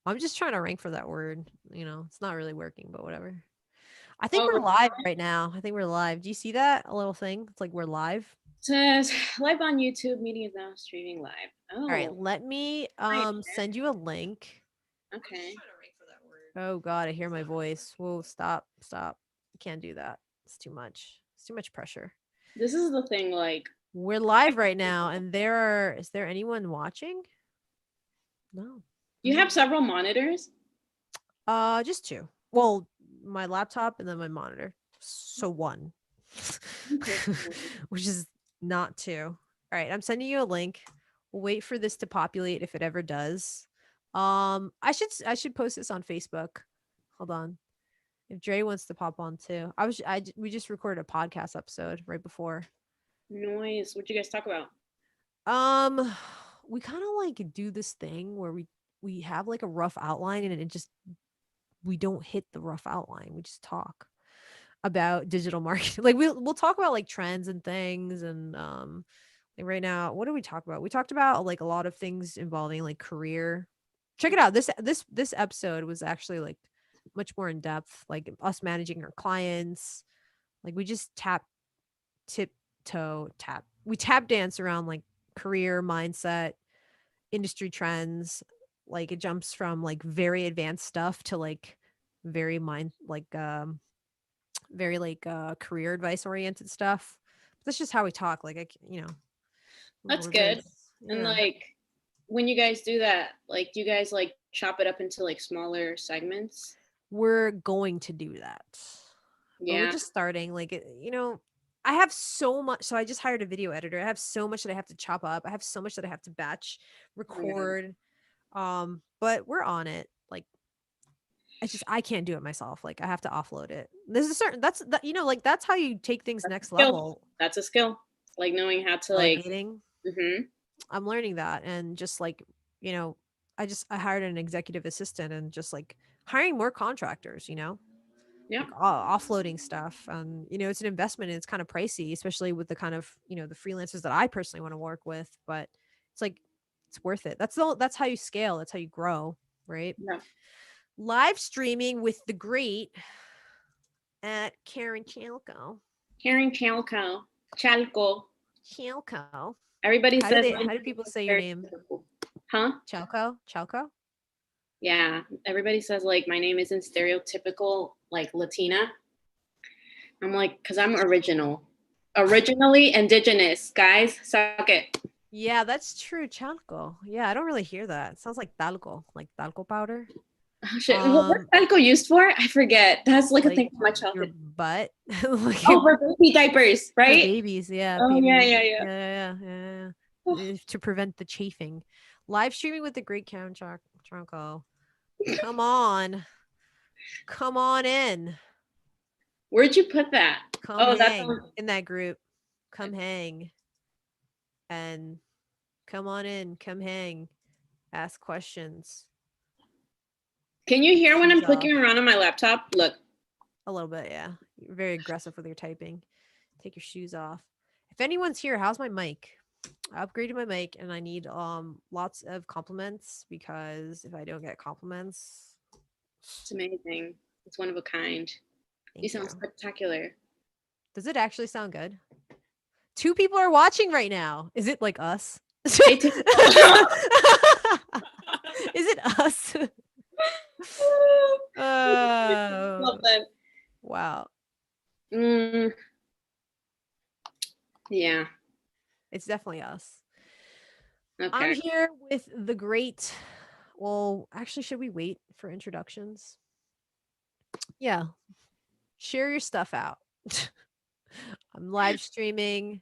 I'm just trying to rank for that word. It's not really working, but whatever. I think Oh, we're live right now. I think we're live. Do you see that? A little thing. It's like we're live. says live on YouTube. Meeting is now streaming live. All right, Oh, let me right. send you a link. Okay. Oh God, I hear my voice. Whoa, stop, stop. Can't do that. It's too much. It's too much pressure. This is the thing. Like, We're live right now, and is there anyone watching? No. you have several monitors. Just two. Well, my laptop and then my monitor. So one. Which is not two. All right, I'm sending you a link. We'll wait for this to populate if it ever does. I should post this on Facebook. Hold on. If Dre wants to pop on too. We just recorded a podcast episode right before. Noise. What'd you guys talk about? Um we kind of like do this thing where we have like a rough outline and it just we don't hit the rough outline. We just talk about digital marketing. Like we'll talk about like trends and things and like right now, what do we talk about? We talked about like a lot of things involving like career. Check it out. This episode was actually like much more in depth, like us managing our clients. Like we just we tap dance around like career mindset, industry trends. Like it jumps from like very advanced stuff to like very mind like very like career advice oriented stuff. But that's just how we talk. Like That's we're very good. And yeah. like, when you guys do that, like, do you guys like chop it up into like smaller segments? We're going to do that. But we're Yeah. just starting like I have so much, so I just hired a video editor. I have so much that I have to chop up. I have so much that I have to batch Oh my God. record. But we're on it. Like I can't do it myself. Like I have to offload it. There's a certain that's that like that's how you take things That's a next skill. level. That's a skill. Like knowing how to like. Delegating. Mm-hmm. I'm learning that and just like, you know, I hired an executive assistant and just like hiring more contractors, Yeah. like offloading stuff. And, it's an investment and it's kind of pricey, especially with the kind of, the freelancers that I personally want to work with, but it's like, it's worth it. That's how you scale. That's how you grow. Right. Yeah. Live streaming with the great at Karen Chalco. Karen Chalco. Chalco. Chalco. Everybody says my How do name people is say your name? stereotypical. Huh? Chalco? Chalco? Yeah. Everybody says like my name isn't stereotypical like Latina. I'm like, because I'm original. Originally indigenous, guys. Suck it. Yeah, that's true. Chalco. Yeah, I don't really hear that. It sounds like talco powder. Oh, shit. What's Um, talco used for? I forget. That's like a like thing from my your childhood. butt, like Oh, for baby diapers, for right? babies. Yeah, Oh, yeah, baby. yeah, yeah. To prevent the chafing. Live streaming with the great Count Tronco. Come on, come on in. Where'd you put that? Come Oh, that's hang on. in that group. Come hang and come on in. Come hang. Ask questions. Can you hear when I'm Shoes off. clicking around on my laptop? Look. A little bit, yeah. You're very aggressive with your typing. Take your shoes off. If anyone's here, how's my mic? I upgraded my mic and I need lots of compliments because if I don't get compliments, It's amazing. It's one of a kind. You thank sound you. spectacular. Does it actually sound good? Two people are watching right now. Is it like us? Is Hey, take it us? Love Oh, that. wow. Mm, yeah. It's definitely us. I'm Okay. here with the great. Well, actually, should we wait for introductions? Yeah, share your stuff out. I'm live streaming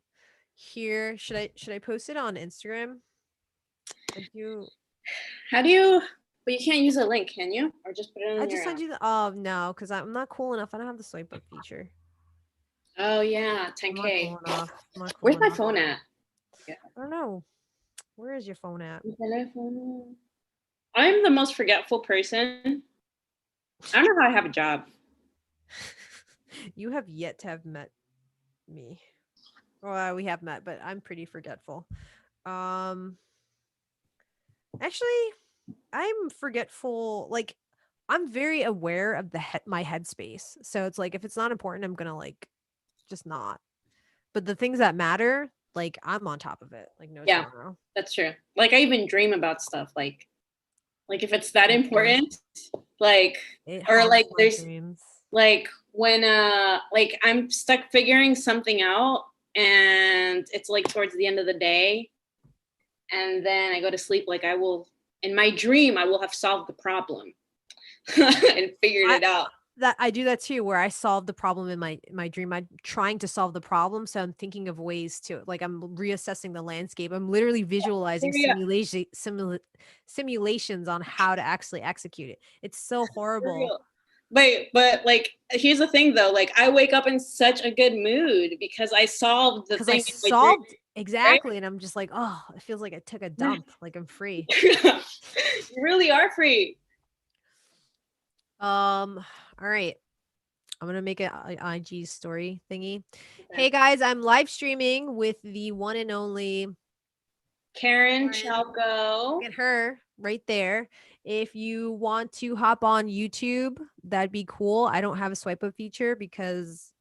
here. Should I post it on Instagram? I do. How do you? But you can't use a link, can you? Or just put it I in just your sent app. you the. Oh no, because I'm not cool enough. I don't have the swipe up feature. Oh yeah, I'm not 10K. cool enough. I'm not cool Where's my enough. phone at? Yeah. I don't know. Where is your phone at? Telephone. I'm the most forgetful person. I don't know how I have a job. You have yet to have met me. Well, we have met, but I'm pretty forgetful. Um, actually, I'm forgetful. Like I'm very aware of my headspace. So it's like if it's not important, I'm gonna like just not. But the things that matter, like I'm on top of it, like no Yeah, tomorrow. that's true. Like I even dream about stuff like if it's that Me too. important, like It or haunts like my there's dreams. like when like I'm stuck figuring something out and it's like towards the end of the day and then I go to sleep like I will in my dream I will have solved the problem and figured I it out. that I do that too, where I solve the problem in my dream. I'm trying to solve the problem, so I'm thinking of ways to like I'm reassessing the landscape. I'm literally visualizing Yeah, simulations on how to actually execute it. It's so for horrible real. But like here's the thing though, like I wake up in such a good mood because I solved the because I thing in my dream, solved right? exactly, and I'm just like, oh, it feels like I took a dump, like I'm free. You really are free. All right. I'm gonna make an IG story thingy. Okay. Hey guys, I'm live streaming with the one and only Karen Lauren. Chalco. Look at her right there. If you want to hop on YouTube, that'd be cool. I don't have a swipe up feature because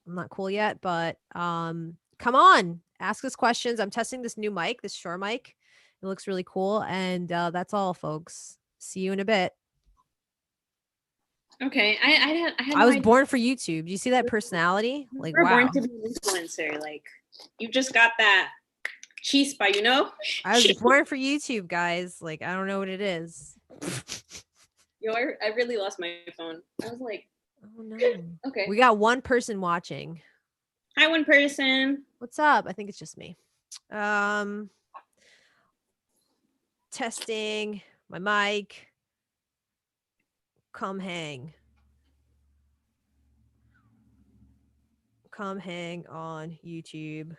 I'm not cool yet, but come on, ask us questions. I'm testing this new mic, this Shure mic. It looks really cool, and that's all, folks. See you in a bit. Okay, I had I no was idea. born for YouTube. Do you see that personality? You Like, were born to wow. be an influencer. Like you just got that chispa, you know? I was born for YouTube, guys. Like, I don't know what it is. Yo, I really lost my phone. I was like, Oh no. okay. We got one person watching. Hi, one person. What's up? I think it's just me. Um, testing my mic. Come hang. Come hang on YouTube. Can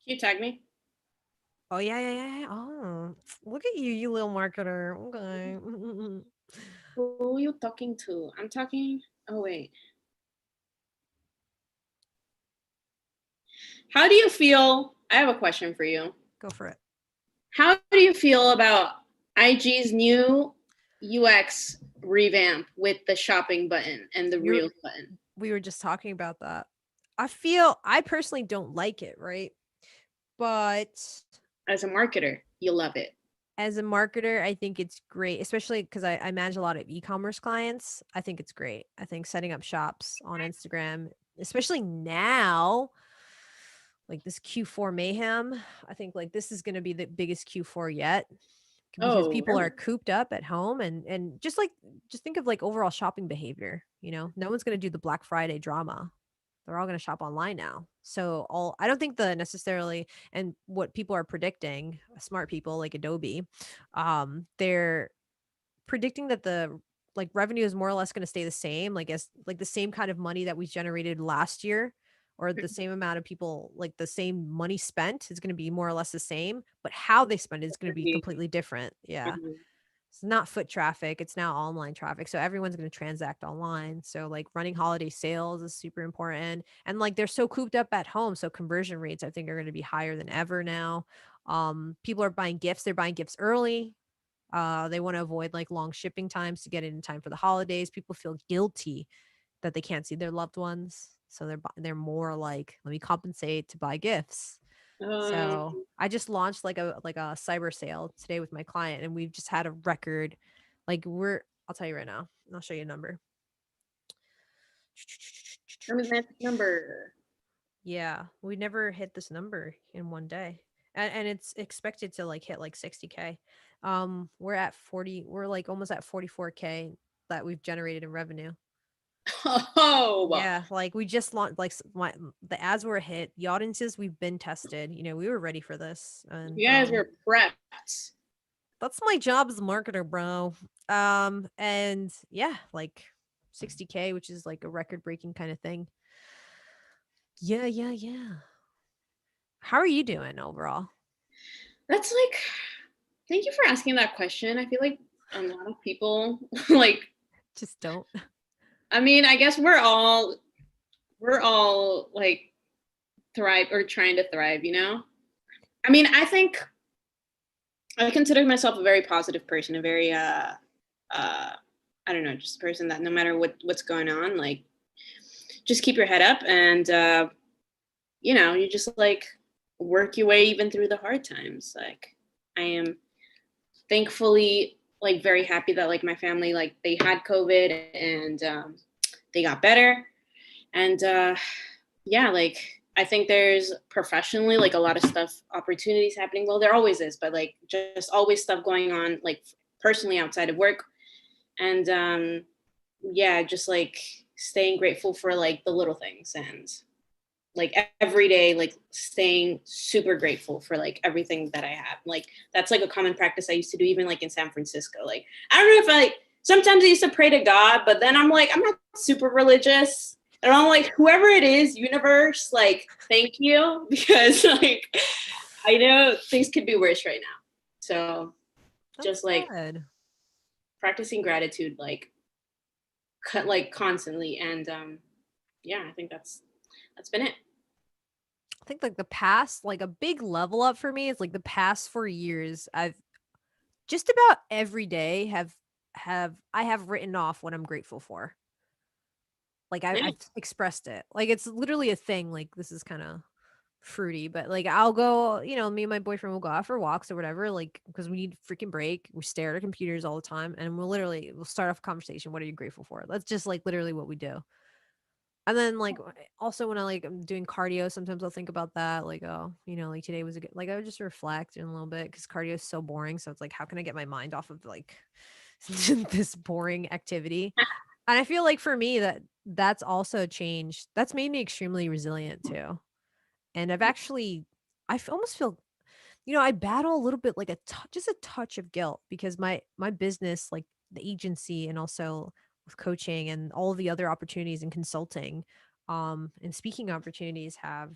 you tag me? Oh yeah, yeah, yeah. Yeah. Oh, look at you, you little marketer. Okay. Who are you talking to? I'm talking. Oh wait. How do you feel? I have a question for you. Go for it. How do you feel about IG's new UX revamp with the shopping button and the You're Reels button? we were just talking about that. I personally don't like it, right? But As a marketer, you love it. as a marketer, I think it's great, especially because I manage a lot of e-commerce clients. I think it's great. I think setting up shops on Instagram, especially now, like this Q4 mayhem, I think like this is going to be the biggest Q4 yet because Oh, people really? are cooped up at home and just like just think of like overall shopping behavior, no one's going to do the Black Friday drama. They're all going to shop online now. So all I don't think the necessarily and what people are predicting, smart people like Adobe, they're predicting that the like revenue is more or less going to stay the same, like as like the same kind of money that we generated last year or the same amount of people like the same money spent is going to be more or less the same, but how they spend it is going to be completely different. Yeah. Mhm. It's not foot traffic, it's now online traffic. So everyone's going to transact online. So like running holiday sales is super important. And like they're so cooped up at home. So conversion rates I think are going to be higher than ever now. People are buying gifts, they're buying gifts early. They want to avoid like long shipping times to get it in time for the holidays. People feel guilty that they can't see their loved ones. So they're more like, let me compensate to buy gifts. Um, So I just launched like a cyber sale today with my client, and we've just had a record. Like I'll tell you right now. I'll show you a number. I mean, that number. Yeah, we never hit this number in one day, and it's expected to like hit like 60K. We're at 40. We're like almost at 44K that we've generated in revenue. Oh, Yeah, like we just launched like the ads were a hit. The audiences we've been tested. We were ready for this, and you guys were prepped. that's my job as a marketer, bro. And yeah, like 60K, which is like a record breaking kind of thing. Yeah, yeah, yeah. How are you doing overall? That's like, thank you for asking that question. I feel like a lot of people, like, Just don't. I mean, I guess we're all like thrive or trying to thrive, you know? I mean, I think I consider myself a very positive person, a very uh I don't know, just a person that no matter what's going on, like just keep your head up and you just like work your way even through the hard times. Like I am thankfully like very happy that like my family like they had COVID and they got better. And yeah, like I think there's professionally like a lot of stuff, opportunities happening. Well, there always is, but like just always stuff going on like personally outside of work. And yeah, just like staying grateful for like the little things and like every day like staying super grateful for like everything that I have. Like that's like a common practice I used to do even like in San Francisco. Like I don't know if I sometimes I used to pray to God, but then I'm like I'm not super religious. And I'm like whoever it is, universe, like thank you because like I know things could be worse right now. So That's just like good. practicing gratitude like constantly and yeah, I think that's been it. I think like the past, like a big level up for me is like the past 4 years. I've just about every day have written off what I'm grateful for. Like Yeah. I've expressed it. Like it's literally a thing. Like this is kind of fruity, but like I'll go, me and my boyfriend will go out for walks or whatever, like because we need freaking break. We stare at our computers all the time, and we'll start off a conversation. What are you grateful for? That's just like literally what we do. And then like also when I'm doing cardio, sometimes I'll think about that. Like, oh, like today was a good like I would just reflect in a little bit because cardio is so boring. So it's like, how can I get my mind off of like this boring activity? And I feel like for me that's also changed. That's made me extremely resilient too. And almost feel, I battle a little bit like just a touch of guilt because my business, like the agency and also with coaching and all the other opportunities in consulting, and speaking opportunities have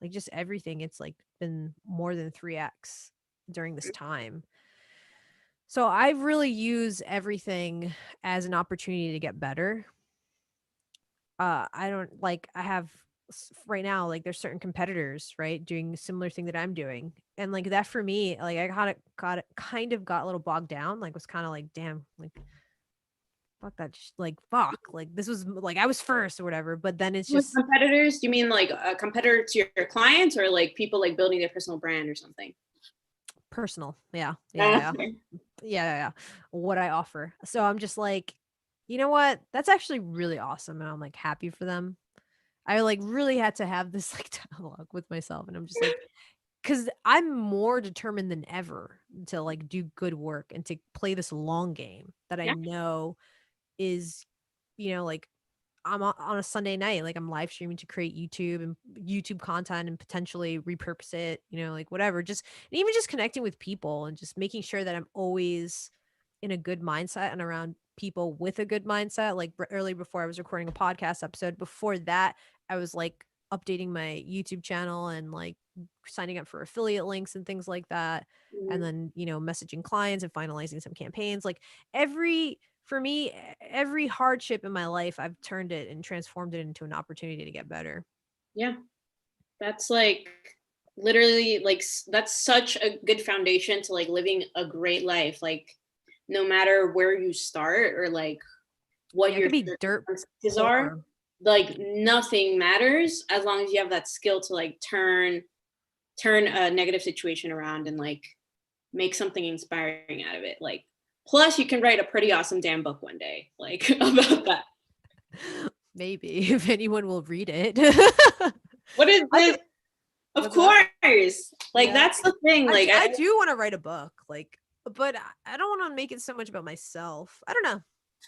like just everything. It's like been more than 3x during this time. So I really use everything as an opportunity to get better. I don't like I have right now like there's certain competitors, right, doing a similar thing that I'm doing. And like that for me, like I kind of got a little bogged down, like was kind of like, damn, like fuck that like fuck. Like this was like I was first or whatever, but then it's With just competitors, do you mean like a competitor to your clients or like people like building their personal brand or something? personal. Yeah. Yeah, yeah. Okay. Yeah, yeah, yeah. What I offer. So I'm just like, you know what? That's actually really awesome and I'm like happy for them. I like really had to have this like dialogue with myself and I'm just like, 'cause I'm more determined than ever to, like, do good work and to play this long game that I Yeah. know is, like, I'm on a Sunday night, like, I'm live streaming to create YouTube content and potentially repurpose it, like, whatever, just and even just connecting with people and just making sure that I'm always in a good mindset and around people with a good mindset, like, early before I was recording a podcast episode, before that, I was, like, updating my YouTube channel and, like, signing up for affiliate links and things like that, and Mhm. then, messaging clients and finalizing some campaigns, like, every for me, every hardship in my life, I've turned it and transformed it into an opportunity to get better. Yeah. That's like literally like that's such a good foundation to like living a great life. Like no matter where you start or like what Yeah, it your could be dirt circumstances are, poor. like nothing matters as long as you have that skill to like turn a negative situation around and like make something inspiring out of it. Like plus you can write a pretty awesome damn book one day like about that. Maybe if anyone will read it. What is I this? think Of what's that? course. Like Yeah. that's the thing. I Like do I do wanna write a book, like, but I don't wanna make it so much about myself. I don't know.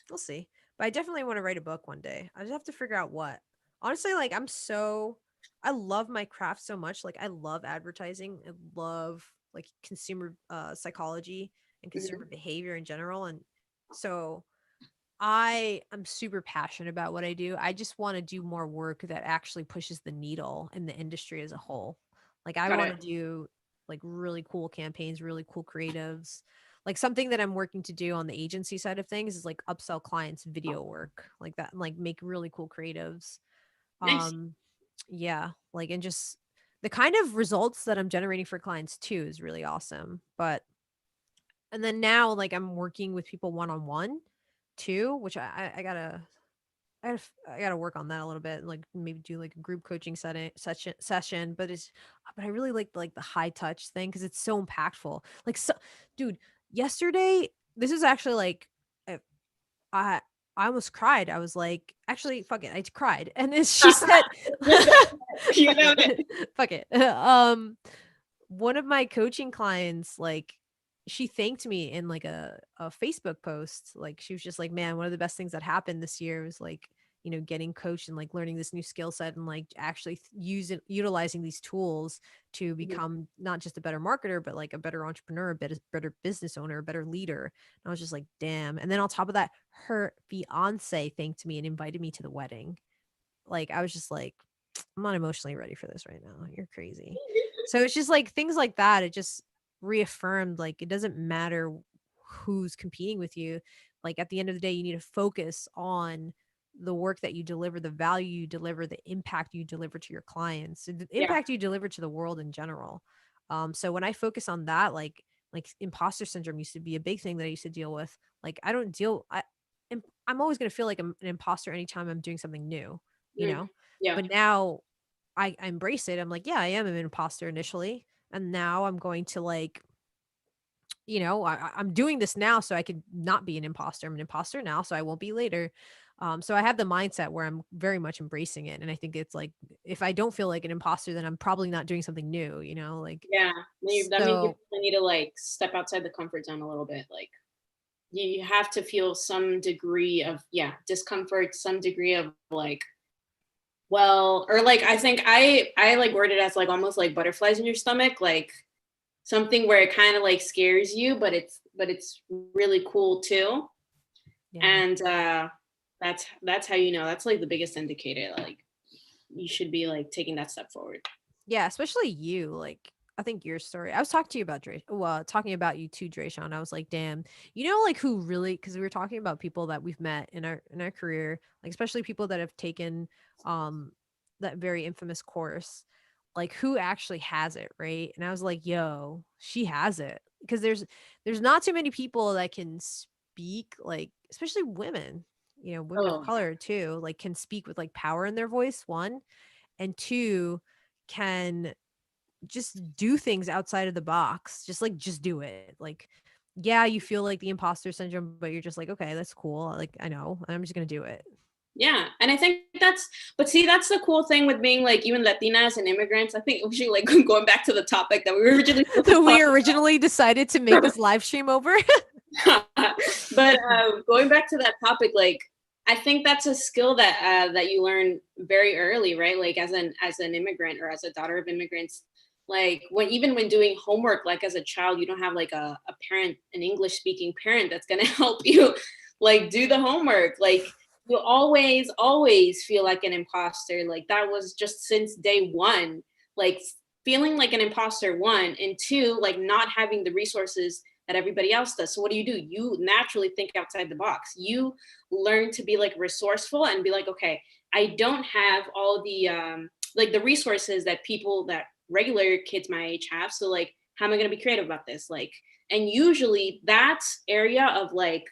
We'll see. But I definitely wanna write a book one day. I just have to figure out what. Honestly, like, I love my craft so much, like, I love advertising. I love, like, consumer, psychology and consumer Mhm. behavior in general, and so I am super passionate about what I do. I just wanna do more work that actually pushes the needle in the industry as a whole. Like, I Got it. wanna do, like, really cool campaigns, really cool creatives. Like, something that I'm working to do on the agency side of things is, like, upsell clients video work like that and, like, make really cool creatives. Nice. Um, yeah, like, and just the kind of results that I'm generating for clients too is really awesome, but And then now, like, I'm working with people one on one too, which I gotta work on that a little bit, and like maybe do like a group coaching session. But I really like the high touch thing because it's so impactful. Like, so, dude, yesterday this is actually like uh, I I almost cried. I was like, actually, fuck it, I cried, and then she said, Just you fuck know it. it, fuck it. One of my coaching clients, like, she thanked me in like a Facebook post. Like, she was just like, "Man, one of the best things that happened this year was like, getting coached and like learning this new skill set and like actually utilizing these tools to Mhm. become not just a better marketer, but like a better entrepreneur, a better business owner, a better leader." And I was just like, "Damn." And then on top of that, her fiance thanked me and invited me to the wedding. Like, I was just like, I'm not emotionally ready for this right now. You're crazy. So it's just like things like that. It just reaffirmed like it doesn't matter who's competing with you. Like, at the end of the day, you need to focus on the work that you deliver, the value you deliver, the impact you deliver to your clients, the Yeah. impact you deliver to the world in general. So when I focus on that, like imposter syndrome used to be a big thing that I used to deal with. Like, I don't deal I I'm always going to feel like I'm an imposter anytime I'm doing something new, you Mm. know? Yeah. But now I embrace it. I'm like, yeah, I am an imposter initially. And now I'm going to like, I'm doing this now so I could not be an imposter. I'm an imposter now, so I won't be later. So I have the mindset where I'm very much embracing it. And I think it's like, if I don't feel like an imposter, then I'm probably not doing something new, like, Yeah. That means you so need to like step outside the comfort zone a little bit. Like you have to feel some degree of discomfort, some degree of like or like I think I like word it as like almost like butterflies in your stomach, like something where it kind of like scares you, but it's really cool too. yeah. And that's how you know. That's like the biggest indicator. Like you should be like taking that step forward. Yeah, especially you. Like, I think your story. I was talking to you about talking about you too, Drayshawn. I was like, damn, like who really? Because we were talking about people that we've met in our career, like especially people that have taken um that very infamous course. Like, who actually has it, right? And I was like, yo, she has it, because there's not too many people that can speak, like, especially women. Women of Oh yeah. color too, like, can speak with like power in their voice. One, and two, can just do things outside of the box. Just do it. Like, yeah, you feel like the imposter syndrome, but you're just like, okay, that's cool. Like, I know, I'm just gonna do it. Yeah, and I think but see, that's the cool thing with being like even Latinas and immigrants. I think we should like going back to the topic that we were originally supposed to That we talk originally decided to make this live stream over. about. But going back to that topic, like I think that's a skill that you learn very early, right? Like as an immigrant or as a daughter of immigrants, like when doing homework, like as a child, you don't have like a parent, an English speaking parent that's gonna help you like do the homework. Like you always feel like an imposter. Like that was just since day one. Like feeling like an imposter, one, and two, like not having the resources that everybody else does. So what do? You naturally think outside the box. You learn to be like resourceful and be like, okay, I don't have all the like the resources that people that regular kids my age have. So like, how am I going to be creative about this? Like, and usually that area of like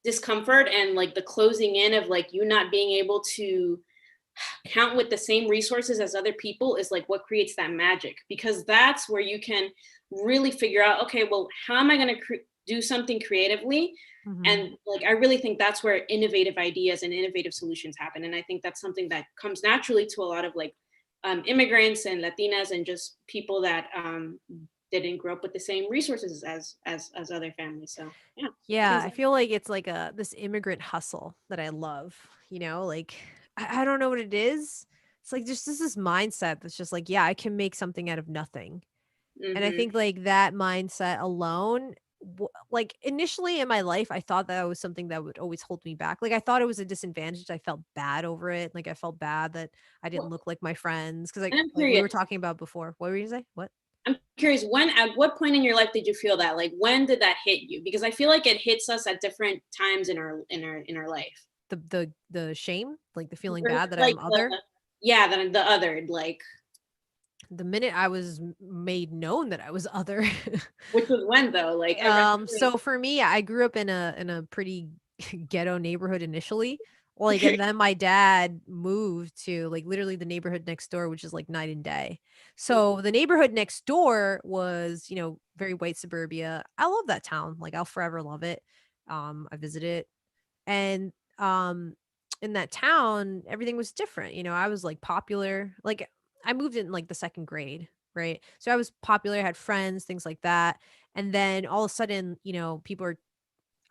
discomfort and like the closing in of like you not being able to count with the same resources as other people is like what creates that magic, because that's where you can really figure out, okay, well, how am I going to do something creatively? Mhm. And like I really think that's where innovative ideas and innovative solutions happen. And I think that's something that comes naturally to a lot of like immigrants and Latinas and just people that didn't grow up with the same resources as other families. So yeah, I Yeah, think I feel like it's like this immigrant hustle that I love, like, I don't know what it is. It's like just this mindset that's just like, yeah, I can make something out of nothing. And I mm-hmm. think like that mindset alone, like, initially in my life, I thought that was something that would always hold me back. Like, I thought it was a disadvantage. I felt bad over it. Like, I felt bad that I didn't Well, look like my friends, because like and I'm like we curious. were talking about before. What were you gonna say? What? I'm curious, at what point in your life did you feel that? Like when did that hit you? Because I feel like it hits us at different times in our life. The shame, like the feeling Or bad that like I'm other. the other, like The minute I was made known that I was other. Which was when though? Like So for me, I grew up in a pretty ghetto neighborhood initially. Like, and then my dad moved to like literally the neighborhood next door, which is like night and day. So the neighborhood next door was, very white suburbia. I love that town. Like, I'll forever love it. I visit it. And in that town, everything was different. I was like popular. Like, I moved in like the second grade, right? So I was popular, I had friends, things like that. And then all of a sudden, people are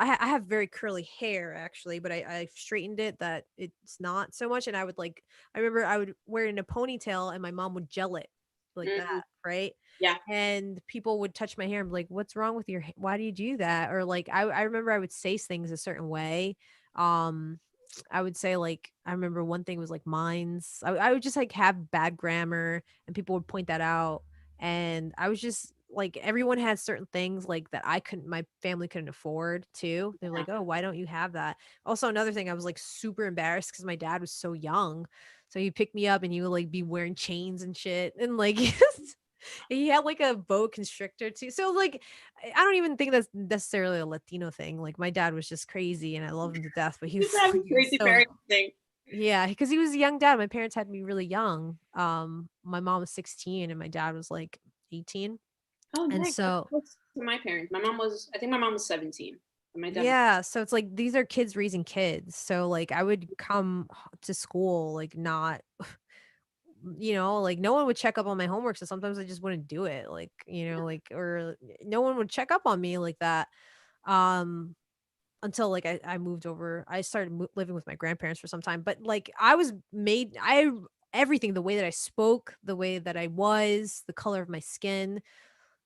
I have very curly hair actually, but I straightened it that it's not so much. And I would like, I remember I would wear it in a ponytail and my mom would gel it like Mhm. that, right? Yeah. And people would touch my hair and be like, "What's wrong with your? Why do you do that?" Or like, I remember I would say things a certain way. Um, I would say like, I remember one thing was like mines. I would just like have bad grammar, and people would point that out. And I was just like, everyone had certain things like that my family couldn't afford too. They're Yeah. like, "Oh, why don't you have that?" Also, another thing, I was like super embarrassed because my dad was so young. So he picked me up and he would like be wearing chains and shit. And like, he had like a boa constrictor too. So like, I don't even think that's necessarily a Latino thing. Like, my dad was just crazy and I love him to death, but he was Just having like, he was crazy so, parenting. yeah, because he was a young dad. My parents had me really young. My mom was 16 and my dad was like 18. Oh, And nice. That's so, close to my parents. I think my mom was 17. And my dad was, yeah, so it's like these are kids raising kids. So like I would come to school like not, like no one would check up on my homework, so sometimes I just wouldn't do it. Like, like, or no one would check up on me like that. Um until like I moved over. I started living with my grandparents for some time, but like I was made I everything, the way that I spoke, the way that I was, the color of my skin.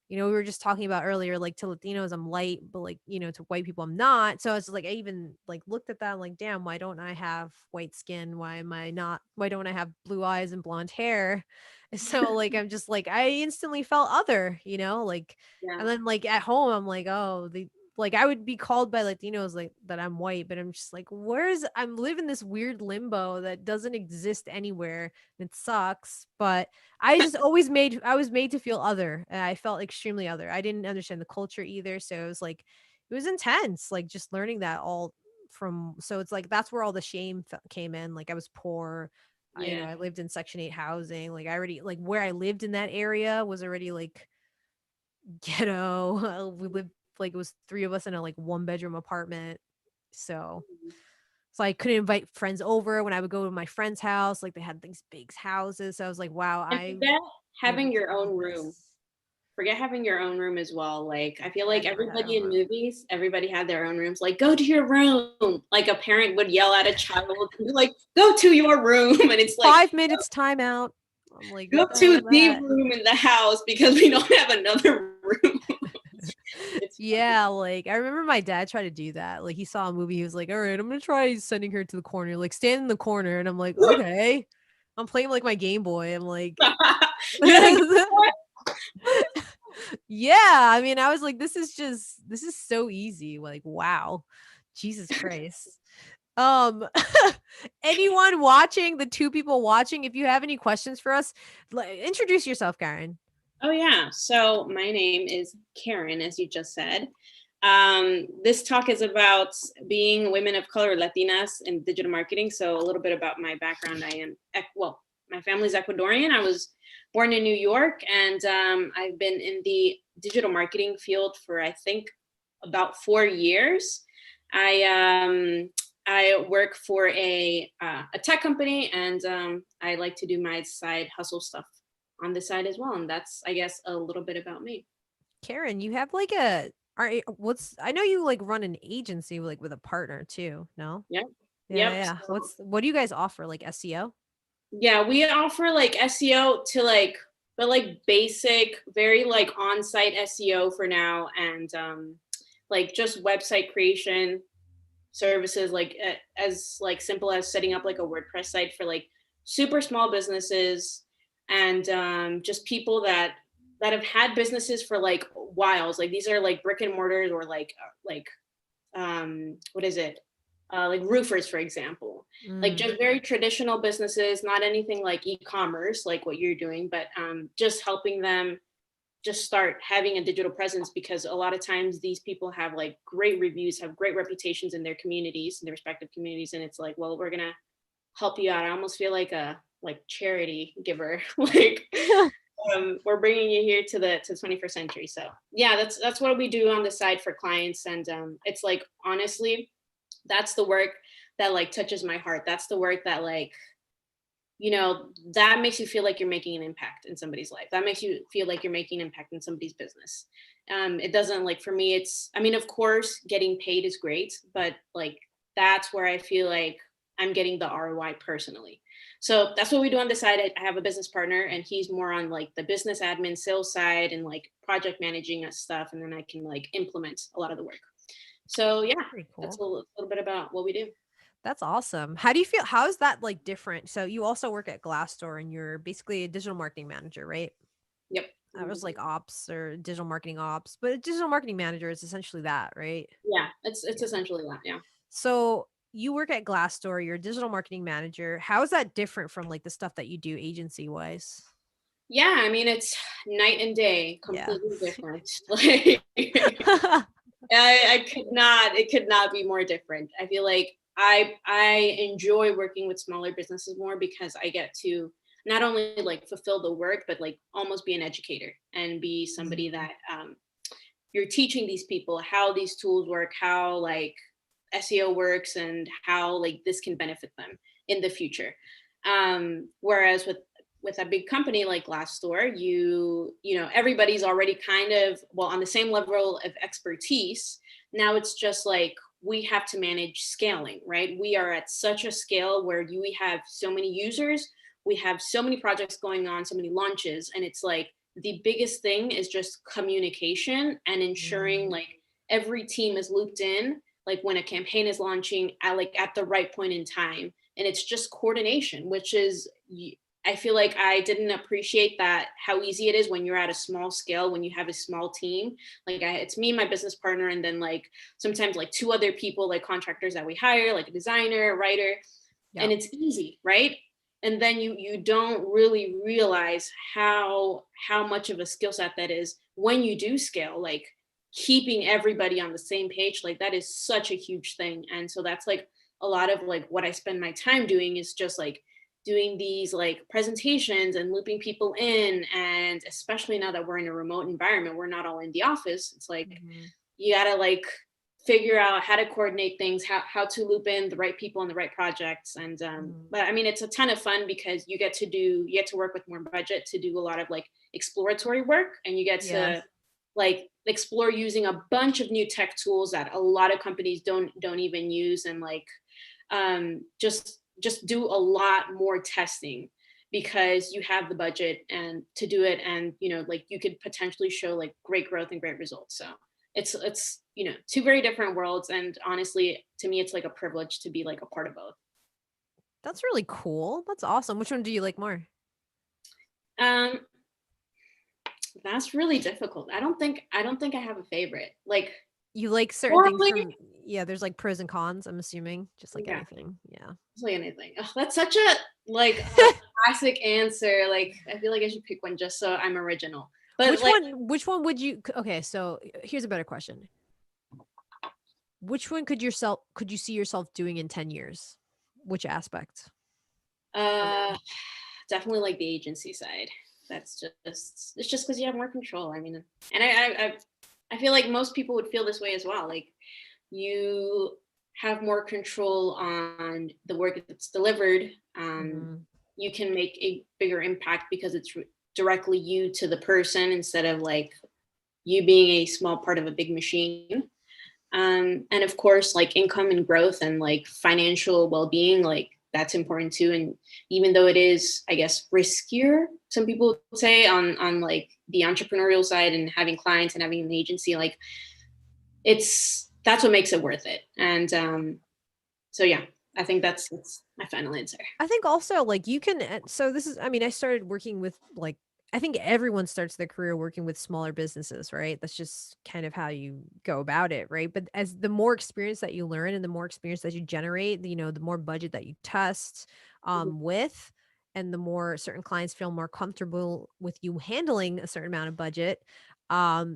We were just talking about earlier, like, to Latinos, I'm light, but like, to white people, I'm not. So it's like I even like looked at that, I'm like, damn, why don't I have white skin? Why don't I have blue eyes and blonde hair? So like I'm just like I instantly felt other, like. yeah. And then like at home, I'm like, oh, like I would be called by Latinos like that I'm white, but I'm just like, I'm living this weird limbo that doesn't exist anywhere. And it sucks. But I was made to feel other, and I felt extremely other. I didn't understand the culture either, so it was like it was intense, like, just learning that all from so it's like that's where all the shame came in, like, I was poor, Yeah. I lived in Section 8 housing, like, I already like, where I lived in that area was already, like, ghetto. We lived like, it was 3 of us in a, like, one-bedroom apartment, so I couldn't invite friends over when I would go to my friend's house, like, they had these big houses, so I was like, "Wow, And I forget never having your dreamed of own room. this." Forget having your own room as well. Like, I feel Yeah, I like never had my everybody own in room. movies, everybody had their own rooms. Like, go to your room. Like, a parent would yell at a child, and be like, go to your room. And it's like, 5 minutes timeout. I'm like, go "What the hell to is the that?" room in the house because we don't have another room. It's funny. Yeah, like, I remember my dad tried to do that, like, he saw a movie, he was like, "Alright, I'm gonna try sending her to the corner, like, stand in the corner," and I'm like, "Okay." I'm playing, like, my Game Boy, I'm like. You had a good Yeah, I mean, I was like, this is so easy, like, wow. Jesus Christ. Um, anyone watching, the 2 people watching, if you have any questions for us, introduce yourself, Karen. Oh, yeah. So my name is Karen, as you just said. This talk is about being women of color, Latinas in digital marketing. So a little bit about my background. Well, my family's Ecuadorian. I was born in New York, and I've been in the digital marketing field for, I think, about 4 years. I work for a tech company, and I like to do my side hustle stuff on the side as well. And that's, I guess, a little bit about me. Karen, you have like a what's I know you like run an agency like with a partner too, no? Yep. Yeah, Yep. yeah. So, What do you guys offer? Like SEO? yeah, we offer like SEO to like, but like basic, very like on-site SEO for now, and like just website creation services, like as like simple as setting up like a WordPress site for like super small businesses, and just people that have had businesses for like whiles. Like these are like brick and mortars, or like what is it? like roofers, for example, like Mm. just very traditional businesses, not anything like e-commerce, like what you're doing, but just helping them just start having a digital presence, because a lot of times these people have like great reviews, have great reputations in their communities, in their respective communities, and it's like, well, we're gonna help you out. I almost feel like a like charity giver, like we're bringing you here to the 21st century. So yeah, that's what we do on the side for clients, and it's like honestly, that's the work that like touches my heart. That's the work that like, that makes you feel like you're making an impact in somebody's life. That makes you feel like you're making an impact in somebody's business. It doesn't, like, for me, it's, I mean, of course, getting paid is great, but like, that's where I feel like I'm getting the ROI personally. So that's what we do on the side. I have a business partner, and he's more on like the business admin sales side and like project managing stuff. And then I can like implement a lot of the work. So yeah, Pretty that's cool. a little bit about what we do. That's awesome. How do you feel? How is that like different? So you also work at Glassdoor and you're basically a digital marketing manager, right? Yep. I was like ops or digital marketing ops, but a digital marketing manager is essentially that, right? Yeah, it's Yeah. essentially that. Yeah. So you work at Glassdoor, you're a digital marketing manager. How is that different from like the stuff that you do agency wise? Yeah, I mean, it's night and day, Yeah. completely different. Like, I could not, it could not be more different. I feel like I enjoy working with smaller businesses more, because I get to not only like fulfill the work, but like almost be an educator and be somebody Mm. that you're teaching these people how these tools work, how like SEO works, and how like this can benefit them in the future. Whereas with a big company like Glassdoor, everybody's already kind of, well, on the same level of expertise. Now it's just like we have to manage scaling, right? We are at such a scale where we have so many users, we have so many projects going on, so many launches, and it's like the biggest thing is just communication and ensuring Mm. like every team is looped in, like when a campaign is launching at the right point in time. And it's just coordination, which is, I feel like I didn't appreciate that, how easy it is when you're at a small scale, when you have a small team. Like it's me, my business partner, and then like sometimes like two other people, like contractors that we hire, like a designer, a writer, Yeah. and it's easy, right? And then you don't really realize how much of a skill set that is when you do scale, like keeping everybody on the same page, like that is such a huge thing. And so that's like a lot of like what I spend my time doing, is just like doing these like presentations and looping people in. And especially now that we're in a remote environment, we're not all in the office, it's like Mhm. you gotta like figure out how to coordinate things, how to loop in the right people on the right projects. And Mm. but I mean, it's a ton of fun, because you get to work with more budget to do a lot of like exploratory work, and you get Yeah. to like explore using a bunch of new tech tools that a lot of companies don't even use, and like just do a lot more testing, because you have the budget and to do it, and like you could potentially show like great growth and great results. So it's two very different worlds, and honestly, to me, it's like a privilege to be like a part of both. That's really cool. That's awesome. Which one do you like more? um that's really difficult. I don't think I have a favorite, like You like certain things horribly. from yeah, there's like pros and cons, I'm assuming, just like Yeah, anything. Yeah. it's like anything. Ugh, that's such a like classic answer. Like I feel like I should pick one just so I'm original. But like, Which one would you okay, so here's a better question. Which one could you see yourself doing in 10 years? Which aspect of it? uh, definitely like the agency side. That's it's just because you have more control. I mean, and I feel like most people would feel this way as well. Like you have more control on the work that's delivered. Mhm. You can make a bigger impact because it's directly you to the person, instead of like you being a small part of a big machine. And of course, like income and growth and like financial well-being, like that's important too. And even though it is, I guess, riskier, some people would say, on like the entrepreneurial side and having clients and having an agency, like that's what makes it worth it. And so yeah, I think that's my final answer. I think also like you can so this is I mean I started working with like I think everyone starts their career working with smaller businesses, right? That's just kind of how you go about it, right? But as the more experience that you learn and the more experience that you generate, the more budget that you test Mhm. with, and the more certain clients feel more comfortable with you handling a certain amount of budget,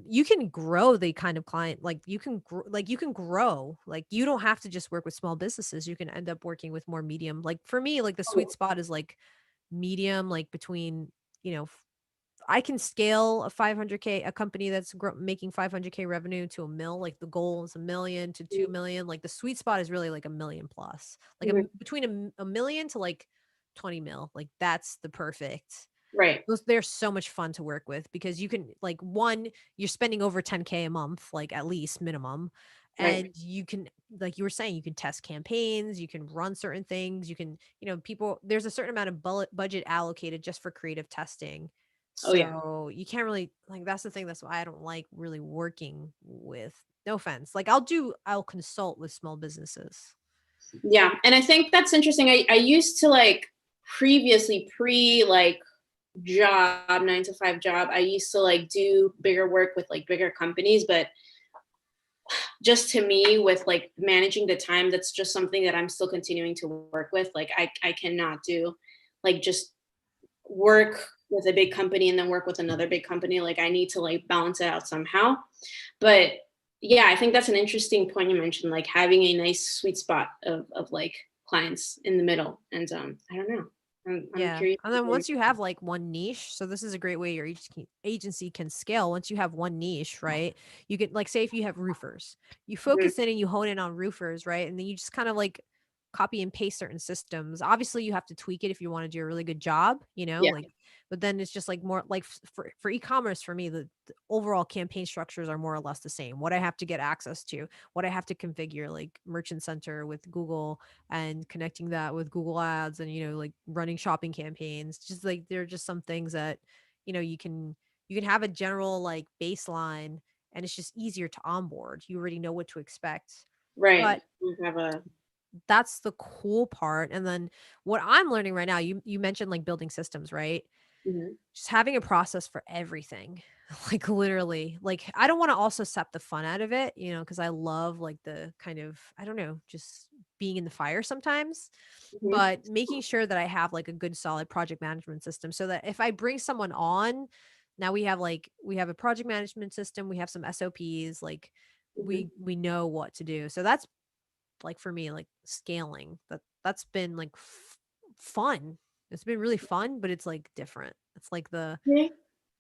you can grow the kind of client like you can grow. Like you don't have to just work with small businesses. You can end up working with more medium. Like for me, like the sweet Oh, spot is like medium, like between you know I can scale a 500K a company that's making 500K revenue to a mill, like the goal is 1,000,000 to mhm, 2,000,000, like the sweet spot is really like a million plus. Like mhm. between a million to like 20 mil, like that's the perfect. Right, They're so much fun to work with because you can like one, you're spending over 10K a month, like at least minimum. right. And you can, like you were saying, you can test campaigns, you can run certain things, you can, people, there's a certain amount of budget allocated just for creative testing. Oh, yeah. So you can't really like that's the thing. That's why I don't like really working with no offense. Like I'll consult with small businesses. Yeah, and I think that's interesting. I used to, like, previously, like, job, 9 to 5 job, I used to, like, do bigger work with, like, bigger companies, but just to me, with, like, managing the time, that's just something that I'm still continuing to work with. Like, I cannot do, like, just work with a big company and then work with another big company. Like, I need to, like, balance it out somehow. But, yeah, I think that's an interesting point you mentioned, like, having a nice sweet spot of, like, clients in the middle, and, I don't know. I'm Yeah, curious and to then hear. once you have, like, one niche, so this is a great way your agency can scale. Once you have one niche, right, you can like, say if you have roofers, you Mhm. focus in and you hone in on roofers, right, and then you just kind of, like, copy and paste certain systems. Obviously, you have to tweak it if you wanna do a really good job, Yeah, like but then it's just, like, more like, f for e-commerce, for me, the overall campaign structures are more or less the same. What I have to get access to, what I have to configure, like, Merchant Center with Google, and connecting that with Google Ads and, like running shopping campaigns. Just like there are just some things that, you can have a general like baseline and it's just easier to onboard. You already know what to expect. right. But You have a that's the cool part. And then what I'm learning right now, you mentioned like building systems, right? mhm, Just having a process for everything. Like literally. Like I don't want to also sap the fun out of it, because I love like the kind of, I don't know, just being in the fire sometimes. mhm, But making sure that I have like a good solid project management system so that if I bring someone on, now we have a project management system, we have some SOPs, like mhm. we know what to do. So that's like for me, like scaling. That's been like fun. It's been really fun, but it's like different. It's like Yeah.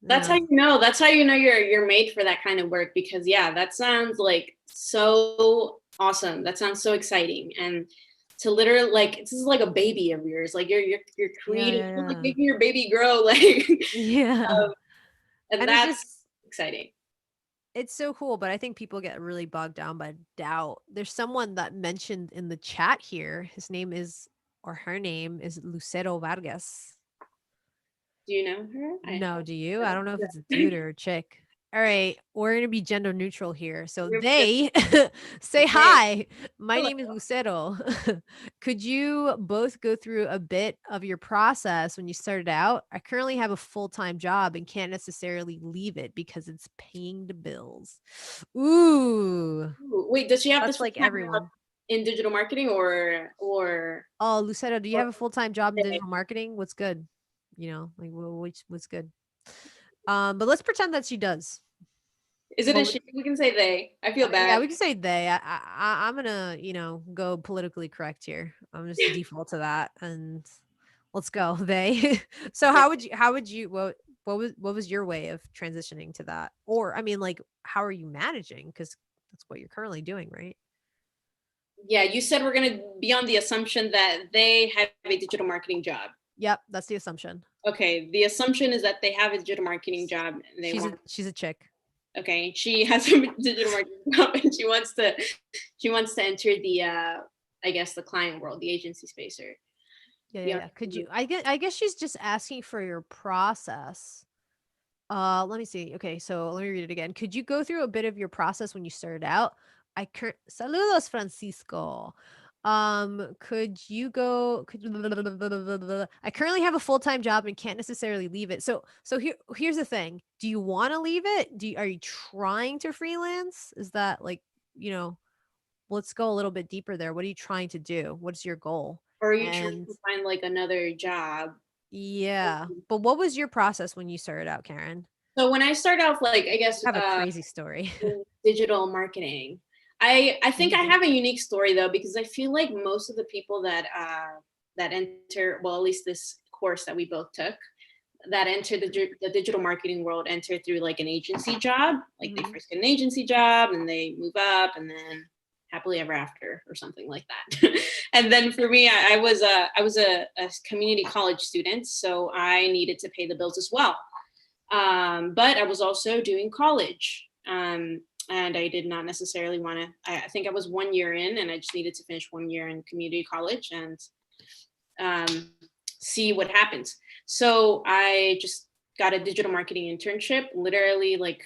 uh, That's how you know you're made for that kind of work, because, yeah, that sounds, like, so awesome. That sounds so exciting, and to literally, like, this is like a baby of yours. Like, you're yeah, creating, yeah, you're, like, yeah. making your baby grow, like, Yeah. and And it's that's just exciting. it's so cool, but I think people get really bogged down by doubt. There's someone that mentioned in the chat here. His name is or her name is Lucero Vargas. Do you know her? No, do you? I I don't know if it's a dude or a chick. All right, we're gonna be gender neutral here. So they say Hey, hi. My hello. name is Lucero. Could you both go through a bit of your process when you started out? I currently have a full-time job and can't necessarily leave it because it's paying the bills. Ooh, Ooh, wait, does she have this that's like full-time job everyone. in digital marketing, or Oh, Lucero, do you or have a full-time job in digital marketing? What's good? Like what's good? But let's pretend that she does. is it What a would she? We can say they. I feel Yeah, bad. we can say they. I'm gonna, go politically correct here. I'm just default to that, and let's go they. So Yeah. how would you what was your way of transitioning to that? Or I mean, like, how are you managing? Because that's what you're currently doing, right? Yeah, you said we're gonna be on the assumption that they have a digital marketing job. Yep, that's the assumption. Okay, the assumption is that they have a digital marketing job and they She's a want. she's a chick. Okay, she has a digital marketing job and she wants to enter the I guess the client world, the agency space, or Yeah, the yeah, yeah. Could you? I guess she's just asking for your process. Let me see. Okay, so let me read it again. Could you go through a bit of your process when you started out? Saludos, Francisco. Could you go could I currently have a full-time job and can't necessarily leave it. So here's the thing. Do you wanna leave it? Are you trying to freelance? Is that like, you know, let's go a little bit deeper there. What are you trying to do? What's your goal? Or are you trying And to find like another job? yeah, but what was your process when you started out, Karen? So when I started off, like I guess I have a crazy story. in digital marketing, I think I Crazy. have a unique story though, because I feel like most of the people that that enter, well, at least this course that we both took, that enter the digital marketing world enter through like an agency job. Like they Mhm. first get an agency job and they move up and then happily ever after or something like that. And then for me, I was a community college student, so I needed to pay the bills as well. But I was also doing college. And I did not necessarily want to. I think I was 1 year in, and I just needed to finish 1 year in community college and um, see what happens. So I just got a digital marketing internship. Literally, like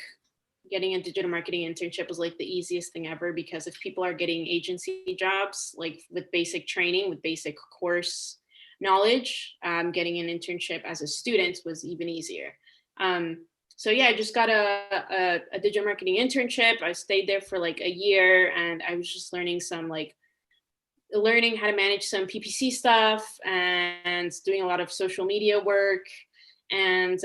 getting a digital marketing internship was like the easiest thing ever, because if people are getting agency jobs, like with basic training, with basic course knowledge, getting an internship as a student was even easier. So yeah, I just got a digital marketing internship. I stayed there for like a year, and I was just learning how to manage some PPC stuff and doing a lot of social media work. And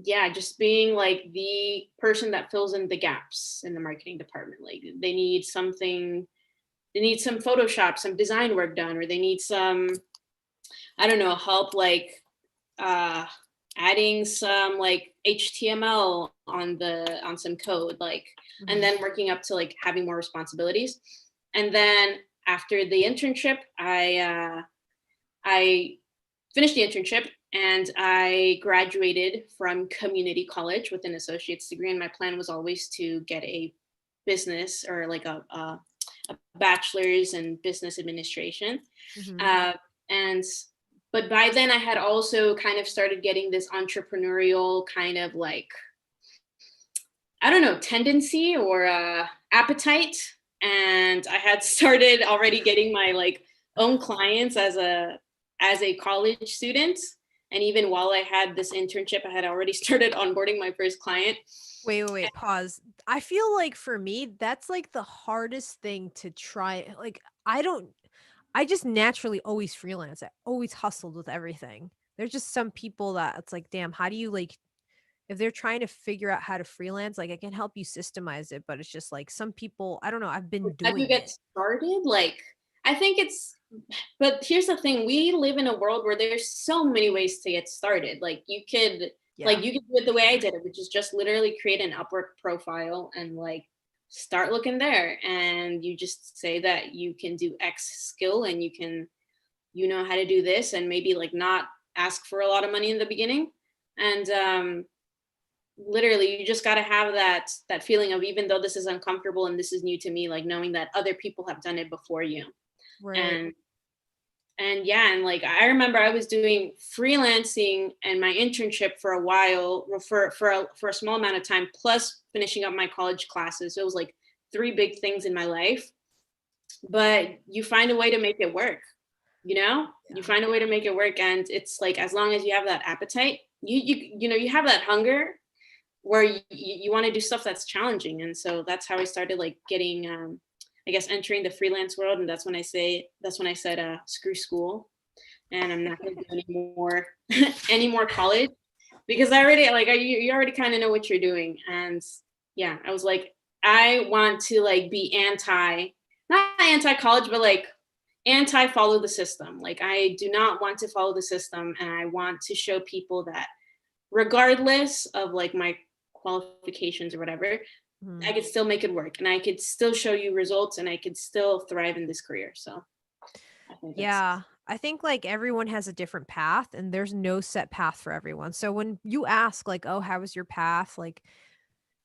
yeah, just being like the person that fills in the gaps in the marketing department. Like they need some Photoshop, some design work done, or they need some, I don't know, help like uh, adding some like HTML on some code, like, and Mhm. then working up to like having more responsibilities. And then after the internship, I finished the internship and I graduated from community college with an associate's degree. And my plan was always to get a business or like a bachelor's in business administration. Mhm. Uh, and but by then I had also kind of started getting this entrepreneurial kind of like, I don't know, tendency or appetite. And I had started already getting my like own clients as a college student. And even while I had this internship, I had already started onboarding my first client. Wait, pause. I feel like for me, that's like the hardest thing to try. Like, I just naturally always freelance. I always hustled with everything. There's just some people that it's like, damn, how do you like, if they're trying to figure out how to freelance, like I can help you systemize it, but it's just like some people, I don't know, I've been How do you doing get it. started? Like, I think it's, but here's the thing: we live in a world where there's so many ways to get started. Yeah, you could do it for the way I sure. did it, which is just literally create an Upwork profile and like start looking there. And you just say that you can do X skill and you know how to do this, and maybe like not ask for a lot of money in the beginning. And literally you just got to have that feeling of, even though this is uncomfortable and this is new to me, like knowing that other people have done it before you. Right. And yeah, and like I remember I was doing freelancing and my internship for a while, for a small amount of time, plus finishing up my college classes. So it was like three big things in my life. But you find a way to make it work, you know? You Yeah. find a way to make it work, and it's like as long as you have that appetite, you know, you have that hunger where you want to do stuff that's challenging. And so that's how I started like getting I guess entering the freelance world. And that's when I said screw school, and I'm not going to do any more any more college, because I already like you already kind of know what you're doing. And yeah, I was like, I want to like be not anti college, but like anti follow the system. Like I do not want to follow the system, and I want to show people that regardless of like my qualifications or whatever, I Mhm. could still make it work, and I could still show you results, and I could still thrive in this career. So I think that's Yeah. I think like everyone has a different path and there's no set path for everyone. So when you ask like, "Oh, how was your path?" like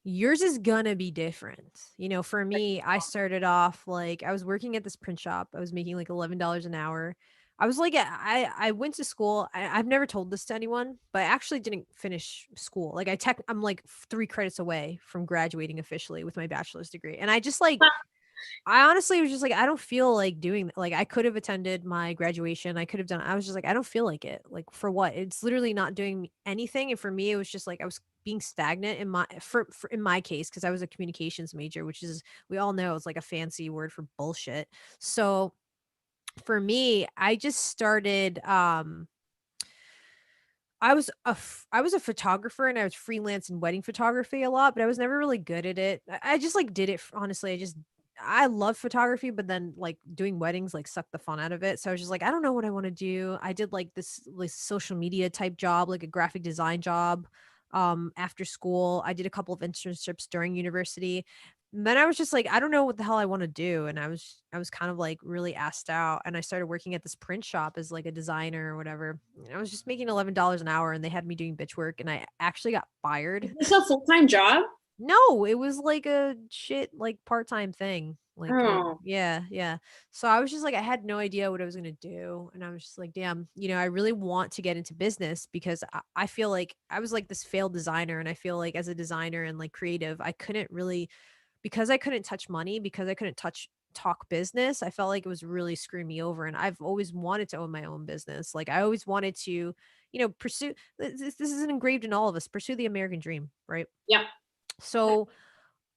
yours is gonna be different. You know, for me, I started off like I was working at this print shop. I was making like $11 an hour. I was like I went to school. I've never told this to anyone, but I actually didn't finish school. Like I'm like 3 credits away from graduating officially with my bachelor's degree. And I just like I honestly was just like, I don't feel like doing like, I could have attended my graduation, I could have done I was just like, I don't feel like it. Like, for what? It's literally not doing me anything, and for me, it was just like I was being stagnant in my for in my case, because I was a communications major, which is we all know it's like a fancy word for bullshit. So, for me, I just started, I was a photographer and I was freelance in wedding photography a lot, but I was never really good at it. I just, like, did it f honestly, I love photography, but then, like, doing weddings, like, sucked the fun out of it, so I was just like, "I don't know what I wanna do." I did, like, this social media type job, like a graphic design job, after school. I did a couple of internships during university. And then I was just like, "I don't know what the hell I wanna do," and I was kind of, like, really asked out, and I started working at this print shop as, like, a designer or whatever. I was just making $11 an hour, and they had me doing bitch work, and I actually got Is fired. this a full-time job? No, it was like a shit, like, part-time thing. Like, Oh, yeah, yeah. So I was just like, I had no idea what I was gonna do, and I was just like, "Damn, I really want to get into business," because I feel like I was, like, this failed designer, and I feel like as a designer and, like, creative, I couldn't really because I couldn't touch money, because I couldn't touch talk business, I felt like it was really screwing me over, and I've always wanted to own my own business. Like, I always wanted to, pursue this is engraved in all of us, pursue the American dream, right? yeah. So,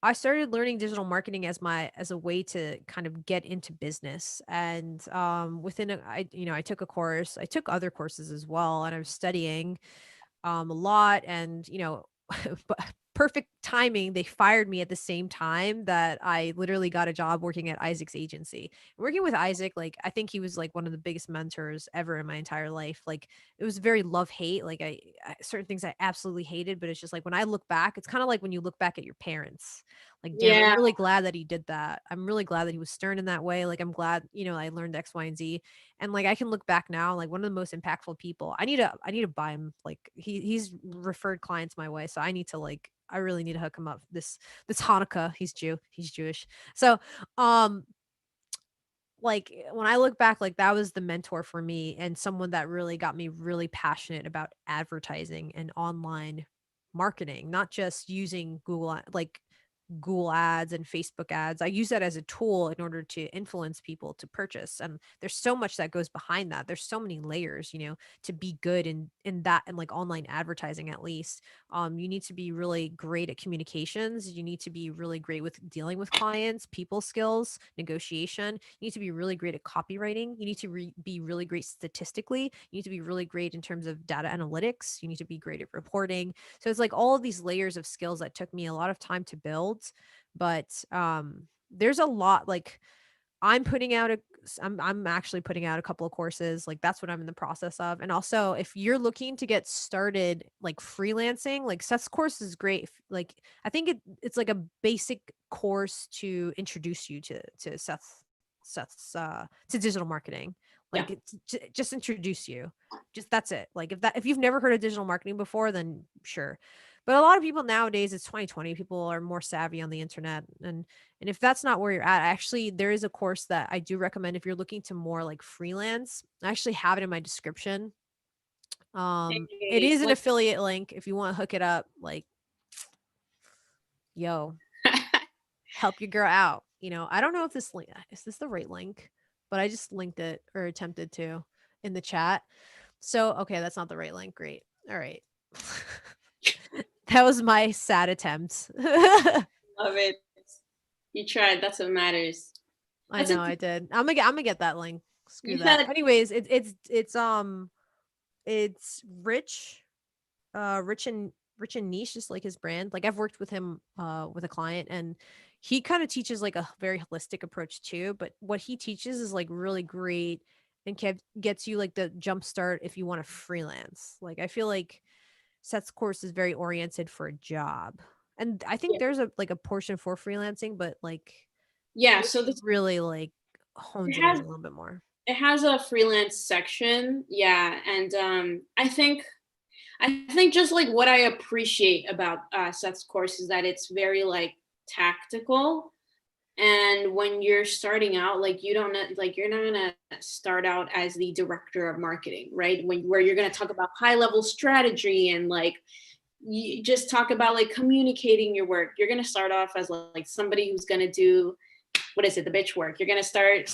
I started learning digital marketing as a way to kind of get into business, and, within a I took a course, I took other courses as well, and I was studying, a lot, and but perfect timing, they fired me at the same time that I literally got a job working at Isaac's agency. Working with Isaac, like, I think he was, like, one of the biggest mentors ever in my entire life. Like, it was very love-hate, like, certain things I absolutely hated, but it's just like, when I look back, it's kinda like when you look back at your parents. Like, damn, I'm Yeah, really glad that he did that. I'm really glad that he was stern in that way. Like, I'm glad, I learned X, Y, and Z. And, like, I can look back now, like, one of the most impactful people. I need to buy him, like, he's referred clients my way, so I need to, like, I really need to hook him up this Hanukkah. He's Jewish. So, um, like, when I look back, like, that was the mentor for me and someone that really got me really passionate about advertising and online marketing, not just using Google ads and Facebook ads. I use that as a tool in order to influence people to purchase. And there's so much that goes behind that. There's so many layers, to be good in that and like online advertising at least. You need to be really great at communications. You need to be really great with dealing with clients, people skills, negotiation. You need to be really great at copywriting. You need to be really great statistically. You need to be really great in terms of data analytics. You need to be great at reporting. So it's like all of these layers of skills that took me a lot of time to build, but there's a lot like I'm putting out I'm actually putting out a couple of courses, like that's what I'm in the process of. And also, if you're looking to get started like freelancing, like Seth's course is great. Like I think it's like a basic course to introduce you to Seth's to digital marketing. yeah. Like just introduce you. Just that's it. Like if you've never heard of digital marketing before, then sure. But a lot of people nowadays, it's 2020, people are more savvy on the internet, and if that's not where you're at, actually, there is a course that I do recommend if you're looking to more like freelance. I actually have it in my description. It Hey, is an what? affiliate link if you want to hook it up. Like, yo, help your girl out. I don't know if this link is this the right link, but I just linked it or attempted to in the chat. So, okay, that's not the right link. Great. All right. That was my sad attempt. Love it. You tried. That's what matters. I That's a know I did. I'm gonna get that link. Screw you that. said Anyways, it's rich and niche, just like his brand. Like I've worked with him with a client, and he kind of teaches like a very holistic approach too. But what he teaches is like really great and gets you like the jump start if you want to freelance. Like I feel like Seth's course is very oriented for a job. And I think yeah. there's a like a portion for freelancing, but like Yeah, this so this really like it hones it in has a little bit more. it has a freelance section. Yeah, and I think just like what I appreciate about Seth's course is that it's very like tactical. And when you're starting out, like you don't know, like you're not gonna start out as the director of marketing, right? Where you're gonna talk about high level strategy and like you just talk about like communicating your work. You're gonna start off as like somebody who's gonna do what is it, the bitch work. You're gonna start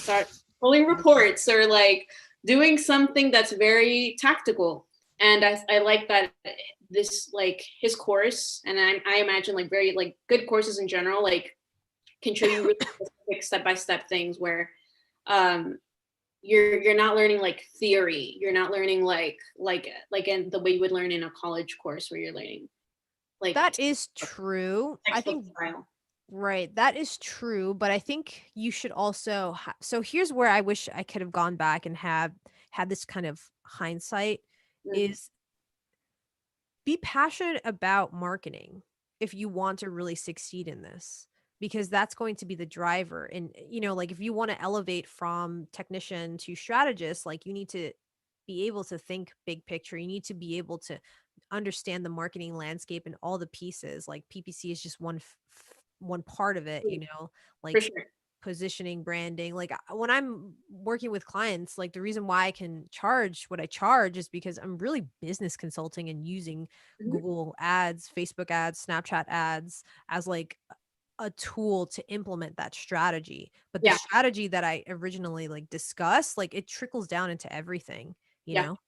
pulling reports or like doing something that's very tactical. And I like that this like his course, and I imagine like very like good courses in general, like can show you really specific step by step things where um you're not learning like theory. You're not learning like in the way you would learn in a college course where you're learning like That is true. I textbook think style. right, that is true, but I think you should also so here's where I wish I could have gone back and had this kind of hindsight Mm, is be passionate about marketing if you want to really succeed in this because that's going to be the driver and like if you want to elevate from technician to strategist like you need to be able to think big picture. You need to be able to understand the marketing landscape and all the pieces. Like PPC is just one part of it, mm, for like sure. positioning, branding. Like when I'm working with clients, like the reason why I can charge what I charge is because I'm really business consulting and using Mhm. Google ads, Facebook ads, Snapchat ads as like a tool to implement that strategy. But the Yeah, strategy that I originally like discussed, like it trickles down into everything, you yeah. know?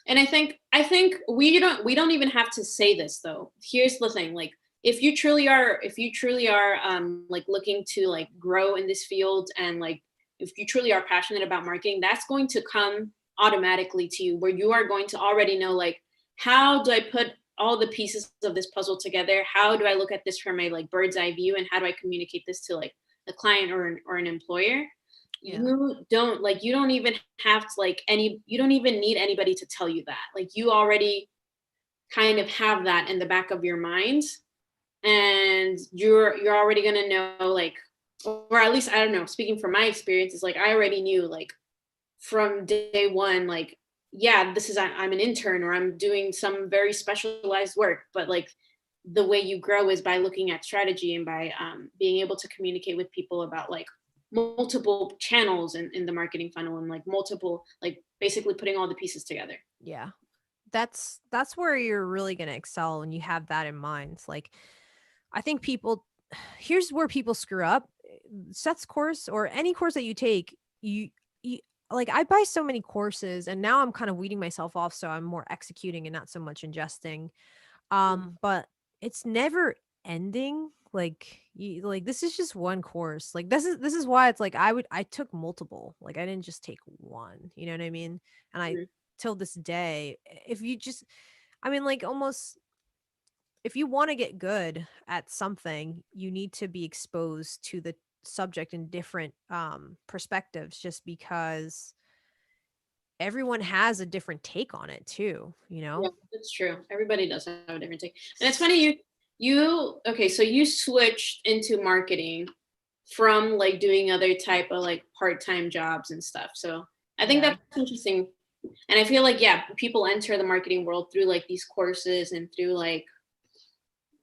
And I think we don't even have to say this though. Here's the thing, like if you truly are like looking to like grow in this field and like if you truly are passionate about marketing, that's going to come automatically to you where you are going to already know like how do I put all the pieces of this puzzle together? How do I look at this from a like bird's eye view and how do I communicate this to like a client or an employer? Yeah. You don't even have to like any you don't even need anybody to tell you that, like you already kind of have that in the back of your mind, and you're already going to know like, or at least I don't know, speaking from my experiences, like I already knew like from day one, like yeah, I'm an intern or I'm doing some very specialized work, but like the way you grow is by looking at strategy and by being able to communicate with people about like multiple channels in the marketing funnel and like multiple like basically putting all the pieces together. Yeah. That's where you're really going to excel when you have that in mind. It's like I think people here's where people screw up. Seth's course or any course that you take, you like I buy so many courses and now I'm kind of weeding myself off so I'm more executing and not so much ingesting. But it's never ending. Like like this is just one course. Like this is why it's like I took multiple. Like I didn't just take one. You know what I mean? And I Mhm. till this day, if you just I mean like almost if you want to get good at something, you need to be exposed to the subject in different perspectives just because everyone has a different take on it too, you Yeah, know? that's true. Everybody does have a different take. And it's funny you okay, so you switched into marketing from like doing other type of like part-time jobs and stuff. So I think Yeah. that's interesting. And I feel like yeah, people enter the marketing world through like these courses and through like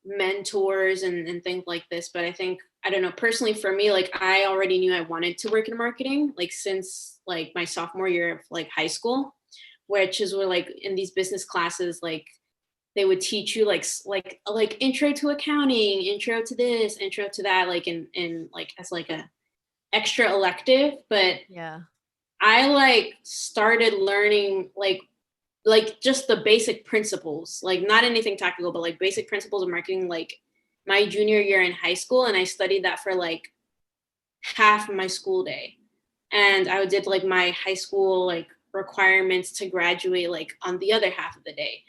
mentors and things like this. But I think I don't know, personally for me, like I already knew I wanted to work in marketing like since like my sophomore year of like high school, which is where like in these business classes like they would teach you like intro to accounting, intro to this, intro to that, like in like as like a extra elective. But Yeah. I like started learning like just the basic principles, like not anything tactical, but like basic principles of marketing, like my junior year in high school. And I studied that for like half my school day. And I did like my high school like requirements to graduate like on the other half of the day.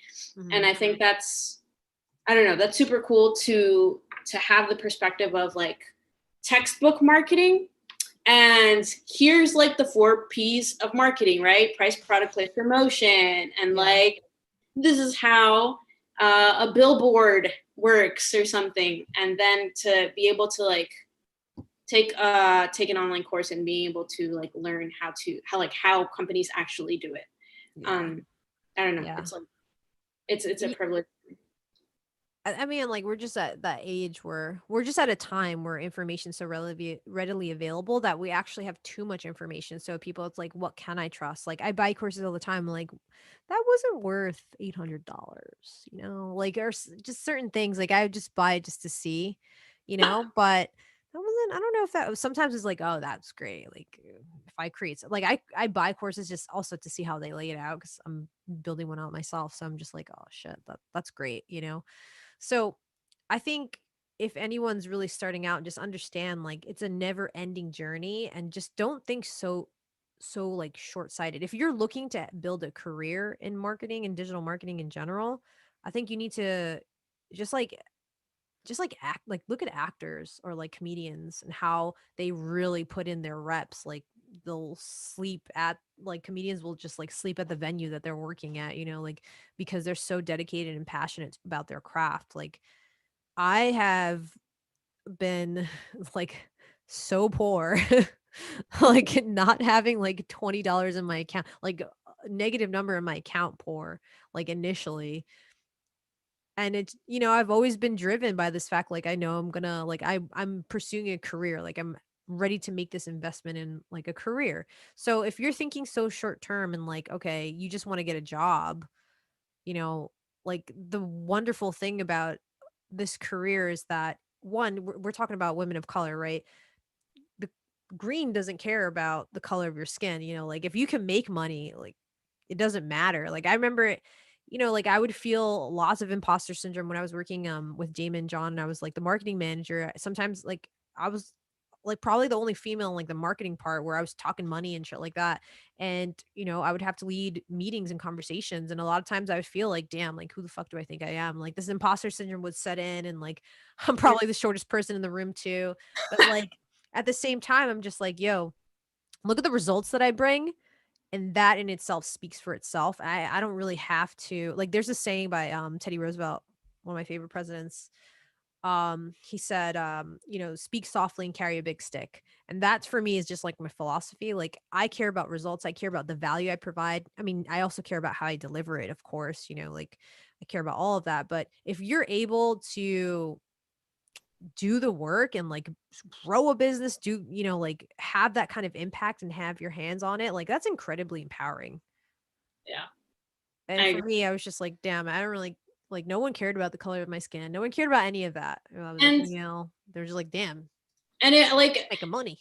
And Mhm. I think that's I don't know, that's super cool to have the perspective of like textbook marketing. And here's like the 4 P's of marketing, right? Price, product, place, promotion. And Yeah. like, this is how a billboard works or something. And then to be able to like take an online course and being able to like learn how companies actually do it. Yeah. Um, I don't know. Yeah. It's like it's a privilege. I mean, like we're just at that age where we're just at a time where information's so readily available that we actually have too much information. So people, it's like, what can I trust? Like I buy courses all the time. Like that wasn't worth $800, you know, like just certain things. Like I would just buy just to see, you know, but that wasn't, I don't know if that was, sometimes it's like, oh, that's great. Like if I create, like I buy courses just also to see how they lay it out because I'm building one out myself. So I'm just like, oh shit, that's great, you know? So I think if anyone's really starting out, just understand like it's a never ending journey and just don't think so like short sighted. If you're looking to build a career in marketing and digital marketing in general, I think you need to just like act like look at actors or like comedians and how they really put in their reps. Like they'll sleep at, like comedians will just like sleep at the venue that they're working at, you know, like because they're so dedicated and passionate about their craft. Like I have been like so poor, like not having like $20 in my account, like a negative number in my account poor, like initially. And it's, you know, I've always been driven by this fact, like I know I'm gonna like I'm pursuing a career, like I'm ready to make this investment in like a career. So if you're thinking so short term and like, okay, you just want to get a job, you know, like the wonderful thing about this career is that one, we're talking about women of color, right? The green doesn't care about the color of your skin, you know, like if you can make money, like it doesn't matter. Like I remember it, you know, like I would feel lots of imposter syndrome when I was working with Damon John and I was like the marketing manager. Sometimes like I was like probably the only female in like the marketing part where I was talking money and shit like that. And, you know, I would have to lead meetings and conversations. And a lot of times I would feel like, damn, like who the fuck do I think I am? Like this imposter syndrome would set in and like I'm probably the shortest person in the room too. But like at the same time, I'm just like, yo, look at the results that I bring, and that in itself speaks for itself. I don't really have to, like there's a saying by Teddy Roosevelt, one of my favorite presidents. He said, you know, speak softly and carry a big stick. And that for me is just like my philosophy. Like I care about results, I care about the value I provide. I mean, I also care about how I deliver it, of course, you know, like I care about all of that. But if you're able to do the work and like grow a business, do, you know, like have that kind of impact and have your hands on it, like that's incredibly empowering. Yeah, I And for agree. me, I was just like, damn, I don't really, like no one cared about the color of my skin. No one cared about any of that. You know, I was a And female. They're just like, damn, it like making money.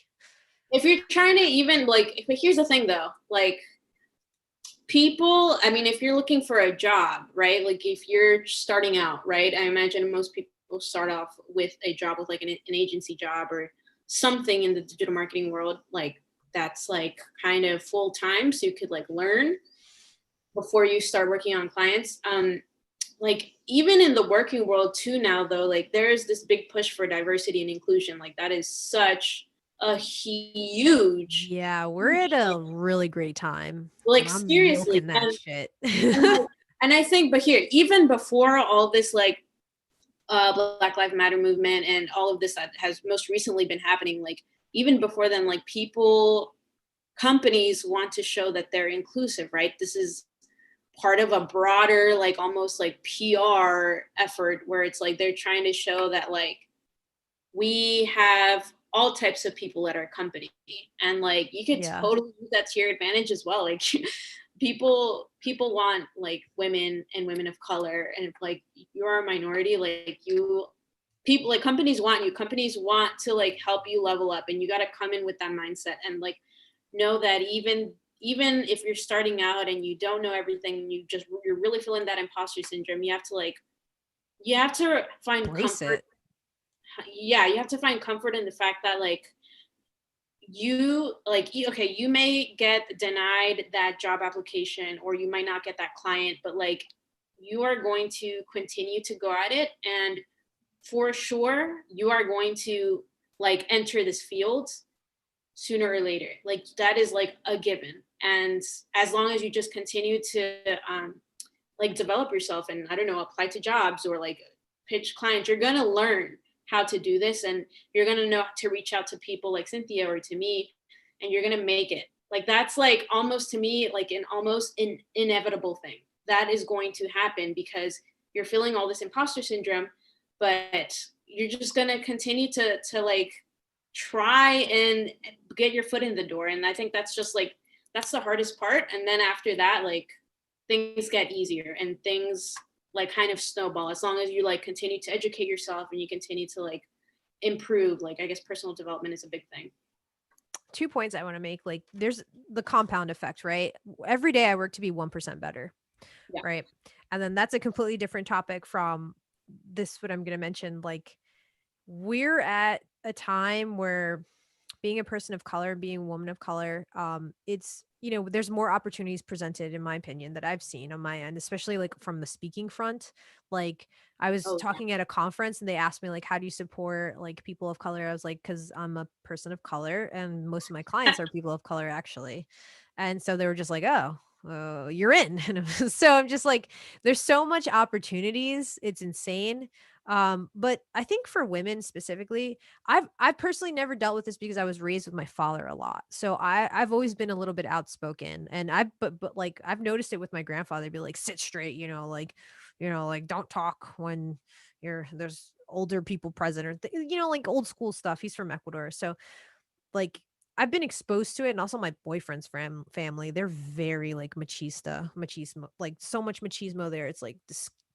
if you're trying to even like, but here's the thing though, like people, I mean, if you're looking for a job, right? Like if you're starting out, right? I imagine most people start off with a job with like an agency job or something in the digital marketing world, like that's like kind of full time. So you could like learn before you start working on clients. Like even in the working world too now though, like there's this big push for diversity and inclusion. Like that is such a huge, Yeah, we're huge at a really great time and like I'm seriously. milking that shit. And like, and I think, but here, even before all this, like Black Lives Matter movement and all of this that has most recently been happening, like even before then, like people, companies want to show that they're inclusive, right? This is part of a broader, like almost like PR effort where it's like they're trying to show that like we have all types of people at our company, and like you could Yeah. totally use that to your advantage as well. Like people want like women and women of color, and if like you're a minority, like you, people, like companies want you, companies want to like help you level up, and you got to come in with that mindset and like know that even if you're starting out and you don't know everything, you're really feeling that imposter syndrome, you have to like, you have to find Brace comfort. it. Yeah, you have to find comfort in the fact that like you like okay, you may get denied that job application or you might not get that client, but like you are going to continue to go at it, and for sure you are going to like enter this field sooner or later. Like that is like a given, and as long as you just continue to like develop yourself and I don't know, apply to jobs or like pitch clients, you're gonna learn how to do this, and you're gonna know to reach out to people like Cynthia or to me, and you're gonna make it. Like that's like almost to me like an almost inevitable thing that is going to happen because you're feeling all this imposter syndrome, but you're just gonna continue to like try and get your foot in the door. And I think that's just like that's the hardest part. And then after that, like things get easier and things like kind of snowball as long as you like continue to educate yourself and you continue to like improve. Like, I guess personal development is a big thing. 2 points I wanna make, like, there's the compound effect, right? Every day I work to be 1% better, Yeah. right? And then that's a completely different topic from this what I'm gonna mention, like, we're at a time where being a person of color, being a woman of color, it's there's more opportunities presented, in my opinion, that I've seen on my end, especially like from the speaking front. Like I was Oh, yeah. talking at a conference and they asked me like, how do you support like people of color? I was like, because I'm a person of color and most of my clients are people of color actually. And so they were just like, oh, you're in. So I'm just like, there's so much opportunities. It's insane. But I think for women specifically, I've personally never dealt with this because I was raised with my father a lot. So I've always been a little bit outspoken and but like I've noticed it with my grandfather be like sit straight, like don't talk when there's older people present or like old school stuff. He's from Ecuador. So like I've been exposed to it and also my boyfriend's family, they're very like machismo, like so much machismo there. It's like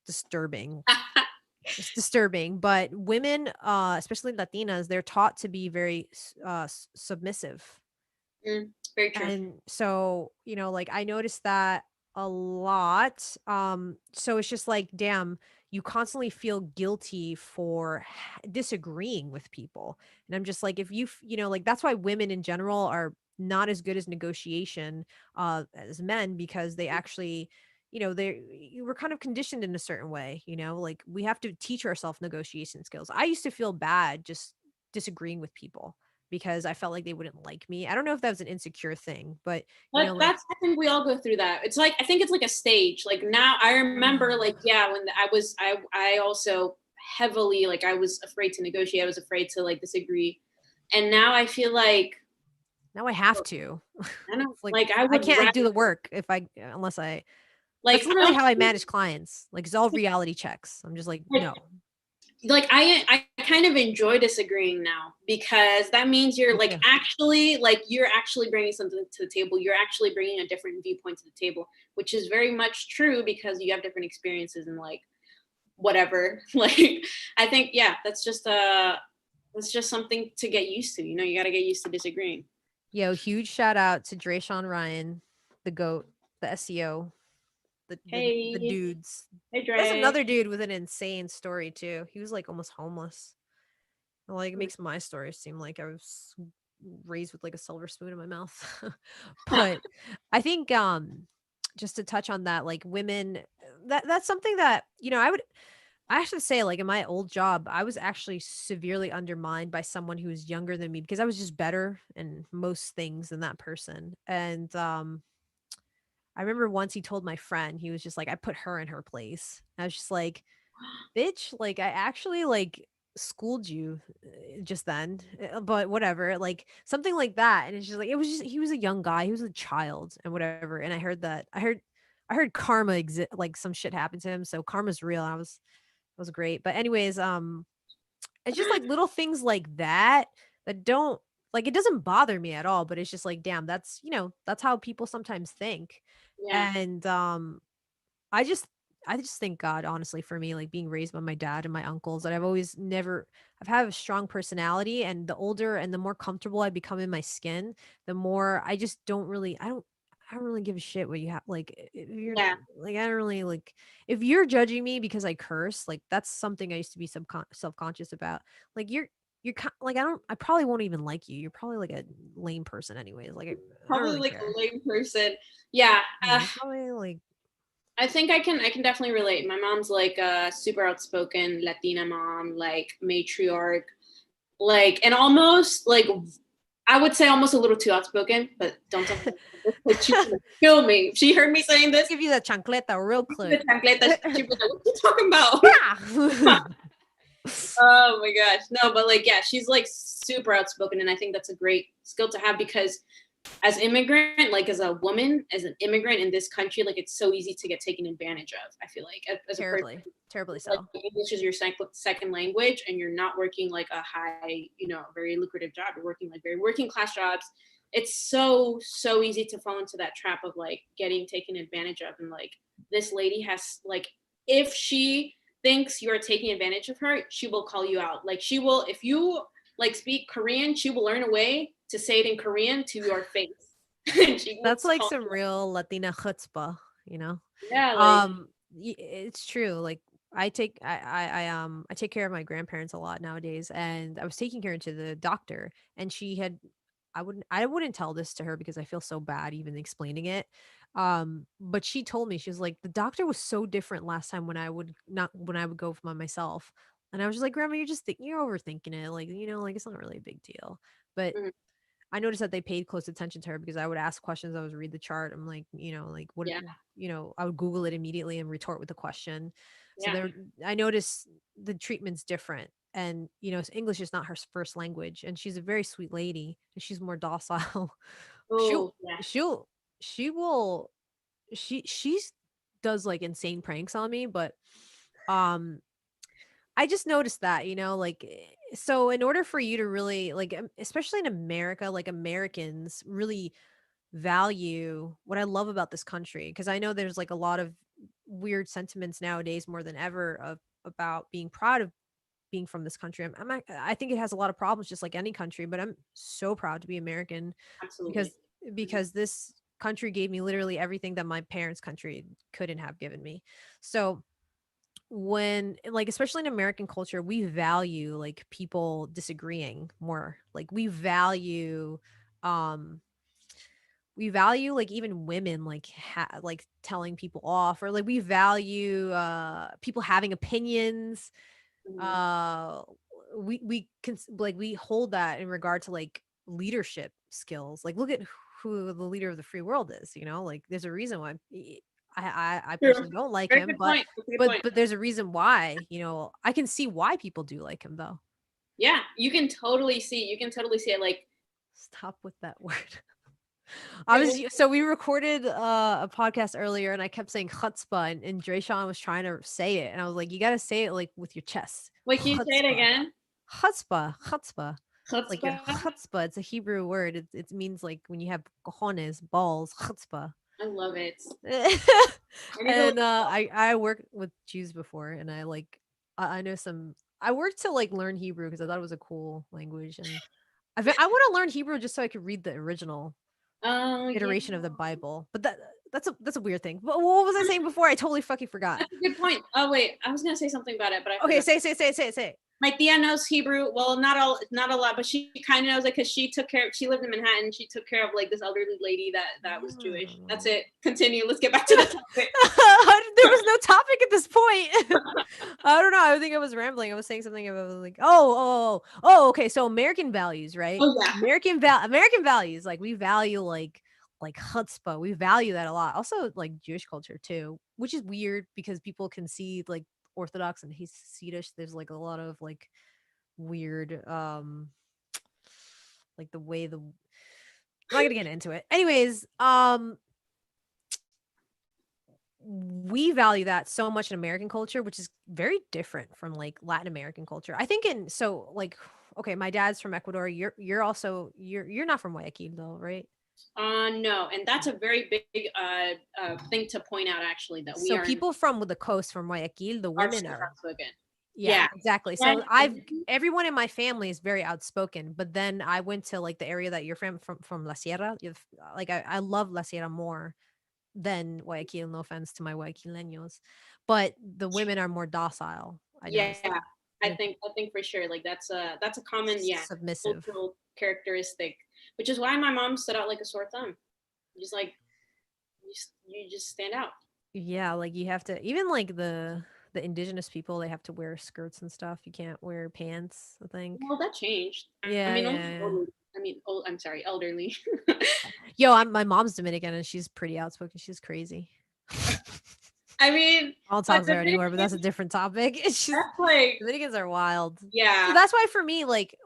disturbing. It's disturbing, but women, especially Latinas, they're taught to be very submissive. Mm, very true. And so, like I noticed that a lot. So it's just like, damn, you constantly feel guilty for disagreeing with people. And I'm just like, if like that's why women in general are not as good as negotiation as men because they actually, they you were kind of conditioned in a certain way, like we have to teach ourselves negotiation skills. I used to feel bad just disagreeing with people because I felt like they wouldn't like me. I don't know if that was an insecure thing, but But like that's, I think we all go through that. It's like, I think it's like a stage. Like now I remember like, yeah, when I also heavily, like I was afraid to negotiate. I was afraid to like disagree. And now I feel like, now I have to. I don't know, It's like like I I would can't rather, like do the work if I unless I like, that's I literally don't how I manage clients. Like it's all reality checks. I'm just like, like, no. I kind of enjoy disagreeing now because that means you're Me like too. actually like you're actually bringing something to the table. You're actually bringing a different viewpoint to the table, which is very much true because you have different experiences and like whatever. Like I think yeah, that's just something to get used to. You know, you got to get used to disagreeing. Yo, huge shout out to Drayshawn Ryan, the goat, the SEO, the Hey, dudes. hey There's Dre. another dude with an insane story too. He was like almost homeless. Like, it makes my story seem like I was raised with like a silver spoon in my mouth. But I think just to touch on that, like women that's something that, I have to say, like in my old job, I was actually severely undermined by someone who was younger than me because I was just better in most things than that person. And I remember once he told my friend, he was just like, I put her in her place. I was just like, bitch, like I actually like schooled you just then, but whatever, like something like that. And it's just like it was just he was a young guy, he was a child and whatever. And I heard karma exist, like some shit happened to him, so karma's real. It was great. But anyways, it's just like little things like that that don't like it doesn't bother me at all, but it's just like damn, that's how people sometimes think. Yeah, And I just I just thank God, honestly, for me, like being raised by my dad and my uncles, that I've had a strong personality. And the older and the more comfortable I become in my skin, the more I just I don't really give a shit what you have. Like, if you're yeah, like, I don't really like, if you're judging me because I curse, like, that's something I used to be self conscious about. Like, like, I probably won't even like you. You're probably like a lame person, anyways. Like, I don't probably really like care. a lame person. Yeah, Yeah, you're probably like, I think I can definitely relate. My mom's like a super outspoken Latina mom, like matriarch, like and almost like I would say almost a little too outspoken, but don't tell me this because she's gonna kill me. If she heard me saying she'll this, give you that chancleta real the quick. chancleta, she'd be like, "What are you talking about?" Yeah. Oh my gosh, no, but like yeah, she's like super outspoken, and I think that's a great skill to have because as immigrant, like as a woman, as an immigrant in this country, like it's so easy to get taken advantage of. I feel like as a person, Terribly, terribly like so. English is your second language, and you're not working like a high, you know, very lucrative job. You're working like very working class jobs. It's so easy to fall into that trap of like getting taken advantage of, and like this lady has like if she thinks you're taking advantage of her, she will call you out. Like she will, if you like speak Korean, she will learn a way to say it in Korean to your face. And she will That's like call some you real Latina chutzpah, you know? out. Yeah, like It's true. Like I take care of my grandparents a lot nowadays, and I was taking her to the doctor, and she had I wouldn't tell this to her because I feel so bad even explaining it. But she told me, she was like, the doctor was so different last time when I would go by myself. And I was just like, Grandma, you're overthinking it. Like, like it's not really a big deal. But mhm, I noticed that they paid close attention to her because I would ask questions, I would read the chart. I'm like, like what, yeah, I would Google it immediately and retort with a question. So yeah. I noticed the treatment's different. And, English is not her first language. And she's a very sweet lady and she's more docile. she'll, Oh, yeah. she'll, she will, she's does like insane pranks on me, but, um, I just noticed that, so in order for you to really like, especially in America, like Americans really value what I love about this country because I know there's like a lot of weird sentiments nowadays more than ever about being proud of being from this country. I think it has a lot of problems just like any country, but I'm so proud to be American Absolutely. because Mhm. this country gave me literally everything that my parents' country couldn't have given me. So when like especially in American culture, we value like people disagreeing more. Like um we value like even women like like telling people off, or like we value people having opinions. Mhm. uh like we hold that in regard to like leadership skills. Like look at who the leader of the free world is, like there's a reason why I True. personally don't like Very him, good point. That's a good point. but there's a reason why, I can see why people do like him though. Yeah, you can totally see it. Like, Stop with that word. wait, what? So we recorded a podcast earlier and I kept saying chutzpah, and Drayshawn was trying to say it and I was like, you gotta say it like with your chest. Wait, can you say it Chutzpah. again? Chutzpah. Like your Chutzpah. chutzpah. It's a Hebrew word. It means like when you have cojones, balls, chutzpah. I love it. I need to look. And I worked with Jews before, and I know some. I worked to like learn Hebrew because I thought it was a cool language, and I want to learn Hebrew just so I could read the original Oh yeah, iteration of the Bible. But that's a weird thing. But what was I saying before? I totally fucking forgot. that's a good point. Oh wait, I was gonna say something about it, but I Okay, forgot. say it. My tia knows Hebrew. Well, not a lot, but she kind of knows it because she took care. She lived in Manhattan. She took care of like this elderly lady that was Jewish. That's Oh. it. Continue. Let's get back to the topic. There was no topic at this point. I don't know. I think I was rambling. I was saying something about like, okay. So American values, right? Oh yeah. American values, like we value like chutzpah. We value that a lot. Also, like Jewish culture too, which is weird because people can see like Orthodox and Hasidish. There's like a lot of like weird, like the way I'm not gonna get into it. Anyways, we value that so much in American culture, which is very different from like Latin American culture. I think like okay, my dad's from Ecuador. You're not from Guayaquil though, right? No, and that's a very big thing to point out. Actually, that we So are in people from the coast from Guayaquil, the our women so are outspoken. yeah, Yeah. exactly. Yeah. So I've everyone in my family is very outspoken, but then I went to like the area that you're from La Sierra. Like I love La Sierra more than Guayaquil. No offense to my Guayaquileños, but the women are more docile. I noticed Yeah. that. They're I think for sure. Like that's a common, yeah, submissive. cultural characteristic, which is why my mom stood out like a sore thumb. Just like you just stand out. Yeah, like you have to even like the indigenous people, they have to wear skirts and stuff. You can't wear pants, I think. Well, that changed. I Yeah, mean, yeah, only yeah. older. I mean, old. I'm sorry, elderly. Yo, my mom's Dominican and she's pretty outspoken. She's crazy. I mean, I don't but talk to her anymore, but that's a Dominicans, different topic. It's just that's like, Dominicans are wild. So yeah. that's why for me, like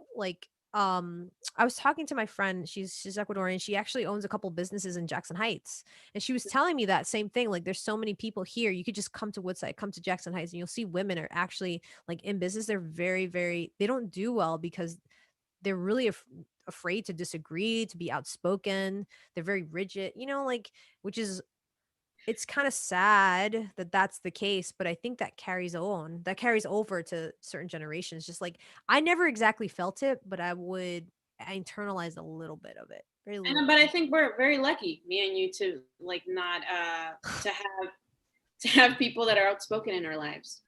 I was talking to my friend, she's Ecuadorian. She actually owns a couple businesses in Jackson Heights. And she was telling me that same thing. Like there's so many people here. You could just come to Woodside, come to Jackson Heights, and you'll see women are actually like in business. They're very, very they don't do well because they're really afraid to disagree, to be outspoken. They're very rigid, like which is it's kinda sad that that's the case, but I think that carries over to certain generations, just like I never exactly felt it, but I internalized a little bit of it, very And little but I bit. think we're very lucky, me and you, to like not to have to have people that are outspoken in our lives.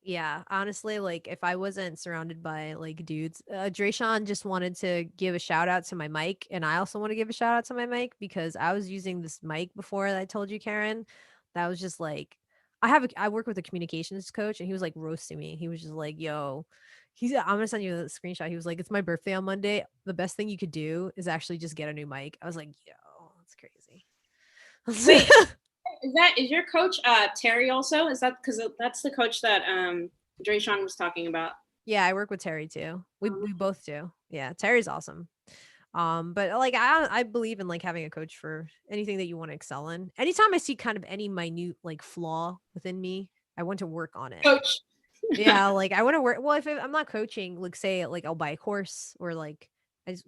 Yeah, honestly, like, if I wasn't surrounded by, like, dudes Drayshawn just wanted to give a shout out to my mic, and I also wanna give a shout out to my mic because I was using this mic before that I told you, Karen, that was just, like I work with a communications coach, and he was, like, roasting me. He was just like, "Yo" I'm gonna send you a screenshot. He was like, "It's my birthday on Monday. The best thing you could do is actually just get a new mic." I was like, "Yo, that's crazy." Wait, is your coach Terry also? Is that because that's the coach that Drayshawn was talking about? Yeah, I work with Terry too. We Um, both do. Yeah, Terry's awesome. But like I believe in like having a coach for anything that you want to excel in. Anytime I see kind of any minute like flaw within me, I want to work on it. Coach. Yeah, like I want to work. Well, if I'm not coaching, like say like I'll buy a course or like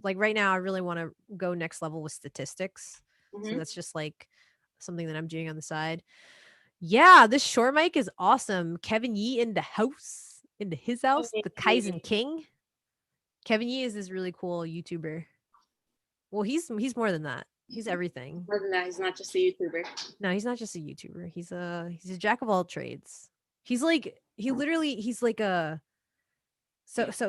like right now I really want to go next level with statistics. So Hmm. that's just like something that I'm doing on the side. Yeah, this short mic is awesome. Kevin Yee in the house, into his house, the Kaizen King. Kevin Yee is this really cool YouTuber. Well, he's more than that. He's everything. More than that, he's not just a YouTuber. No, he's not just a YouTuber. He's a jack of all trades. He's like he's like a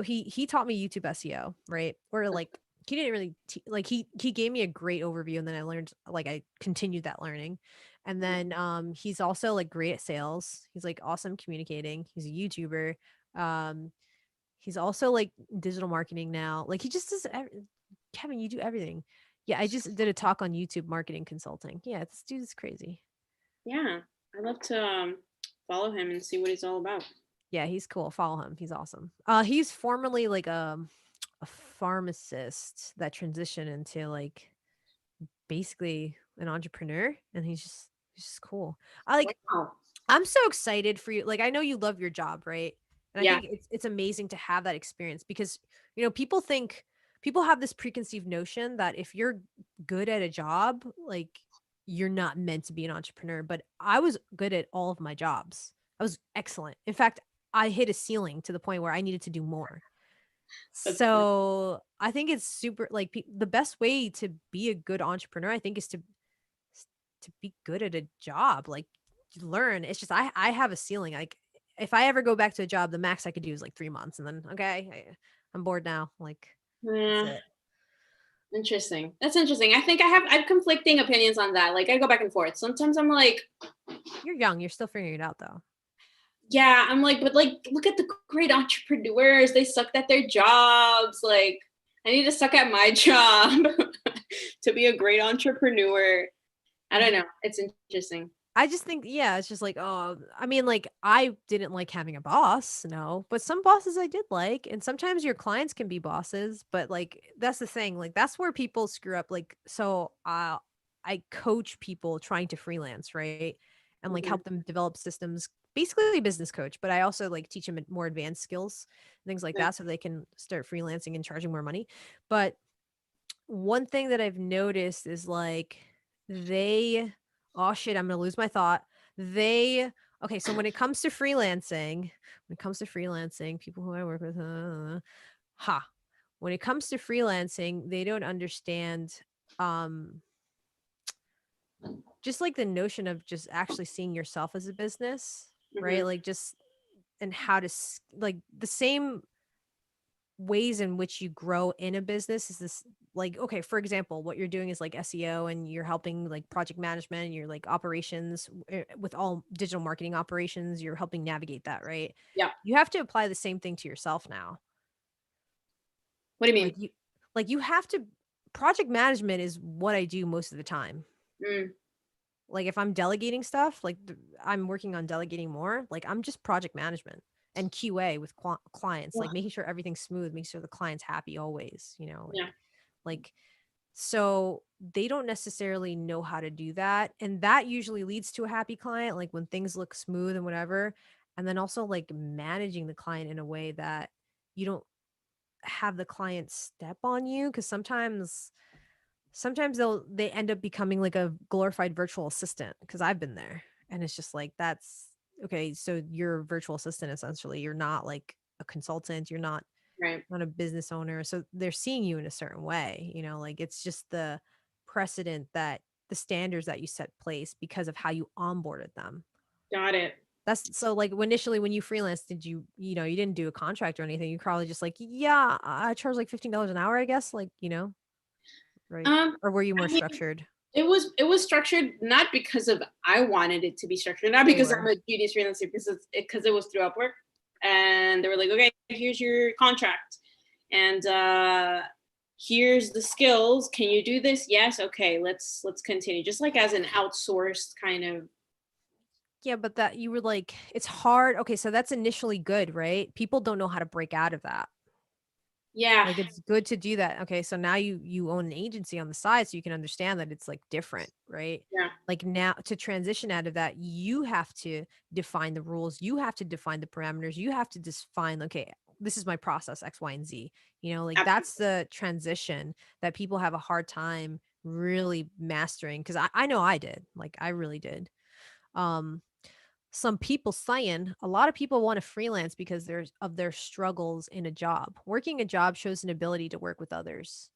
he taught me YouTube SEO, right? Or like he didn't really like he gave me a great overview and then I learned like I continued that learning. And then he's also like great at sales. He's like awesome communicating. He's a YouTuber. Um he's also like digital marketing now. Like he just does Kevin, you do everything. Yeah, I just did a talk on YouTube marketing consulting. Yeah, this dude is crazy. Yeah, I'd love to follow him and see what he's all about. Yeah, he's cool. Follow him. He's awesome. He's formerly like a pharmacist that transitioned into like basically an entrepreneur, and he's just cool. I like Wow. I'm so excited for you. Like I know you love your job, right? And I Yeah. think it's amazing to have that experience because people have this preconceived notion that if you're good at a job, like you're not meant to be an entrepreneur, but I was good at all of my jobs. I was excellent. In fact, I hit a ceiling to the point where I needed to do more. That's fun. So, I think it's super like the best way to be a good entrepreneur I think is s- to be good at a job, like learn. It's just I have a ceiling. Like if I ever go back to a job, the max I could do is like 3 months and then okay, I'm bored now. Like that's Yeah, it. interesting. That's interesting. I have conflicting opinions on that. Like I go back and forth. Sometimes I'm like, You're young, you're still figuring it out though. yeah, I'm like, but like, look at the great entrepreneurs. They sucked at their jobs. Like, I need to suck at my job to be a great entrepreneur. I don't know. It's interesting. I just think, yeah, it's just like, oh, I mean, like, I didn't like having a boss, no, but some bosses I did like, and sometimes your clients can be bosses, but like, that's the thing, like, that's where people screw up. Like, so, I coach people trying to freelance, right, and like Hmm. help them develop systems, basically a business coach, but I also like teach them more advanced skills, things like Yeah. that, so they can start freelancing and charging more money. But one thing that I've noticed is like they oh shit, I'm gonna lose my thought. They okay, so when it comes to freelancing, people who I work with, ha. When it comes to freelancing, they don't understand um just like the notion of just actually seeing yourself as a business, right? Hmm. Like just and how to like the same ways in which you grow in a business is this like okay for example what you're doing is like SEO and you're helping like project management and you're like operations with all digital marketing operations you're helping navigate that right Yeah. you have to apply the same thing to yourself now What do you like mean? you have to project management is what I do most of the time Mm, like if I'm delegating stuff like I'm working on delegating more like I'm just project management and QA with clients like ugh, making sure everything's smooth making sure the client's happy always yeah. like so they don't necessarily know how to do that. And that usually leads to a happy client, like when things look smooth and whatever. And then also like managing the client in a way that you don't have the client step on you. Cause sometimes sometimes they end up becoming like a glorified virtual assistant because I've been there, and it's just like that's okay. So you're a virtual assistant essentially. You're not like a consultant. You're Right. not a business owner. So they're seeing you in a certain way. Like it's just the precedent that the standards that you set place because of how you onboarded them. Got it. That's so like initially when you freelance, did you didn't do a contract or anything. You probably just like, yeah, I charge like $15 an hour, I guess. Right? Or were you I more mean, structured? it was structured not because of I wanted it to be structured, not because I'm Sure. a genius freelancer, because it was through Upwork, and they were like, okay, here's your contract, and here's the skills. Can you do this? Yes. Okay. Let's continue. Just like as an outsourced kind of. Yeah, but that you were like, it's hard. Okay, so that's initially good, right? People don't know how to break out of that. Yeah. Like it's good to do that. Okay, so now you own an agency on the side so you can understand that it's like different, right? Yeah. Like now to transition out of that, you have to define the rules, you have to define the parameters, you have to define, okay, this is my process X, Y, and Z. Like Absolutely. that's the transition that people have a hard time really mastering because I know I did. Like I really did. Um some people saying a lot of people want to freelance because there's of their struggles in a job. Working a job shows an ability to work with others.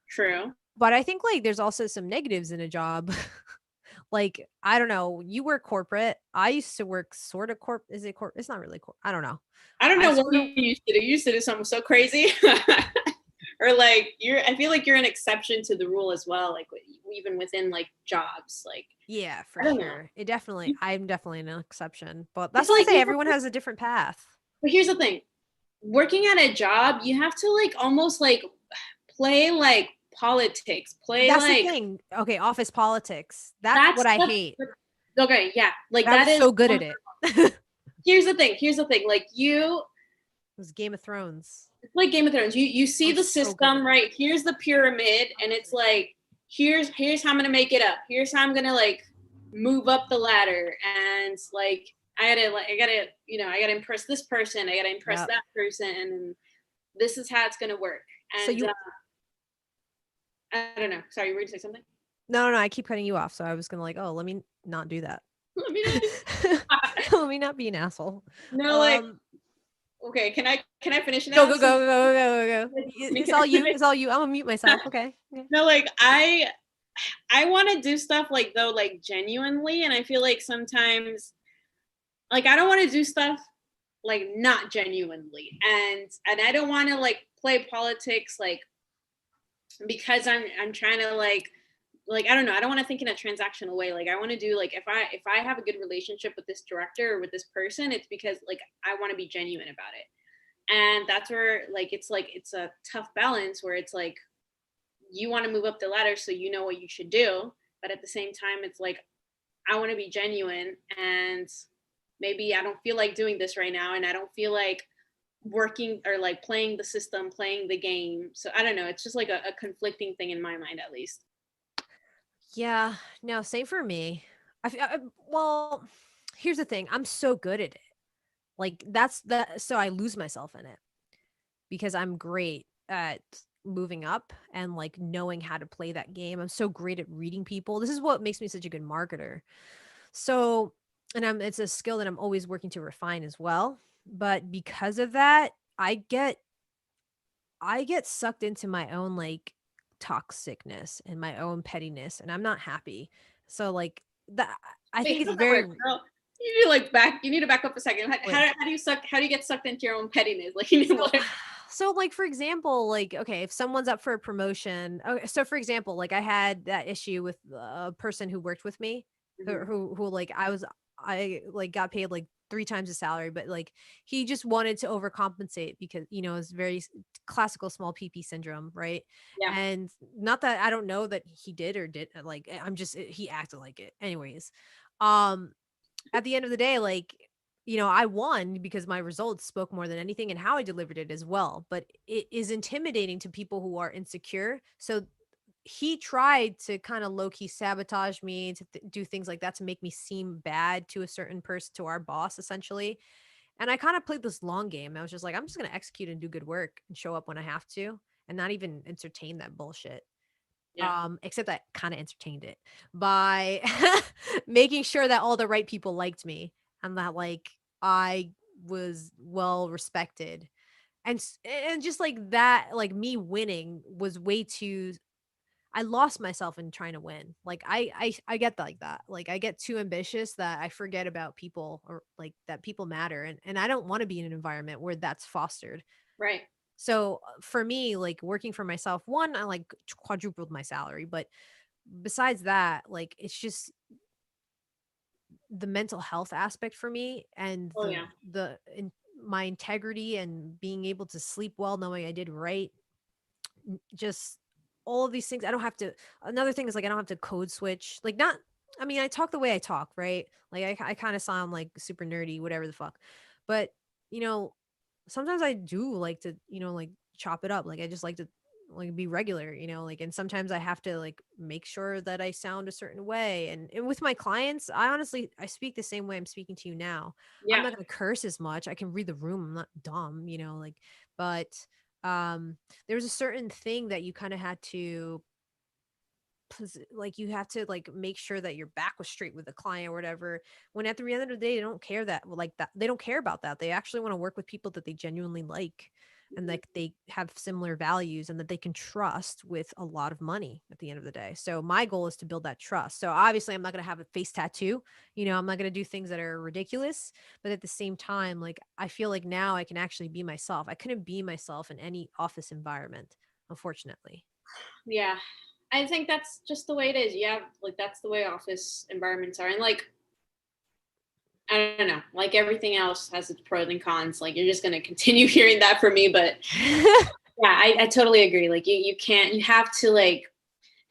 True. But I think like there's also some negatives in a job. Like, I don't know, you work corporate. I used to work sort of is it corp? It's not really corp. I don't know. I don't I know what sort you of used to do. You used to do something so crazy. Or like I feel like you're an exception to the rule as well, like even within like jobs, like yeah, for I don't know. sure. I'm definitely an exception. But that's It's not to like say you everyone has a different path. but here's the thing. Working at a job, you have to like almost like play like politics, play That's the like thing. Okay, office politics. That's that's what I that's hate. okay, yeah. Like But I that was is so good at it. It here's the thing. Like was Game of Thrones. it's like Game of Thrones. You I see was the so good at system, it. right? Here's the pyramid, and it's like here's how I'm gonna make it up. Here's how I'm gonna like move up the ladder, and like I gotta impress this person. I gotta impress Yep. that person, and this is how it's gonna work. So And you I don't know. Sorry, you were gonna say something. no, no, I keep cutting you off. So I was gonna like, oh, let me not do that. Let me know. Let me not be an asshole. No, like Um, okay. Can I finish go, now? go, So go, go, go, go, go. It's can all I you. finish? It's all you. I'm gonna mute myself. Okay. Okay. No, like I want to do stuff like though like genuinely, and I feel like sometimes like I don't want to do stuff like not genuinely, and I don't want to like play politics like because I'm trying to like I don't know, I don't want to think in a transactional way. Like I want to do like if I have a good relationship with this director or with this person, it's because like I want to be genuine about it. And that's where like it's a tough balance where it's like you want to move up the ladder so you know what you should do, but at the same time it's like I want to be genuine, and maybe I don't feel like doing this right now, and I don't feel like working or like playing the system, playing the game. So I don't know. It's just like a conflicting thing in my mind, at least. Yeah. No, same for me. Well, here's the thing. I'm so good at it. Like that's that. So I lose myself in it because I'm great at moving up and like knowing how to play that game. I'm so great at reading people. This is what makes me such a good marketer. So, and it's a skill that I'm always working to refine as well. But because of that, I get sucked into my own like toxicness and my own pettiness and I'm not happy. So like that I Wait, think it's how does that very work, girl? You need to like back. You need to back up a second. wait. How do you suck? How do you get sucked into your own pettiness? Like you know So what? so like for example, like okay, if someone's up for a promotion, okay, so for example, like I had that issue with a person who worked with me Mhm. who like I like got paid like 3 times the salary, but like he just wanted to overcompensate because it's very classical small PP syndrome, right? Yeah. And not that I don't know that he did or did like I'm just he acted like it. Anyways, um at the end of the day, like, I won because my results spoke more than anything and how I delivered it as well. But it is intimidating to people who are insecure. So he tried to kind of low key sabotage me to do things like that to make me seem bad to a certain person, to our boss, essentially. And I kind of played this long game. I was just like, I'm just going to execute and do good work and show up when I have to and not even entertain that bullshit. Yeah. Except I kind of entertained it by making sure that all the right people liked me and that like I was well respected. And just like that, like me winning was way too I lost myself in trying to win. Like I get like that. Like I get too ambitious that I forget about people or like that people matter and I don't want to be in an environment where that's fostered. Right. So for me, like working for myself, one, I like quadrupled my salary, but besides that, like it's just the mental health aspect for me and Oh yeah. my integrity and being able to sleep well knowing I did right. Just all of these things. I don't have to another thing is, like, I don't have to code switch. Like, not I mean, I talk the way I talk, right? Like, I kinda sound, like, super nerdy, whatever the fuck. But, you know, sometimes I do like to, like, chop it up. Like, I just like to, like, be regular, like, and sometimes I have to, like, make sure that I sound a certain way. And with my clients, I speak the same way I'm speaking to you now. I'm Yeah. not gonna curse as much. I can read the room. I'm not dumb, like, but, um there was a certain thing that you kind of had to like you have to like make sure that your back was straight with the client or whatever, when at the end of the day they don't care that like that they don't care about that. They actually want to work with people that they genuinely like and Mhm. like they have similar values and that they can trust with a lot of money at the end of the day. So my goal is to build that trust. So obviously I'm not going to have a face tattoo, I'm not going to do things that are ridiculous, but at the same time, like I feel like now I can actually be myself. I couldn't be myself in any office environment, unfortunately. Yeah. I think that's just the way it is. Yeah, like that's the way office environments are. And like I don't know, like everything else has its pros and cons. Like you're just gonna continue hearing that from me. But yeah, I totally agree. Like you can't you have to like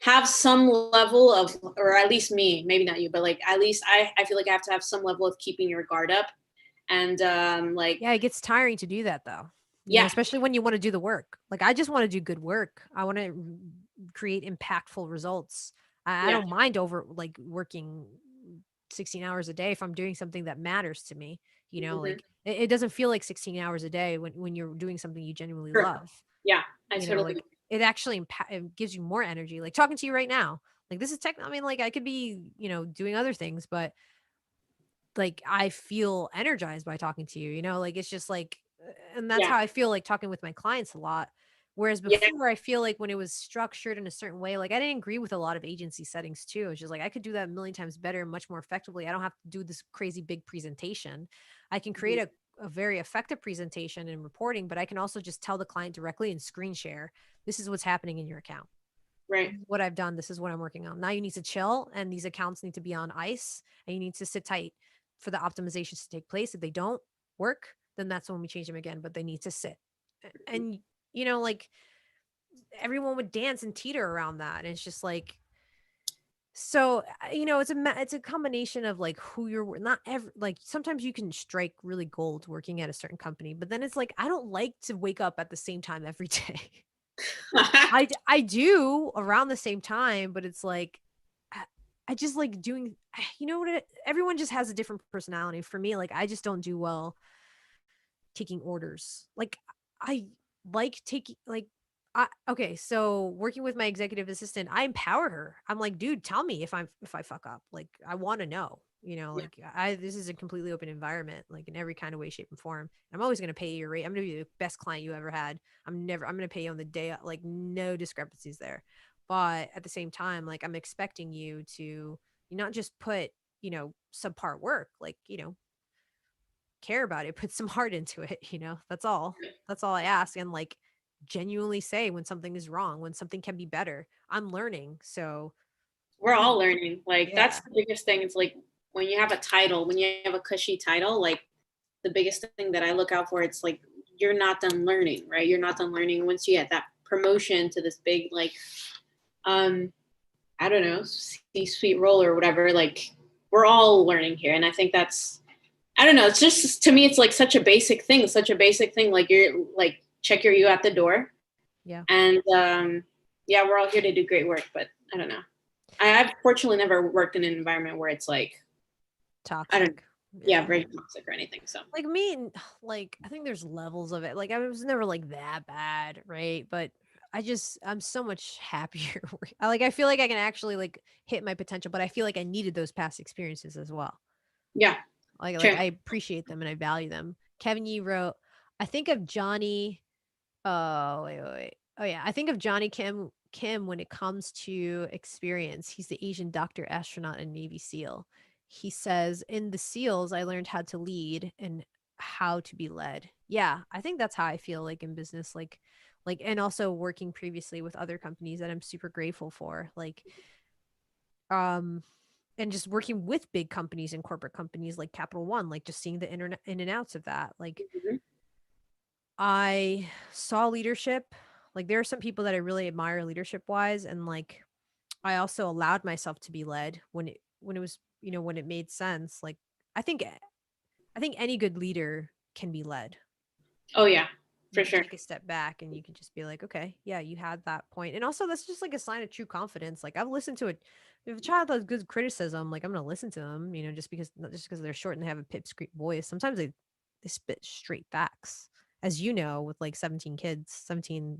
have some level of, or at least me, maybe not you, but like at least I feel like I have to have some level of keeping your guard up. And like Yeah, it gets tiring to do that though. yeah, Especially when you want to do the work. Like I just want to do good work. I want to create impactful results. I yeah, don't mind over like working 16 hours a day if I'm doing something that matters to me. hmm Like it doesn't feel like 16 hours a day when you're doing something you genuinely sure. love. Yeah, I totally Like it actually it gives you more energy. Like talking to you right now. Like this is I mean, like I could be, doing other things, but like, I feel energized by talking to you, like, it's just like and that's yeah, how I feel like talking with my clients a lot. Whereas yeah, before, I feel like when it was structured in a certain way, like, I didn't agree with a lot of agency settings too. It's just like, I could do that a million times better and much more effectively. I don't have to do this crazy big presentation. I can create mhm, a very effective presentation and reporting, but I can also just tell the client directly and screen share, "This is what's happening in your account. right, This is what I've done. This is what I'm working on. Now you need to chill and these accounts need to be on ice and you need to sit tight for the optimizations to take place. If they don't work, then that's when we change them again, but they need to sit." And like everyone would dance and teeter around that. And it's just like so it's a combination of like who not ever like sometimes you can strike really gold working at a certain company, but then it's like I don't like to wake up at the same time every day. I do around the same time, but it's like I, I just like doing everyone just has a different personality. For me, like I just don't do well taking orders. Like I like taking like okay, so working with my executive assistant, I empower her. I'm like, dude, tell me if I fuck up. Like I want to know. yeah, Like I this is a completely open environment, like in every kind of way, shape, and form. I'm always gonna pay you your rate. I'm gonna be the best client you ever had. I'm gonna pay you on the day, like no discrepancies there. But at the same time, like I'm expecting you to not just put, subpar work, like, care about it, put some heart into it, That's all. That's all I ask. And like genuinely say when something is wrong, when something can be better. I'm learning. So, we're all learning. Like yeah. that's the biggest thing. It's like when you have a title, when you have a cushy title, like the biggest thing that I look out for, it's like you're not done learning, right? You're not done learning once you get that promotion to this big like um I don't know, C-suite role or whatever. Like we're all learning here, and I think that's I don't know. It's just to me, it's like such a basic thing, such a basic thing. Like you're like check your you at the door, Yeah. and yeah, we're all here to do great work. But I don't know. I've fortunately never worked in an environment where it's like I don't, Toxic. yeah, Yeah. very toxic or anything. So Like me, like I think there's levels of it. Like I was never like that bad, right? But I'm so much happier. I feel like I can actually like hit my potential, but I feel like I needed those past experiences as well. Yeah, Like sure. I appreciate them and I value them. Kevin Yee wrote, I think of Johnny. Oh wait. Oh yeah, I think of Johnny Kim when it comes to experience. He's the Asian doctor, astronaut, and Navy SEAL. He says, in the SEALs, I learned how to lead and how to be led. Yeah, I think that's how I feel like in business, and also working previously with other companies that I'm super grateful for. Um, and just working with big companies and corporate companies like Capital One, like just seeing the internet in and outs of that. Like Mhm. I saw leadership. Like there are some people that I really admire leadership wise, and like I also allowed myself to be led when it was when it made sense. Like I think I think any good leader can be led. Oh yeah, You for can sure. take a step back and you can just be like, okay, yeah, you had that point. And also that's just like a sign of true confidence. Like I've listened to it. If a child has good criticism, like I'm gonna listen to them, just because not just because they're short and they have a pipsqueak voice. Sometimes they spit straight facts. As you know, with like 17 kids, 17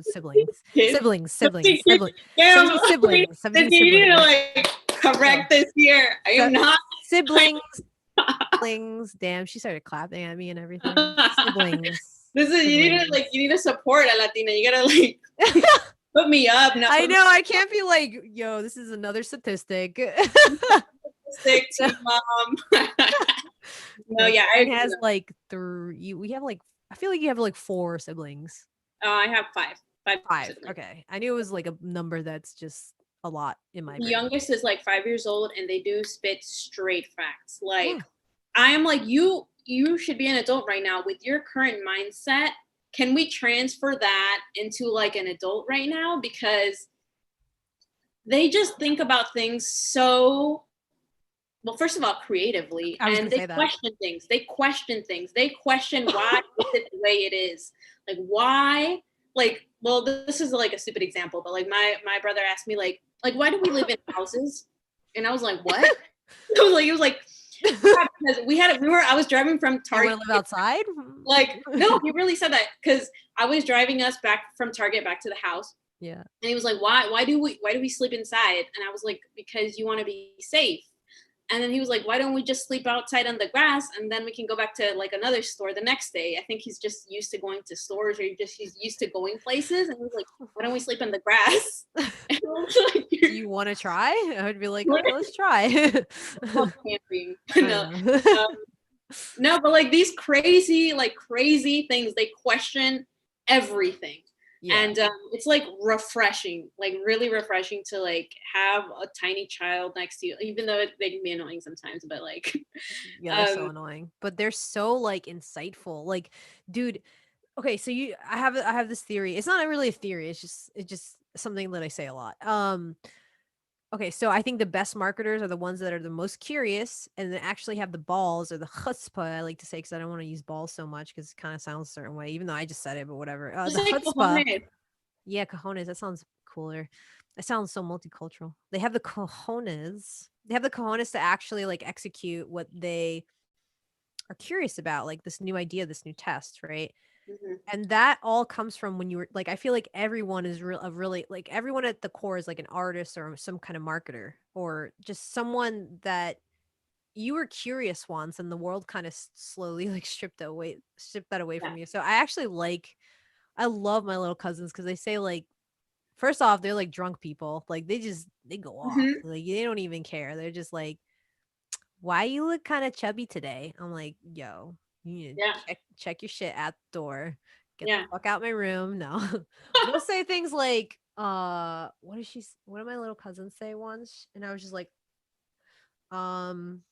siblings. Kids. Siblings, siblings, siblings, Damn, 17 siblings, 17 you need to siblings. like So correct this here. I so am not. siblings, siblings. Damn, she started clapping at me and everything. Siblings, This is you need to like siblings. you need to support a Latina. You gotta like put me up, not I put me know, I can't be like, "Yo, this is another statistic." sick No, teen mom. No, no, yeah, I Kevin agree has, though. like, 3 we have, like I feel like you have, like, 4 siblings. I have five 5, siblings. okay. I knew it was, like, a number that's just a lot in my The brain. youngest is like 5 years old, and they do spit straight facts. Yeah. Like I am like you should be an adult right now with your current mindset. Can we transfer that into like an adult right now? Because they just think about things so well, first of all, creatively, I was and gonna say that. they question things, they question why is it the way it is, like why, like, well, this is like a stupid example, but like my brother asked me like why do we live in houses, and I was like what. He was like yeah, because we were I was driving from You Target, wanna live outside? like no, he really said that because I was driving us back from Target back to the house, Yeah. and he was like why do we sleep inside, and I was like because you want to be safe. And then he was like, why don't we just sleep outside on the grass and then we can go back to like another store the next day? I think he's just used to going to stores or he's used to going places. And he was like, why don't we sleep on the grass? And I was like, Do you wanna try? I would be like, what? "Okay, let's try." Called camping. I No. know. Um, no, but like these crazy things, they question everything. Yeah. And it's like refreshing, like really refreshing to like have a tiny child next to you, even though they can be annoying sometimes, but like, Yeah, they're so um, annoying, but they're so, like, insightful. Like, dude, okay, so I have this theory. It's not really a theory, it's just something that I say a lot. Okay, so I think the best marketers are the ones that are the most curious and that actually have the balls or the chutzpah, I like to say, because I don't wanna use balls so much because it kinda sounds a certain way, even though I just said it, but whatever. The just like chutzpah. cojones. Yeah, cojones, that sounds cooler. It sounds so multicultural. They have the cojones. They have the cojones to actually, like, execute what they are curious about, like this new idea, this new test, right? Mhm. And that all comes from when you were like, I feel like everyone is really like everyone at the core is like an artist or some kind of marketer or just someone that you were curious once and the world kind of slowly like stripped that away Yeah. from you. So I love my little cousins because they say like first off, they're like drunk people. Like they go off. Mhm. Like they don't even care. They're just like, why you look kind of chubby today? I'm like, yo, you need Yeah. to check your shit at the door. Get the Yeah. fuck out my room. No. They'll say things like, what did my little cousins say once? And I was just like, um,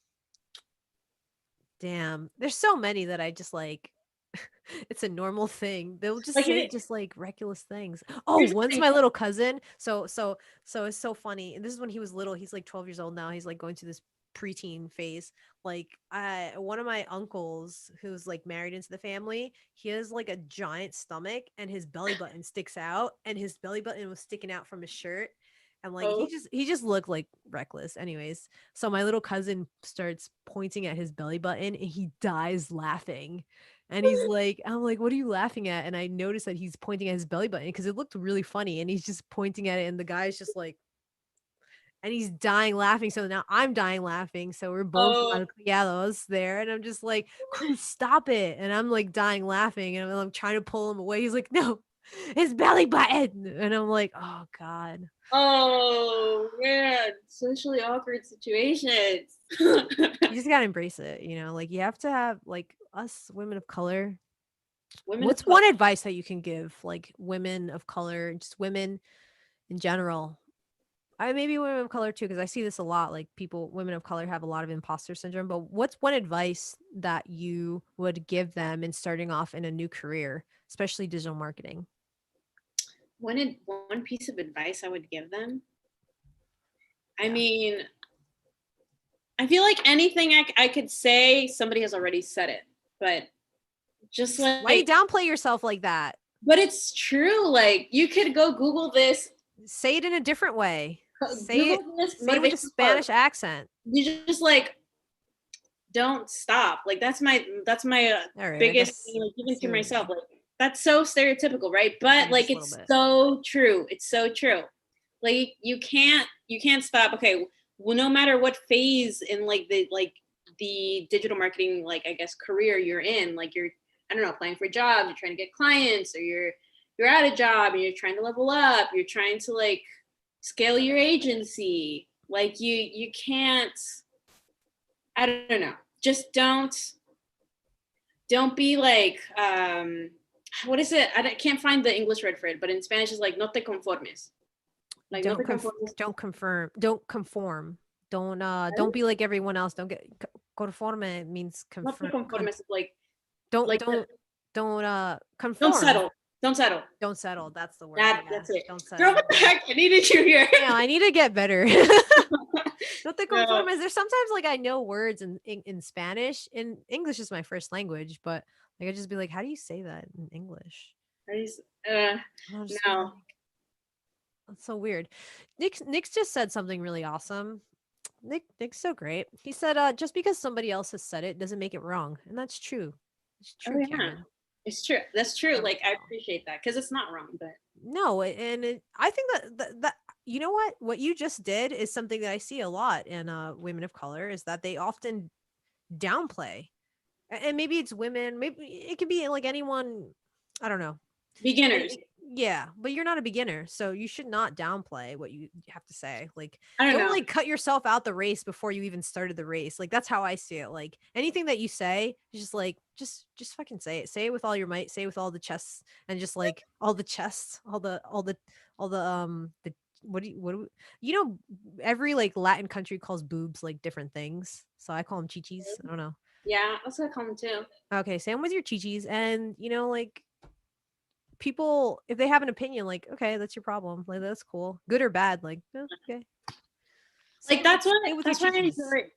damn. There's so many that I just like it's a normal thing. They'll just Like say just like reckless things. Oh, here's the once thing. my little cousin. So it's so funny. And this is when he was little. He's like 12 years old now. He's like going through this preteen phase. Like I one of my uncles who's like married into the family, he has like a giant stomach and his belly button sticks out and his belly button was sticking out from his shirt. And like Oh, he just looked like reckless. Anyways, so my little cousin starts pointing at his belly button and he dies laughing And he's like, I'm like, what are you laughing at? And I noticed that he's pointing at his belly button because it looked really funny. And he's just pointing at it. And the guy's just like, and he's dying laughing. So now I'm dying laughing. So we're both Oh, malcriados there. And I'm just like, Cruz, stop it. And I'm like dying laughing. And I'm trying to pull him away. He's like, no, his belly button. And I'm like, oh God. oh man, socially awkward situations. You just gotta embrace it, like you have to have like us women of color. Women of What's color. one advice that you can give like women of color, just women in general? I maybe women of color too, because I see this a lot. Like women of color have a lot of imposter syndrome. But what's one advice that you would give them in starting off in a new career, especially digital marketing? One piece of advice I would give them. I Yeah. mean, I feel like anything I could say, somebody has already said it, but just Why you like, downplay yourself like that? but it's true. Like, you could go Google this, Say it in a different way. Say it. Google this Say it with a motivational quote. Spanish accent. You just like don't stop. Like that's my All right. I biggest thing, guess like I even see to what you myself. mean. Like that's so stereotypical, right? But Yeah, like just a little it's bit. so true. It's so true. Like you can't stop. Okay, well, no matter what phase in the digital marketing, like I guess career you're in, like you're, I don't know, applying for jobs, you're trying to get clients, or you're at a job and you're trying to level up, you're trying to like scale your agency. Like you can't, I don't know. Just don't be like what is it? Can't find the English word for it, but in Spanish it's like no te conformes. Like no te conformes. Don't confirm. Don't conform. Don't be like everyone else. Don't get conforme means No te confirm. conformes is Don't like don't don't don't conform. settle. Don't settle. Don't settle. That's the word. Yeah. That's it. Don't Girl, settle. what the Yeah. heck? I needed you here. Yeah, I need to get better. No te No, conformes. There's sometimes like I know words in Spanish. In English is my first language, but like I just be like, how do you say that in English? I just, uh, And I'll just be no. like, that's so weird. Nick's just said something really awesome. Nick's so great. He said, just because somebody else has said it doesn't make it wrong. And that's true. It's Oh true, yeah, Karen. it's true. That's true. So Like I appreciate that because it's not wrong, but no, I think that you know what you just did is something that I see a lot in women of color is that they often downplay. And maybe it's women, maybe it could be like anyone, I don't know. beginners. Yeah, but you're not a beginner, so you should not downplay what you have to say. Like, I don't don't know. like cut yourself out the race before you even started the race. Like that's how I see it. Like anything that you say, is just like just fucking say it. Say it with all your might. Say it with all the chests and just like all the chests, all the you know every like Latin country calls boobs like different things. So I call them chichis. I don't know. Yeah, that's what I call them too. Okay, same with your chichis, and like people if they have an opinion like okay that's your problem like that's cool good or bad like okay Like say with your that's why I chichis. enjoy.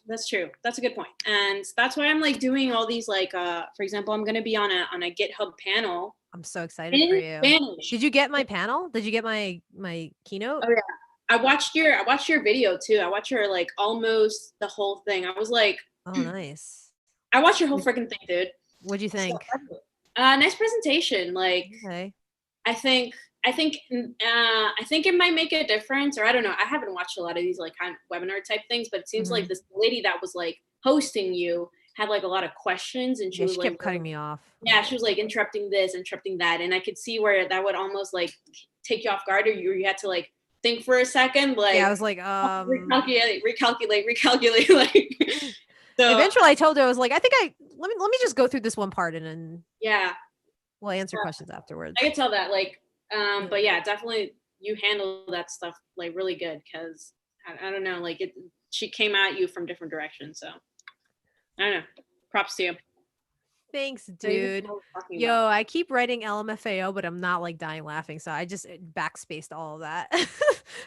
That's true. That's a good point. And that's why I'm like doing all these like for example, I'm gonna be on a GitHub panel I'm so excited for in you. Spanish. Did you get my panel? Did you get my keynote? Oh yeah. I watched your video too. I watched your like almost the whole thing. I was like, Oh nice. I watched your whole freaking thing, dude. What'd you So think? nice presentation. Like Okay. I think I think it might make a difference, or I don't know. I haven't watched a lot of these like kind of webinar type things, but it seems like Hmm. this lady that was like hosting you had like a lot of questions, and she Yeah, was she like, kept cutting me off. yeah, she was like interrupting this, interrupting that, and I could see where that would almost like take you off guard, or you had to like think for a second, Yeah, I like was like recalculate, like so eventually I told her I was like I think I let me just go through this one part and then yeah, we'll answer uh, questions I afterwards. could tell that like Yeah. but yeah, definitely you handle that stuff like really good because I don't know, like it she came at you from different directions, so I don't know, props to you. Thanks, I even dude. know what we're talking Yo, about. I keep writing LMFAO, but I'm not like dying laughing. So I just backspaced all of that.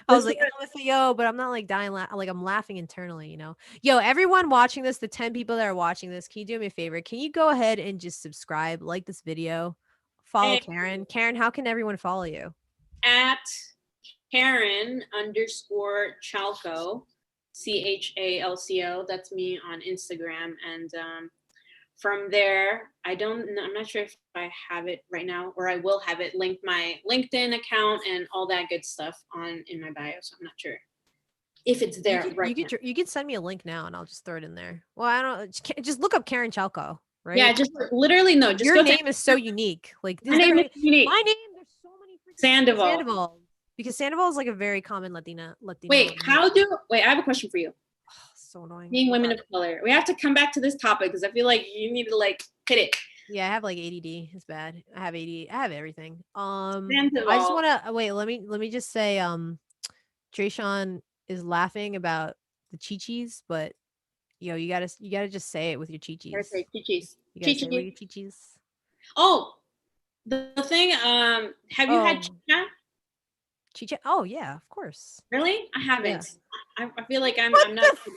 I was This like LMFAO, but I'm not like dying like I'm laughing internally. Yo, everyone watching this, the 10 people that are watching this, can you do me a favor? Can you go ahead and just subscribe, like this video, follow and Karen? Karen, how can everyone follow you? at Karen underscore Chalco, CHALCO. That's me on Instagram. And from there, I'm not sure if I have it right now or I will have it linked my LinkedIn account and all that good stuff on in my bio. So I'm not sure if it's You there could right now. you could send me a link now and I'll just throw it in there. Well, I don't just look up Karen Chalco, Yeah, right? just literally no, just Your go to name is so unique. Like, my is there name is any unique. my name? There's so many freaking Sandoval. Sandoval. Because Sandoval is like a very common Latino Wait, name. wait, I have a question for you. So annoying. Being What's women up? of color. We have to come back to this topic because I feel like you need to like hit it. Yeah, I have like ADD. It's bad. I have ADD. I have everything. I just Sandoval. want to wait. Let me just say, Trayshawn is laughing about the chi-chis, but yo, you gotta just say it with your chi-chis. Perfect. Chichis. You gotta say it with Chichi. your chi-chis. Oh, the thing, have you had Oh, chicha? chicha. Oh yeah, of course. Really? I Yeah. haven't. I feel like What I'm not the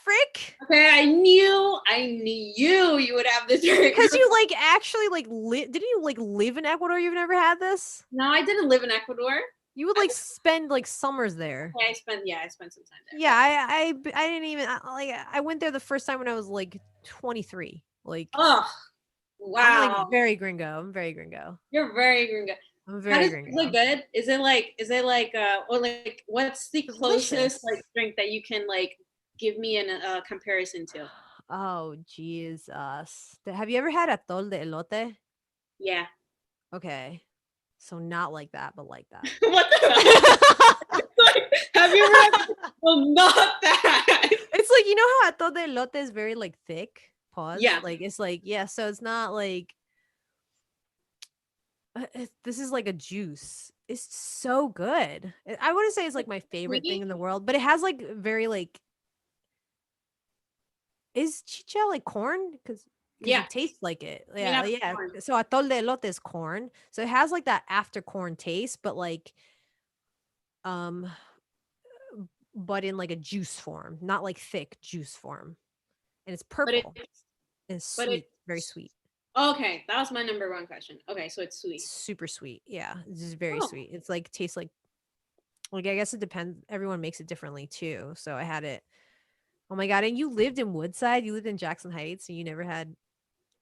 frick? okay. I knew you would have this drink. Because you like actually like didn't you like live in Ecuador? You've never had this? No, I didn't live in Ecuador. You would I, like spend like summers there. okay, I spent some time there, Yeah, but I didn't even like I went there the first time when I was like 23. Like oh I'm like wow, very gringo. I'm very gringo. you're very gringo. I'm How very does it look gringo. good? Is it like or like what's the closest Delicious. like drink that you can like give me an comparison to? Oh Jesus. Have you ever had atol de elote? Yeah. Okay. So not like that, but like that. What the hell? Like, have you ever had well not that. It's like you know how atol de elote is very like thick. Pause. Yeah. Like it's like yeah. So it's not like this is like a juice. It's so good. I wouldn't say it's like my favorite thing Sweet? in the world, but it has like very like is chicha like corn? Because Yeah. it tastes like it. Made Yeah, out of yeah. corn. So atol de elote is corn. So it has like that after corn taste, but like um but in like a juice form, not like thick juice form. And it's But purple it's and it's but sweet, very it's sweet. okay. That was my number one question. Okay, so it's It's sweet. super sweet. Yeah, it's just very Oh. sweet. It's like tastes like I guess it depends. Everyone makes it differently too. So I had it. Oh my god! And you lived in Woodside. You lived in Jackson Heights, and you never had.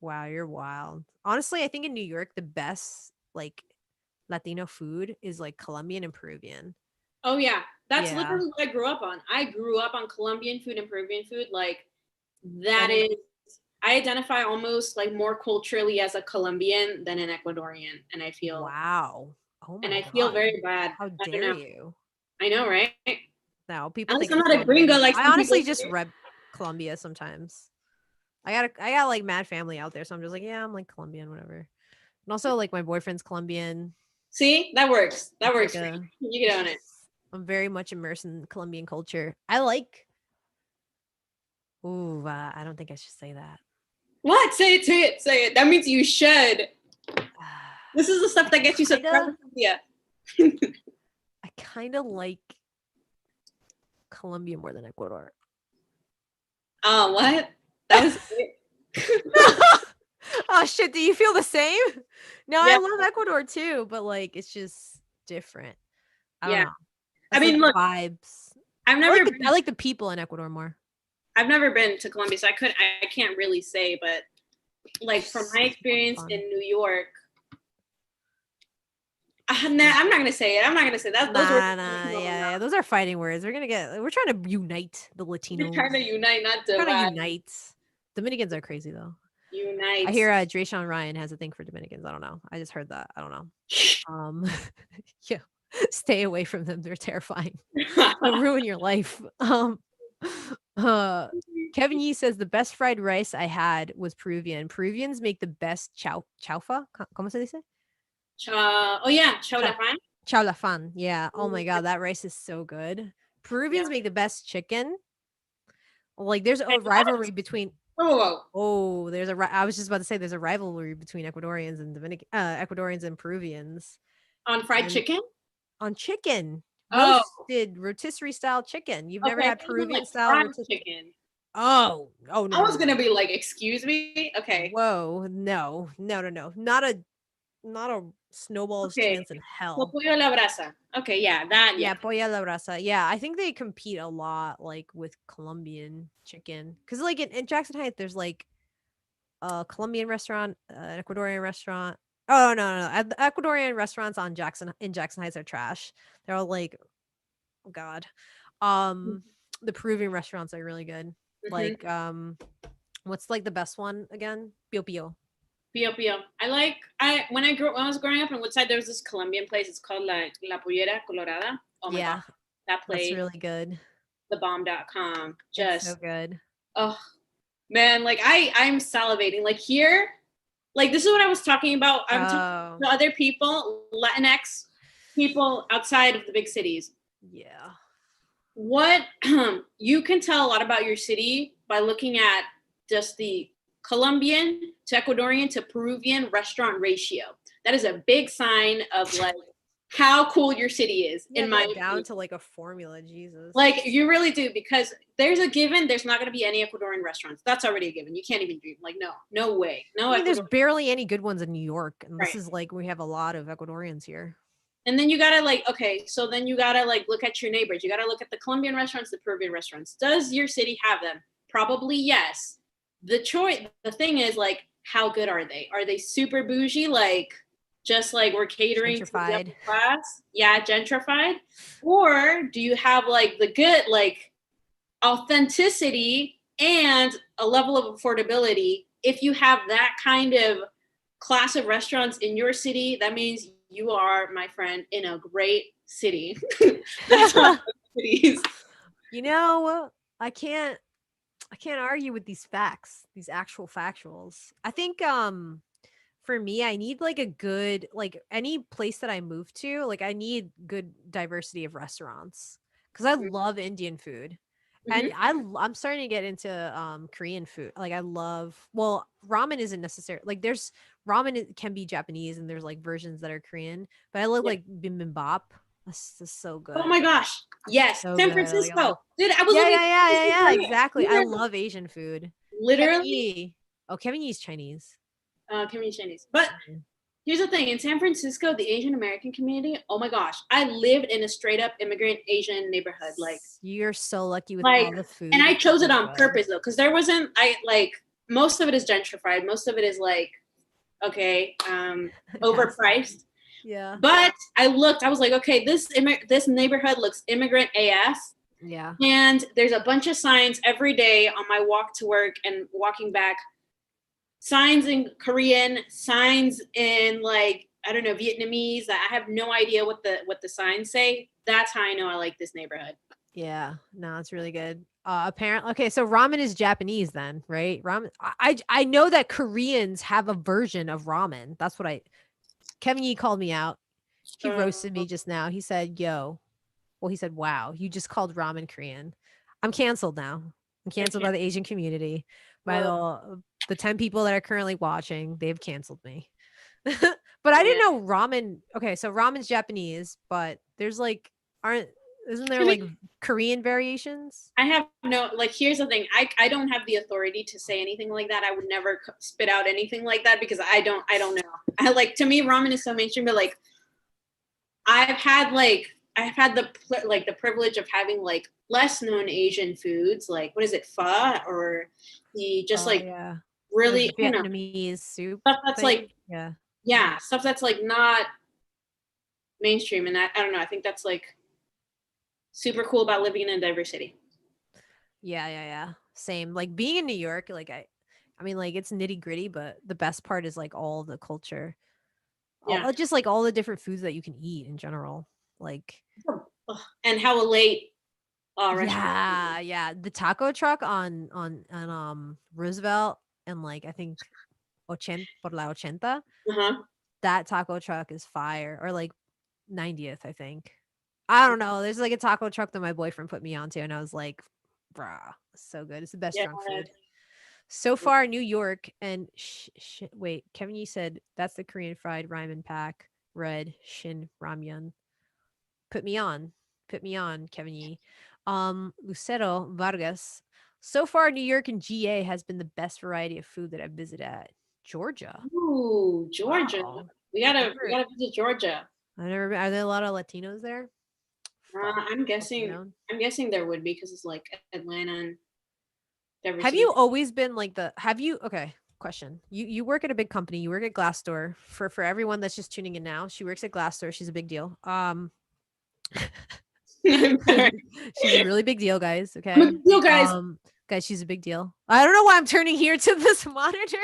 Wow, you're wild. Honestly, I think in New York the best like Latino food is like Colombian and Peruvian. Oh yeah. That's Yeah, literally what I grew up on. I grew up on Colombian food and Peruvian food. Like that and is I identify almost like more culturally as a Colombian than an Ecuadorian. wow. Oh And my I feel god. very bad. How I don't dare know. you? I know, right? No, At people least think I'm I'm not a gringo Colombian. like I some people honestly just say. rep Colombia sometimes. I got like mad family out there, so I'm just like, yeah, I'm like Colombian, whatever. And also like my boyfriend's Colombian. See, that works. That It's works like for you. a You it's get on just it. I'm very much immersed in Colombian culture. I like ooh, I don't think I should say that. What? Say it, say it, say it. That means you should. This is the stuff I that gets you subscribed kinda to Cynthia. I kinda like Colombia more than Ecuador. Oh, what? That was it. Oh shit, do you feel the same? No, I Yeah, love Ecuador too, but like it's just different. I don't yeah. know. I That's like mean, the look, vibes. I've I like never the I been like the people in Ecuador more. I've never been to Colombia, so I can't really say, but like from It's my more experience in fun. New York, nah, I'm not gonna say it. I'm not gonna say that. Those words Nah, are nah, coming out of my yeah, mouth. those are fighting words. We're trying to unite the We're Latinos. trying to unite, not Trying to divide. unite. Dominicans are crazy though. I Unite. hear Drayshawn Ryan has a thing for Dominicans. I don't know. I just heard that. I don't know. Um, yeah, stay away from them. They're terrifying. They'll ruin your life. Uh, Kevin Yee says the best fried rice I had was Peruvian. Peruvians make the best chaufa. ¿Cómo se dice? Oh yeah, Chau chaulafan. Chaulafan. Yeah. Oh my god, that rice is so good. Yeah. Peruvians make the best chicken. Like there's a Wait, what? rivalry between Whoa, whoa, whoa. oh, I was just about to say there's a rivalry between Ecuadorians and Peruvians. On fried And chicken? on chicken, Oh, rotisserie style chicken. You've never okay. I had thought you meant Peruvian like style fried rotisserie. chicken. Oh, I no, no, was no, gonna no. be like, excuse me? Okay. Whoa, no, no, no, no. Not a snowball's Okay. chance in So hell. pollo a la brasa. Okay, yeah, that, yeah. Yeah, polla la brasa. Yeah, I think they compete a lot like with Colombian chicken. Cause like in Jackson Heights, there's like a Colombian restaurant, an Ecuadorian restaurant. Oh no. The Ecuadorian restaurants on Jackson Heights are trash. They're all like, oh god. Um, the Peruvian restaurants are really good. Mm-hmm. Like, what's like the best one again? Pio Pio. Pio Pio. When I was growing up in Woodside, there was this Colombian place. It's called La Pollera Colorada. Oh my god, Yeah, that that's place, really good. thebomb.com. It's so Just good. oh man, like I'm salivating. Like here, like this is what I was talking about. I'm talking Oh, to other people, Latinx people outside of the big cities. yeah. What you can tell a lot about your city by looking at just the Colombian to Ecuadorian to Peruvian restaurant ratio. That is a big sign of like how cool your city is, You in have my that down opinion. to like a formula, Jesus. Like you really do, because there's a given. There's not going to be any Ecuadorian restaurants. That's already a given. You can't even dream. Like no, no way, no I mean, there's Ecuadorian. barely any good ones in New York, and this Right. is like we have a lot of Ecuadorians here. And then you gotta like, okay, so then you gotta like look at your neighbors. You gotta look at the Colombian restaurants, the Peruvian restaurants. Does your city have them? Probably yes. The thing is like, how good are they? Are they super bougie? Like just like we're catering to the upper Gentrified. class? Yeah, gentrified. Or do you have like the good, like authenticity and a level of affordability? If you have that kind of class of restaurants in your city, that means you are, my friend, in a great city. That's all cities. You know, I can't I can't argue with these facts, these actual factuals. I think for me, I need like a good like any place that I move to, like I need good diversity of restaurants cuz I love Indian food. And Mm-hmm. I'm starting to get into Korean food. Like I love well, ramen isn't necessary. Like there's can be Japanese and there's like versions that are Korean, but I love Yeah. like bibimbap. That's just so Oh good. my gosh. Yes. So San good. Like I love Francisco. Dude, I was yeah, looking yeah, at yeah, San yeah, Francisco yeah, earlier. exactly. I Literally. love Asian food. Kevin Literally. Yee. Oh, Kevin Yee's Chinese. Community Chinese. But Mm. here's the thing, in San Francisco, the Asian American community, oh my gosh, I lived in a straight up immigrant Asian neighborhood. You're so lucky with Like, all the and food. I It's chose it so on good. purpose though, because there wasn't, I like, most of it is gentrified. Most of it is like, okay, It has to be. overpriced. Yeah. But I was like, okay, this neighborhood looks immigrant AF. Yeah. And there's a bunch of signs every day on my walk to work and walking back. Signs in Korean, signs in like I don't know Vietnamese. I have no idea what the signs say. That's how I know I like this neighborhood. Yeah. No, it's really good. Apparently, okay, so ramen is Japanese then, right? Ramen. I know that Koreans have a version of ramen. That's what I. Kevin Yee called me out. He roasted me just now. He said, "Yo, well, he said, wow, you just called ramen Korean. I'm canceled now. I'm canceled Okay. by the Asian community. By Well, the 10 people that are currently watching, they've canceled me. But I didn't yeah. know ramen. Okay, so ramen's Japanese, but there's like aren't isn't there I mean, like Korean variations? I have no like. Here's the thing. I don't have the authority to say anything like that. I would never spit out anything like that because I don't know. I like to me ramen is so mainstream, but like I've had the privilege of having like less known Asian foods, like what is it, pho, or the just Oh like yeah. The really I don't know Vietnamese soup stuff that's like thing. Yeah. yeah stuff that's like not mainstream, and I don't know. I think that's like super cool about living in a diverse city. Yeah, yeah, yeah. Same. Like being in New York, like I mean like it's nitty-gritty, but the best part is like all the culture. Yeah, Just like all the different foods that you can eat in general. Like and how a late restaurant. yeah, yeah. The taco truck on Roosevelt and like I think por la ochenta, Uh-huh. that taco truck is fire. Or like 90th, I think. I don't know. There's like a taco truck that my boyfriend put me onto, and I was like, bruh, it's so good. It's the best Yeah, drunk food. So far, New York and wait, Kevin, you said that's the Korean fried ramen pack, red shin ramyun. Put me on. Put me on, Kevin Yee. Lucero Vargas. So far, New York and GA has been the best variety of food that I've visited at. Georgia. Ooh, Georgia. Wow. We gotta visit Georgia. I've never been. Are there a lot of Latinos there? Fuck. I'm Must be guessing known. I'm guessing there would be because it's like Atlanta and Have you diversity. always been like the have you okay. question. You work at a big company. You work at Glassdoor. For everyone that's just tuning in now, she works at Glassdoor. She's a big deal. I'm sorry. She's a really big deal, guys. I'm a Okay. big deal, guys. Guys, she's a big deal. I don't know why I'm turning here to this monitor.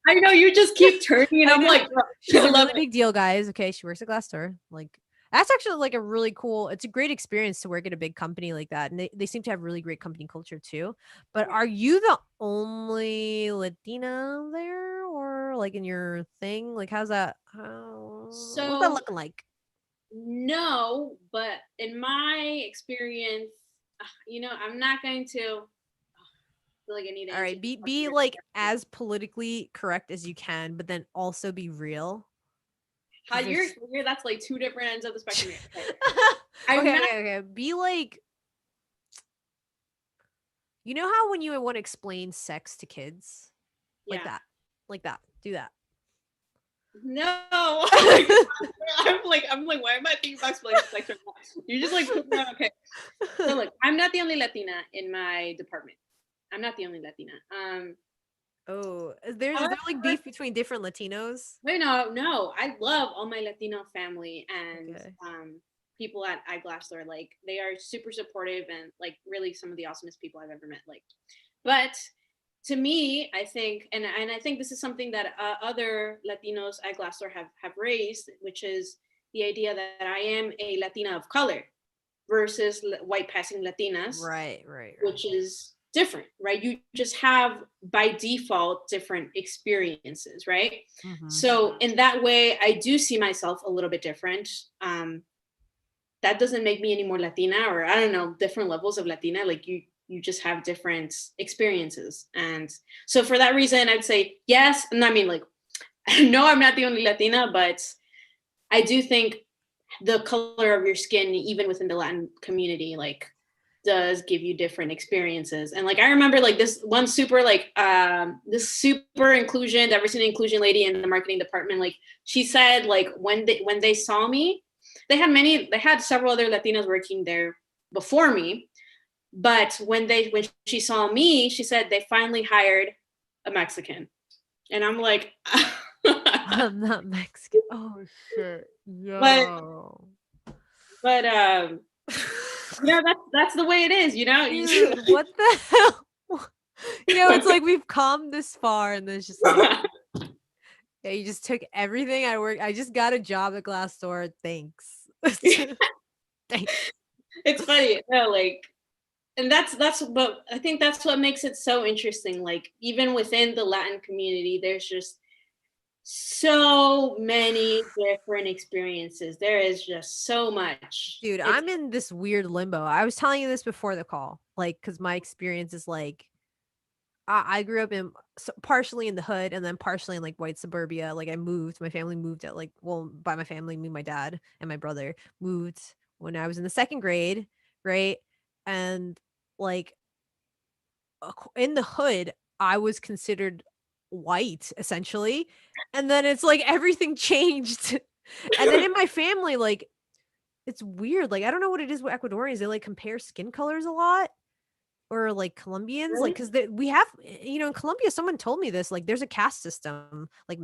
I know you just keep turning, and I I'm know. like, She's I a love really it. big deal, guys. Okay, she works at Glassdoor. Like that's actually like a really cool. It's a great experience to work at a big company like that, and they seem to have really great company culture too. But Yeah. are you the only Latina there, or like in your thing? Like, how's that? What's that So looking like? no, but in my experience, I'm not going to feel like I need to All answer right, this question be very like carefully. as politically correct as you can, but then also be real How because you're, there's you're that's like two different ends of the spectrum here. Okay. I'm okay, not. okay, okay. Be like, you know how when you want to explain sex to kids, like Yeah. that, like that. Do that. No. Oh my god. I'm like, why am I thinking about explaining sex right now? You just like put me on. Okay. So look, I'm not the only Latina in my department. I'm not the only Latina. Oh, is there like However, beef between different Latinos? wait, no, no. I love all my Latino family and Okay. people at Glassdoor. Like they are super supportive and like really some of the awesomest people I've ever met. Like, but to me, I think, and I think this is something that other Latinos at Glassdoor have raised, which is the idea that I am a Latina of color versus white passing Latinas, Right, right, right. which is different, right? You just have by default different experiences, right? Mm-hmm. So in that way, I do see myself a little bit different. That doesn't make me any more Latina, or I don't know, different levels of Latina. Like you just have different experiences, and so for that reason, I'd say yes. And I mean, like, no, I'm not the only Latina, but I do think the color of your skin, even within the Latin community, like does give you different experiences. And like I remember like this one super like this super inclusion, diversity and inclusion lady in the marketing department, like she said like when they saw me, they had several other Latinas working there before me, but when she saw me, she said they finally hired a Mexican. And I'm like I'm not Mexican. Oh shit. but Yo. but that's the way it is, you just Dude, what the hell? It's like we've come this far and then it's just like, yeah, you just took everything I work. I just got a job at Glassdoor. Thanks. Thanks. it's funny. No, like, and that's but I think that's what makes it so interesting. Like even within the Latin community, there's just so many different experiences. There is just so much. Dude, It's I'm in this weird limbo. I was telling you this before the call, like, because my experience is like, I grew up in partially in the hood and then partially in like white suburbia. Like, I moved, my family moved at like, well, by my family, me, my dad, and my brother moved when I was in the second grade, right? And like, in the hood, I was considered white essentially. And then it's like everything changed. And then in my family, like, it's weird, like, I don't know what it is with Ecuadorians, they, like, compare skin colors a lot, or, like, Colombians, like, really 'cause we have in Colombia, someone told me this, like, there's a caste system, like,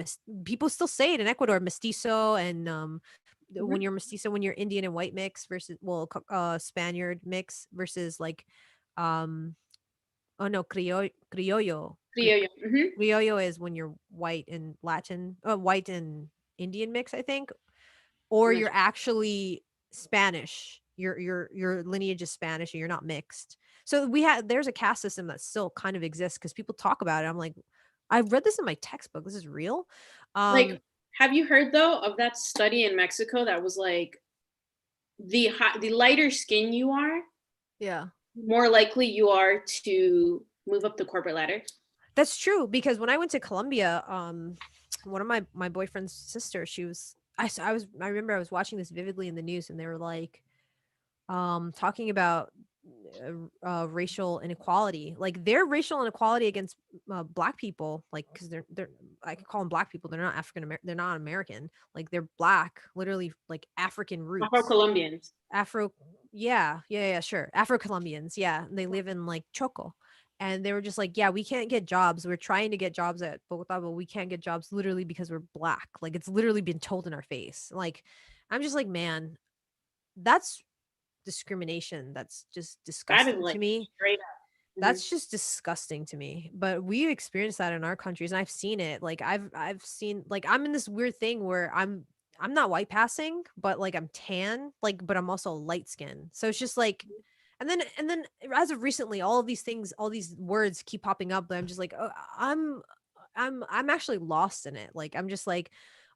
people still say it in Ecuador, mestizo and, when mhm. you're mestizo, when you're Indian and white mix versus well, Spaniard mix versus, like, um oh, no, Criollo. Mhm. criollo is when you're white and Latin white and Indian mix, I think, or I'm not you're sure. actually Spanish. Your lineage is Spanish and you're not mixed. So there's a caste system that still kind of exists because people talk about it. I'm like, I've read this in my textbook. This is real. Like, Um, have you heard though of that study in Mexico that was like the lighter skin you are, yeah. more likely you are to move up the corporate ladder? That's true because when I went to Colombia, one of my boyfriend's sister, she was I remember I was watching this vividly in the news and they were like talking about racial inequality, like their racial inequality against black people, like because they're I could call them black people, they're not they're not American, like they're black, literally like African Afro roots, Colombians. Afro, yeah, yeah, yeah, sure, Afro Colombians, yeah, and they live in like Choco, and they were just like, "Yeah, we can't get jobs. We're trying to get jobs at Bogota, but we can't get jobs literally because we're black." Like, it's literally been told in our face. Like, I'm just like, "Man, that's discrimination. That's just That is disgusting to like me." straight up. That's just disgusting to me, but we experience that in our countries, and I've seen it. Like, I've seen, like, I'm in this weird thing where I'm not white passing, but, like, I'm tan, like, but I'm also light skin. So it's just like, and then as of recently, all of these things, all these words keep popping up, but I'm just like, I'm I'm actually lost in it. Like, I'm just like,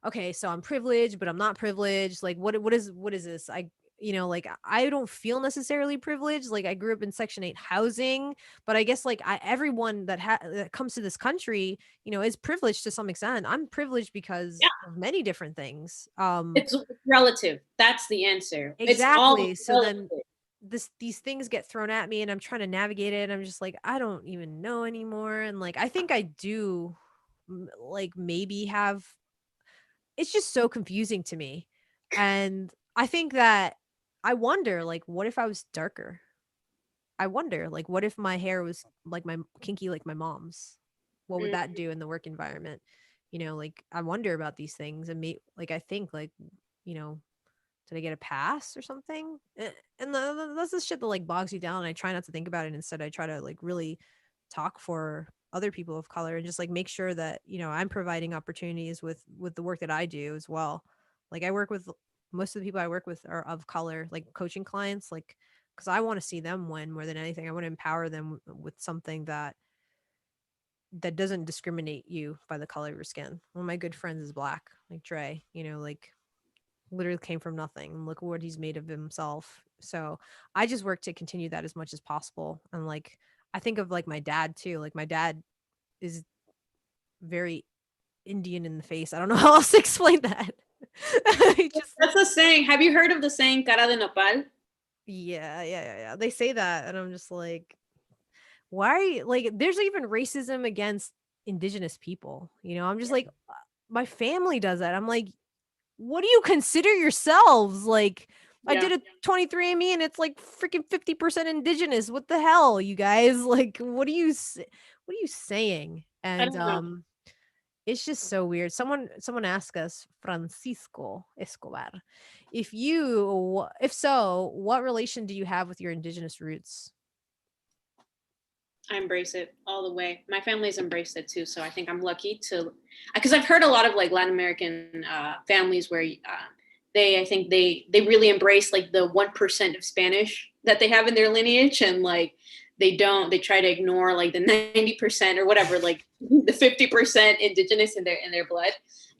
okay, so I'm privileged, but I'm not privileged. Like, what is this? Like, I don't feel necessarily privileged. Like, I grew up in Section 8 housing, but I guess, like, everyone that comes to this country, is privileged to some extent. I'm privileged because Yeah, of many different things. it's relative. That's the answer. It's all Exactly. So then relative. these things get thrown at me, and I'm trying to navigate it, and I'm just like, I don't even know anymore. And, like, I think I do, like, maybe have, it's just so confusing to me. And I think that I wonder, like, what if I was darker? I wonder, like, what if my hair was like my kinky like my mom's? What would that Mm. do in the work environment? Like, I wonder about these things, and like, I think, like, you know, did I get a pass or something? And that's the shit that, like, bogs you down. And I try not to think about it. Instead, I try to, like, really talk for other people of color, and just, like, make sure that, I'm providing opportunities with the work that I do as well. Like, I work with most of the people I work with are of color, like coaching clients, like, because I want to see them win more than anything. I want to empower them with something that doesn't discriminate you by the color of your skin. One of my good friends is black, like Dre. Like, literally came from nothing, and look what he's made of himself. So I just work to continue that as much as possible. And, like, I think of, like, my dad too. Like, my dad is very Indian in the face. I don't know how else to explain that. He just, That's the saying. Have you heard of the saying "cara de nopal"? yeah, yeah, yeah, yeah. They say that, and I'm just like, why? Like, there's even racism against indigenous people. I'm just like, my family does that. I'm like, what do you consider yourselves? Like, I Yeah, did a 23andMe, and it's like freaking 50% indigenous. What the hell, you guys? Like, what are you saying? I And don't know. it's just so weird. Someone asked us, Francisco Escobar, if so, what relation do you have with your indigenous roots? I embrace it all the way. My family's embraced it too, so I think I'm lucky to, because I've heard a lot of like Latin American families where I think they really embrace like the 1% of Spanish that they have in their lineage, and like they try to ignore like the 90% or whatever, like the 50% indigenous in their blood,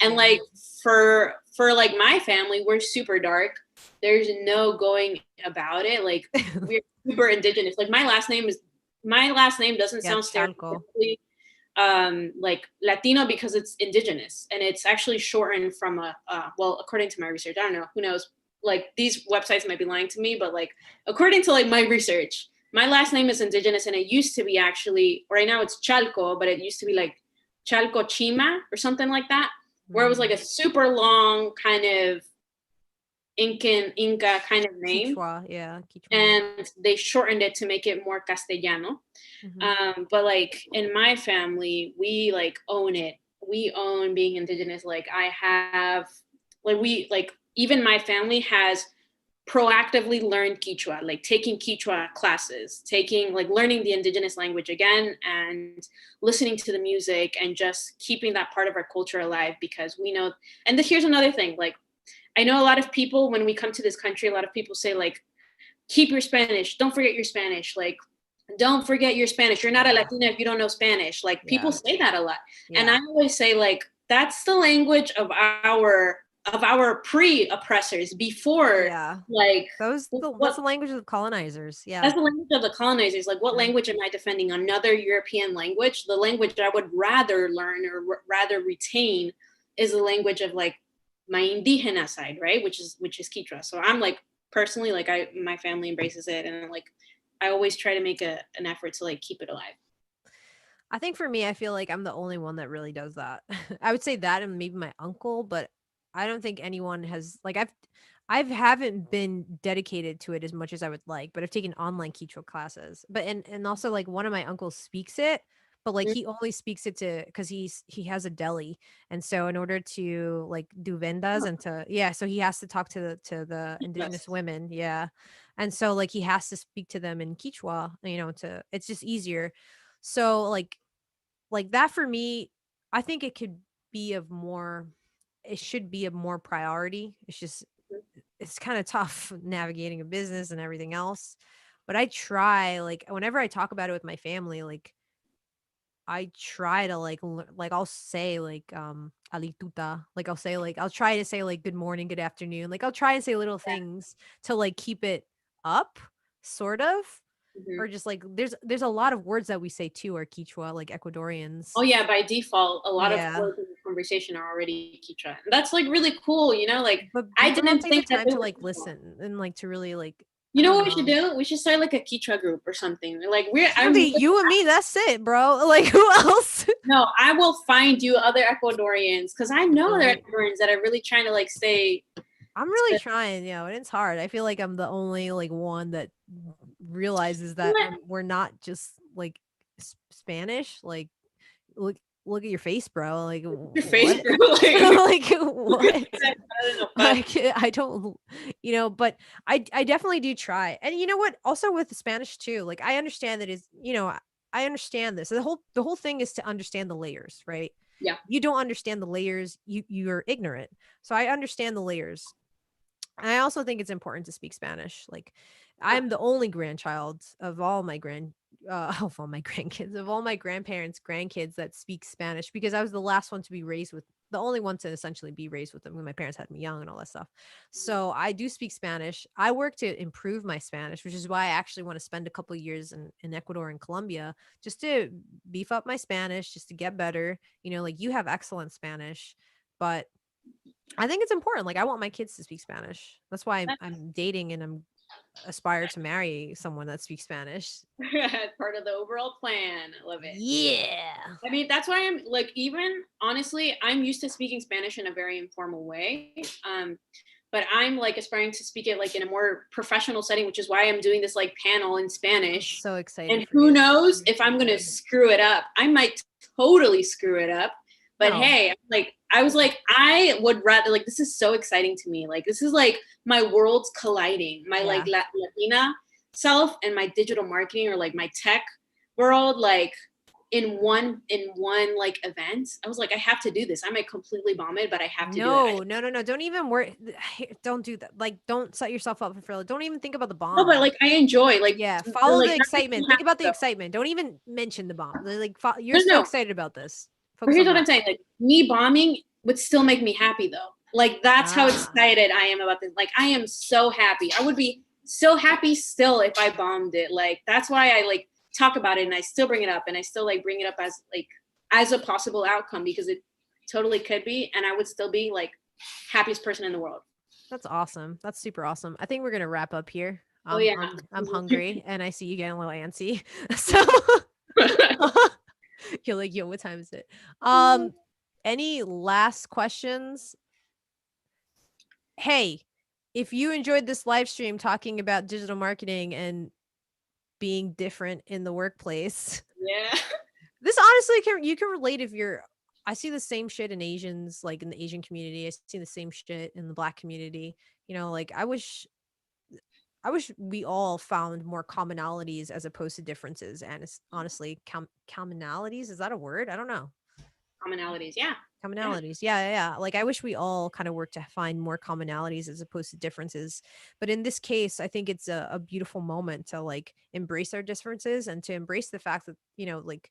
and Yeah. like for like my family, we're super dark. There's no going about it. Like we're super indigenous. Like my last name doesn't Yeah, sound Chalco. stereotypically like Latino because it's indigenous, and it's actually shortened from well, according to my research, I don't know, who knows, like these websites might be lying to me, but like according to like my research, my last name is indigenous, and it used to be actually, right now it's Chalco, but it used to be like Chalco Chima or something like that, where it was like Mm. a super long kind of Inca kind of name, Quichua, yeah, Quichua name. and they shortened it to make it more Castellano. Mhm. But like in my family, we like own it. We own being indigenous. Like I have, like we like even my family has proactively learned Quechua, like taking Quechua classes, taking like learning the indigenous language again, and listening to the music, and just keeping that part of our culture alive, because we know. And here's another thing, like I know a lot of people when we come to this country, a lot of people say like, keep your Spanish, don't forget your Spanish, like don't forget your Spanish. You're not a Yeah, Latina if you don't know Spanish. Like people yeah, say that a lot. And I yeah. always say like that's the language of our pre-oppressors before Yeah. like That's what the language of the colonizers, yeah. that's the language of the colonizers. Like what Yeah. language am I defending? Another European language? The language I would rather learn or rather retain is the language of like my indigena side, right? Which is Quechua. So I'm like personally like my family embraces it, and like I always try to make an effort to like keep it alive. I think for me, I feel like I'm the only one that really does that. I would say that, and maybe my uncle, but I don't think anyone has, like, I haven't been dedicated to it as much as I would like, but I've taken online Quechua classes. But and also like one of my uncles speaks it, but like Mm, he only speaks it to because he has a deli, and so in order to like do vendas and to yeah, so he has to talk to the indigenous yes. women, yeah, and so like he has to speak to them in Quechua, to it's just easier. So like that for me, I think it could be of more. It should be a more priority. It's kind of tough navigating a business and everything else. But I try, like, whenever I talk about it with my family, like, I try to like I'll say like alituta, like I'll try to say like good morning, good afternoon. Like I'll try and say little things to like keep it up, sort of. Mhm. Or just like there's a lot of words that we say too are Quechua, like Ecuadorians. Oh yeah, by default, a lot of Yeah. words in the conversation are already Quechua. That's like really cool, you know. Like But I people don't didn't take the think that time they to were like Quechua. listen and like to really like I You know don't what we should know. do? We should start like a Quechua group or something. Like we're It's gonna I'm be you and me, that's it, bro. Like who else? no, I will find you other Ecuadorians because I know there are Right. Ecuadorians that are really trying to like stay. I'm really trying, and it's hard. I feel like I'm the only like one that realizes that we're not just like Spanish. Like look look at your face, bro. Like Your face, what? bro. Like, Like what? I don't know, but Like I don't but I definitely do try. And you know what? Also with the Spanish too. Like I understand that I understand this. The whole thing is to understand the layers, right? yeah. You don't understand the layers, you're ignorant. So I understand the layers. I also think it's important to speak Spanish. Like, Yeah. I'm the only grandchild of all my of all my grandkids, of all my grandparents' grandkids that speak Spanish because I was the last one to be raised with the only one to essentially be raised with them when my parents had me young and all that stuff. So I do speak Spanish. I work to improve my Spanish, which is why I actually want to spend a couple years in Ecuador and Colombia just to beef up my Spanish, just to get better. Like you have excellent Spanish, but I think it's important. Like, I want my kids to speak Spanish. That's why I'm dating and I'm aspire to marry someone that speaks Spanish. Part of the overall plan. I love it. Yeah. I mean, that's why I'm like, even honestly, I'm used to speaking Spanish in a very informal way. But I'm like aspiring to speak it like in a more professional setting, which is why I'm doing this like panel in I'm Spanish. so excited And for who you. knows if I'm gonna screw it up? I might totally screw it up. But No. hey, like I was like, I would rather like this is so exciting to me. Like this is like my worlds colliding. My like Yeah. Latina self and my digital marketing or like my tech world, like in one like event. I was like, I have to do this. I might completely bomb it, but I have to do it. No, no, no, no. Don't even worry. Don't do that. Like, don't set yourself up for failure. Don't even think about the No, but bomb. like I enjoy like Yeah. the Follow like the that makes me excitement. Think happy about the though. excitement. Don't even mention the bomb. Like, you're No, so no. excited about this. But Focus here's on what I'm that. saying. Like me bombing would still make me happy though. Like that's how Ah. excited I am about this. Like I am so happy. I would be so happy still if I bombed it. Like that's why I like talk about it and I still bring it up and I still like bring it up as a possible outcome because it totally could be and I would still be like happiest person in the world. That's awesome. That's super awesome. I think we're gonna wrap up here. Oh yeah. I'm hungry and I see you getting a little antsy. So you're like, yo, what time is it? Any last questions? Hey, if you enjoyed this live stream talking about digital marketing and being different in the workplace, Yeah. this honestly you can relate if you're I see the same shit in Asians, like in the Asian community. I see the same shit in the black community. Like I wish we all found more commonalities as opposed to differences. And it's honestly commonalities. Is that a word? I don't know. Commonalities. Yeah. Yeah. Commonalities. Yeah, yeah, yeah. Like I wish we all kind of worked to find more commonalities as opposed to differences. But in this case, I think it's a beautiful moment to like embrace our differences and to embrace the fact that, like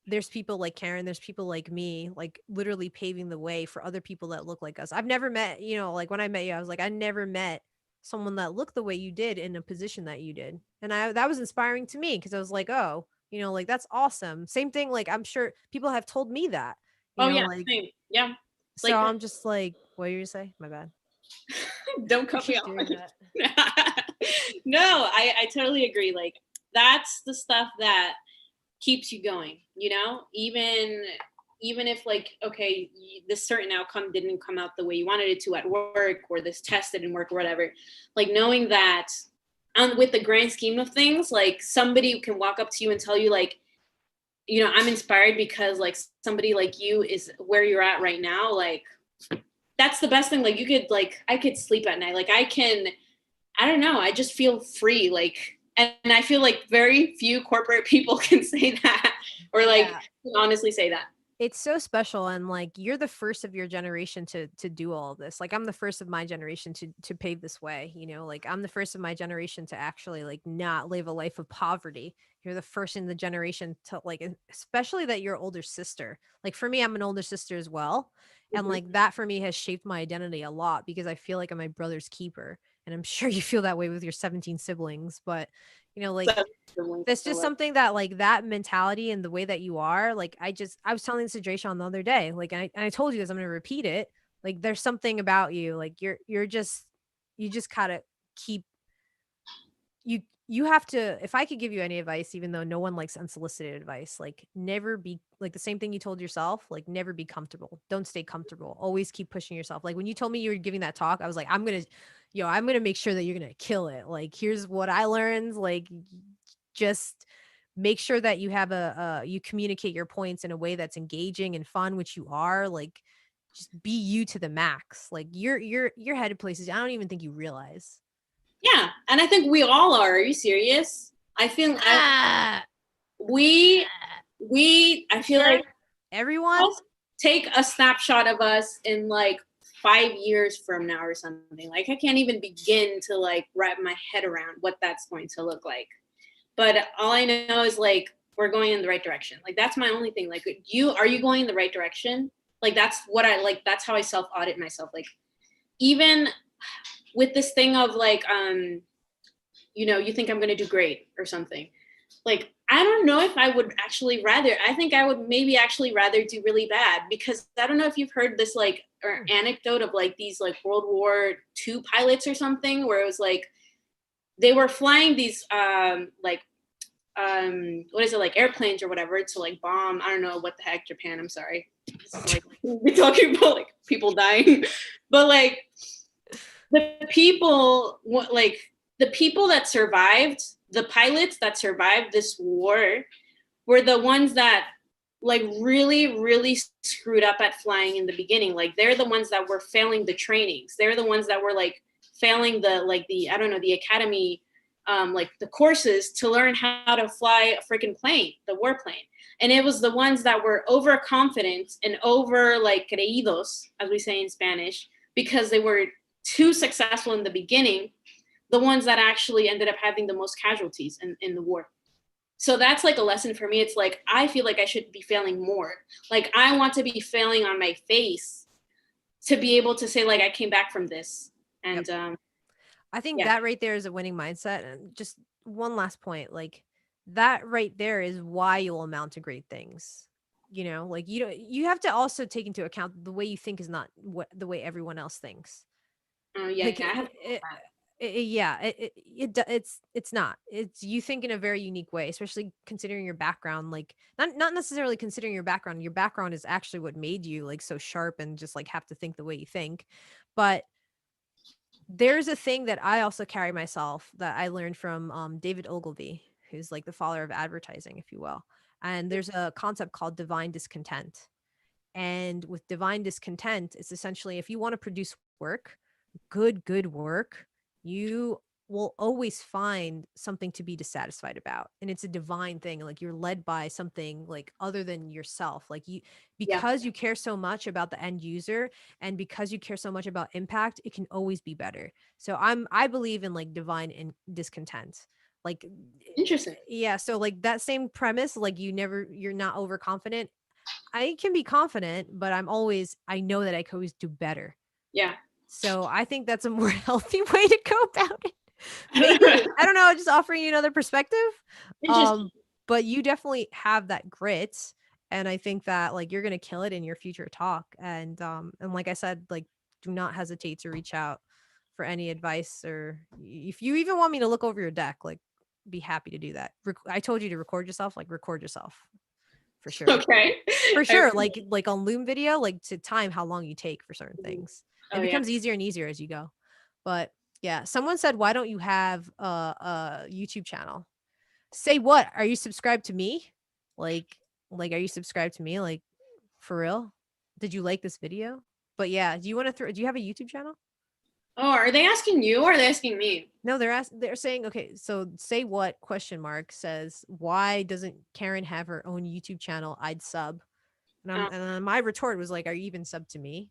there's people like Karen, there's people like me, like literally paving the way for other people that look like us. I've never met, like when I met you, I was like, I never met someone that looked the way you did in a position that you did. And that was inspiring to me because I was like, oh, like that's awesome. Same thing, like I'm sure people have told me that, Oh yeah. like Same. Yeah. so Like I'm just like, what are you say? My bad. don't I cut me keep off. doing that. No, I totally agree. Like that's the stuff that keeps you going, you know? Even even if like, okay, this certain outcome didn't come out the way you wanted it to at work, or this test didn't work or whatever, like knowing that with the grand scheme of things, like somebody can walk up to you and tell you like, I'm inspired because like somebody like you is where you're at right now. Like that's the best thing. Like you could like, I could sleep at night. Like I don't know. I just feel free. Like, and I feel like very few corporate people can say that, or like Yeah. can honestly say that. It's so special, and like you're the first of your generation to do all of this. Like I'm the first of my generation to pave this way, like I'm the first of my generation to actually like not live a life of poverty. You're the first in the generation to like especially that you're older sister. Like for me, I'm an older sister as well. And Mhm. like that for me has shaped my identity a lot because I feel like I'm my brother's keeper. And I'm sure you feel that way with your 17 siblings, but So, like that's just something that like that mentality and the way that you are, like I was telling this to Drayshawn the other day, like and I told you this, I'm gonna repeat it. Like there's something about you, like you're just you just gotta keep you have to if I could give you any advice, even though no one likes unsolicited advice, like never be like the same thing you told yourself, like never be comfortable. Don't stay comfortable. Always keep pushing yourself. Like when you told me you were giving that talk, I was like, I'm gonna make sure that you're gonna kill it. Like here's what I learned. Like just make sure that you have you communicate your points in a way that's engaging and fun, which you are. Like just be you to the max. Like you're headed places I don't even think you realize. yeah, and I think we all are. Are you serious? I feel Ah, we I feel sure. like Everyone? let's take a snapshot of us in like 5 years from now or something. Like I can't even begin to like wrap my head around what that's going to look like. But all I know is like we're going in the right direction. Like that's my only thing. Like are you going in the right direction? Like that's what I like. That's how I self audit myself. Like even with this thing of like you think I'm gonna do great or something. Like I don't know if I would actually rather. I think I would maybe actually rather do really bad, because I don't know if you've heard this like or Hmm. anecdote of like these like World War II pilots or something, where it was like they were flying these like what is it, like airplanes or whatever, to like bomb, I don't know what the heck, Japan, I'm sorry, this is like we're talking about like people dying, but like the people like the people that survived, the pilots that survived this war, were the ones that like really really screwed up at flying in the beginning. Like they're the ones that were failing the trainings, they're the ones that were like failing the like the I don't know, the academy, like the courses to learn how to fly a freaking plane, the warplane. And it was the ones that were overconfident and over like creídos, as we say in Spanish, because they were too successful in the beginning, the ones that actually ended up having the most casualties in the war. So that's like a lesson for me. It's like I feel like I should be failing more. Like I want to be failing on my face to be able to say like I came back from this. Yep. And I think yeah. that right there is a winning mindset. And just one last point, like that right there is why you'll amount to great things. Like you have to also take into account the way you think is not what the way everyone else thinks. Yeah, Like I have yeah, it's not. It's you think in a very unique way, especially considering your background. Like not necessarily considering your background. Your background is actually what made you like so sharp and just like have to think the way you think. But there's a thing that I also carry myself that I learned from David Ogilvy, who's like the father of advertising, if you will. And there's a concept called divine discontent. And with divine discontent, it's essentially if you want to produce work, good work, you will always find something to be dissatisfied about. And it's a divine thing. Like you're led by something like other than yourself. Like yeah, because you care so much about the end user and because you care so much about impact, it can always be better. So I believe in like divine discontent. Like interesting. yeah, so like that same premise, like you're not overconfident. I can be confident, but I know that I can always do better. Yeah. So I think that's a more healthy way to go about it. Maybe, I don't know, just offering you another perspective. Interesting. Um, but you definitely have that grit. And I think that like you're gonna kill it in your future talk. And like I said, like do not hesitate to reach out for any advice or if you even want me to look over your deck, like be happy to do that. I told you to record yourself, like record yourself. for sure. Okay. For I, sure, like on Loom Video, like to time how long you take for certain things. oh It yeah. becomes easier and easier as you go. But yeah, someone said, "Why don't you have a YouTube channel?" Say what? Are you subscribed to me? Like are you subscribed to me? Like for real? Did you like this video? But yeah, do you want to do you have a YouTube channel? Oh, are they asking you or are they asking me? No, they're saying, okay, so say what question mark says, why doesn't Karen have her own YouTube channel? I'd sub. Um, And then my retort was like, are you even sub to me?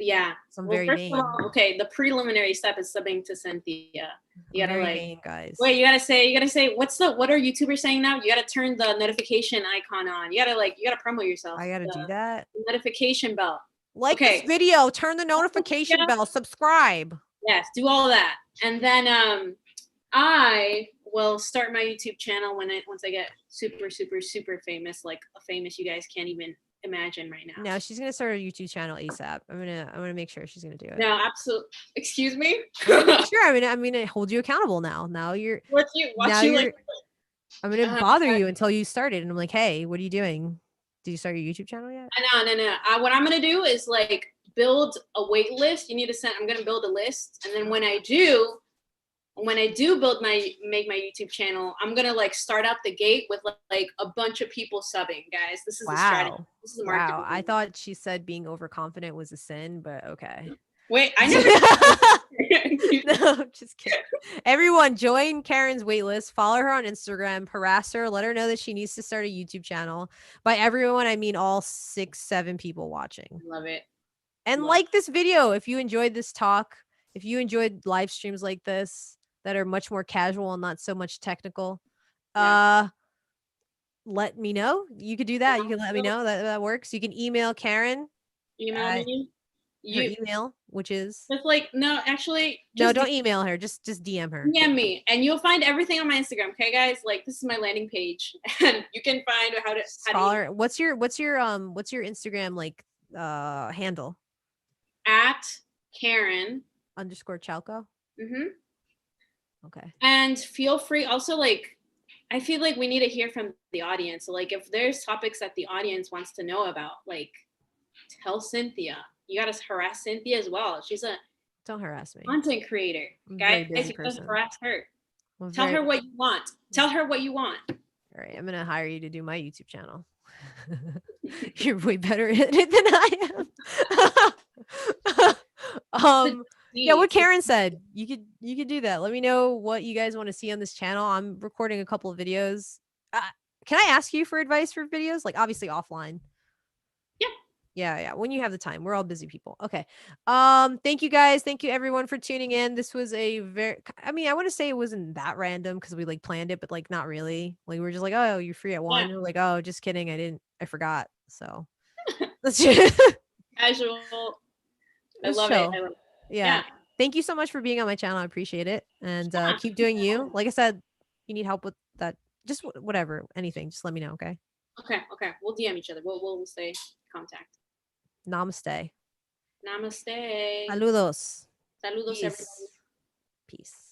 yeah. So I'm Well, very first of vain. all, okay, the preliminary step is subbing to Cynthia. You I'm gotta very like vain, guys. wait, you gotta say what are YouTubers saying now? You gotta turn the notification icon on. You gotta promote yourself. I gotta do that. The notification bell. Like this Okay. video, turn the notification Yeah. bell, subscribe. Yes, do all that. And then I will start my YouTube channel once I get super, super, super famous, like a famous you guys can't even imagine right now. No, she's gonna start a YouTube channel ASAP. I'm gonna make sure she's gonna do it. No, absolutely. Excuse me. I'm gonna make sure. I'm gonna hold you accountable now. What Now you like? you're I'm gonna Uh, bother you until you started. And I'm like, hey, what are you doing? Did you start your YouTube channel yet? no. What I'm gonna do is like build a wait list. You need to send. I'm gonna build a list, and then when I do make my YouTube channel, I'm gonna like start out the gate with like a bunch of people subbing, guys. This is the strategy. Wow. This is the Wow. marketing. I thought she said being overconfident was a sin, but okay. Wait, I never said No, I'm just kidding. Everyone, join Karen's waitlist. Follow her on Instagram. Harass her. Let her know that she needs to start a YouTube channel. By everyone, I mean all 6, 7 people watching. Love it. And Love like this video if you enjoyed this talk. If you enjoyed live streams like this that are much more casual and not so much technical, yeah. let me know. You could do that. You can let me Also, know that works. You can email Karen email at me. her You email, which is just like no, actually, no, just don't email her. Just DM her. DM me, and you'll find everything on my Instagram. Okay, guys, like this is my landing page, and you can find Just how to follow her. What's your Instagram like handle? at Karen. Underscore Chalco. Mm-hmm. Okay. And feel free. Also, like I feel like we need to hear from the audience. So, like if there's topics that the audience wants to know about, like tell Cynthia. You gotta harass Cynthia as well. She's a Don't harass me. content creator. I'm a Guys, very busy you gotta person. harass her. I'm Tell very her what you want. Tell her what you want. All right. I'm gonna hire you to do my YouTube channel. You're way better at it than I am. Yeah, what Karen said. You could do that. Let me know what you guys want to see on this channel. I'm recording a couple of videos. Uh, can I ask you for advice for videos? Like obviously offline. Yeah. Yeah. When you have the time. We're all busy people. Okay. Thank you guys. Thank you everyone for tuning in. This was a I mean, I want to say it wasn't that random because we like planned it, but like not really. Like we were just like, oh, you're free at Yeah. 1. We're like, oh, just kidding. I forgot. So let's just Casual. I let's love it. chill. I love it. Yeah. Yeah. Thank you so much for being on my channel. I appreciate it. And keep doing you. Like I said, you need help with that. Just whatever, anything. Just let me know, okay? Okay. Okay. We'll DM each other. We'll stay in contact. Namaste. Namaste. Saludos. Saludos, everybody. Peace. Peace.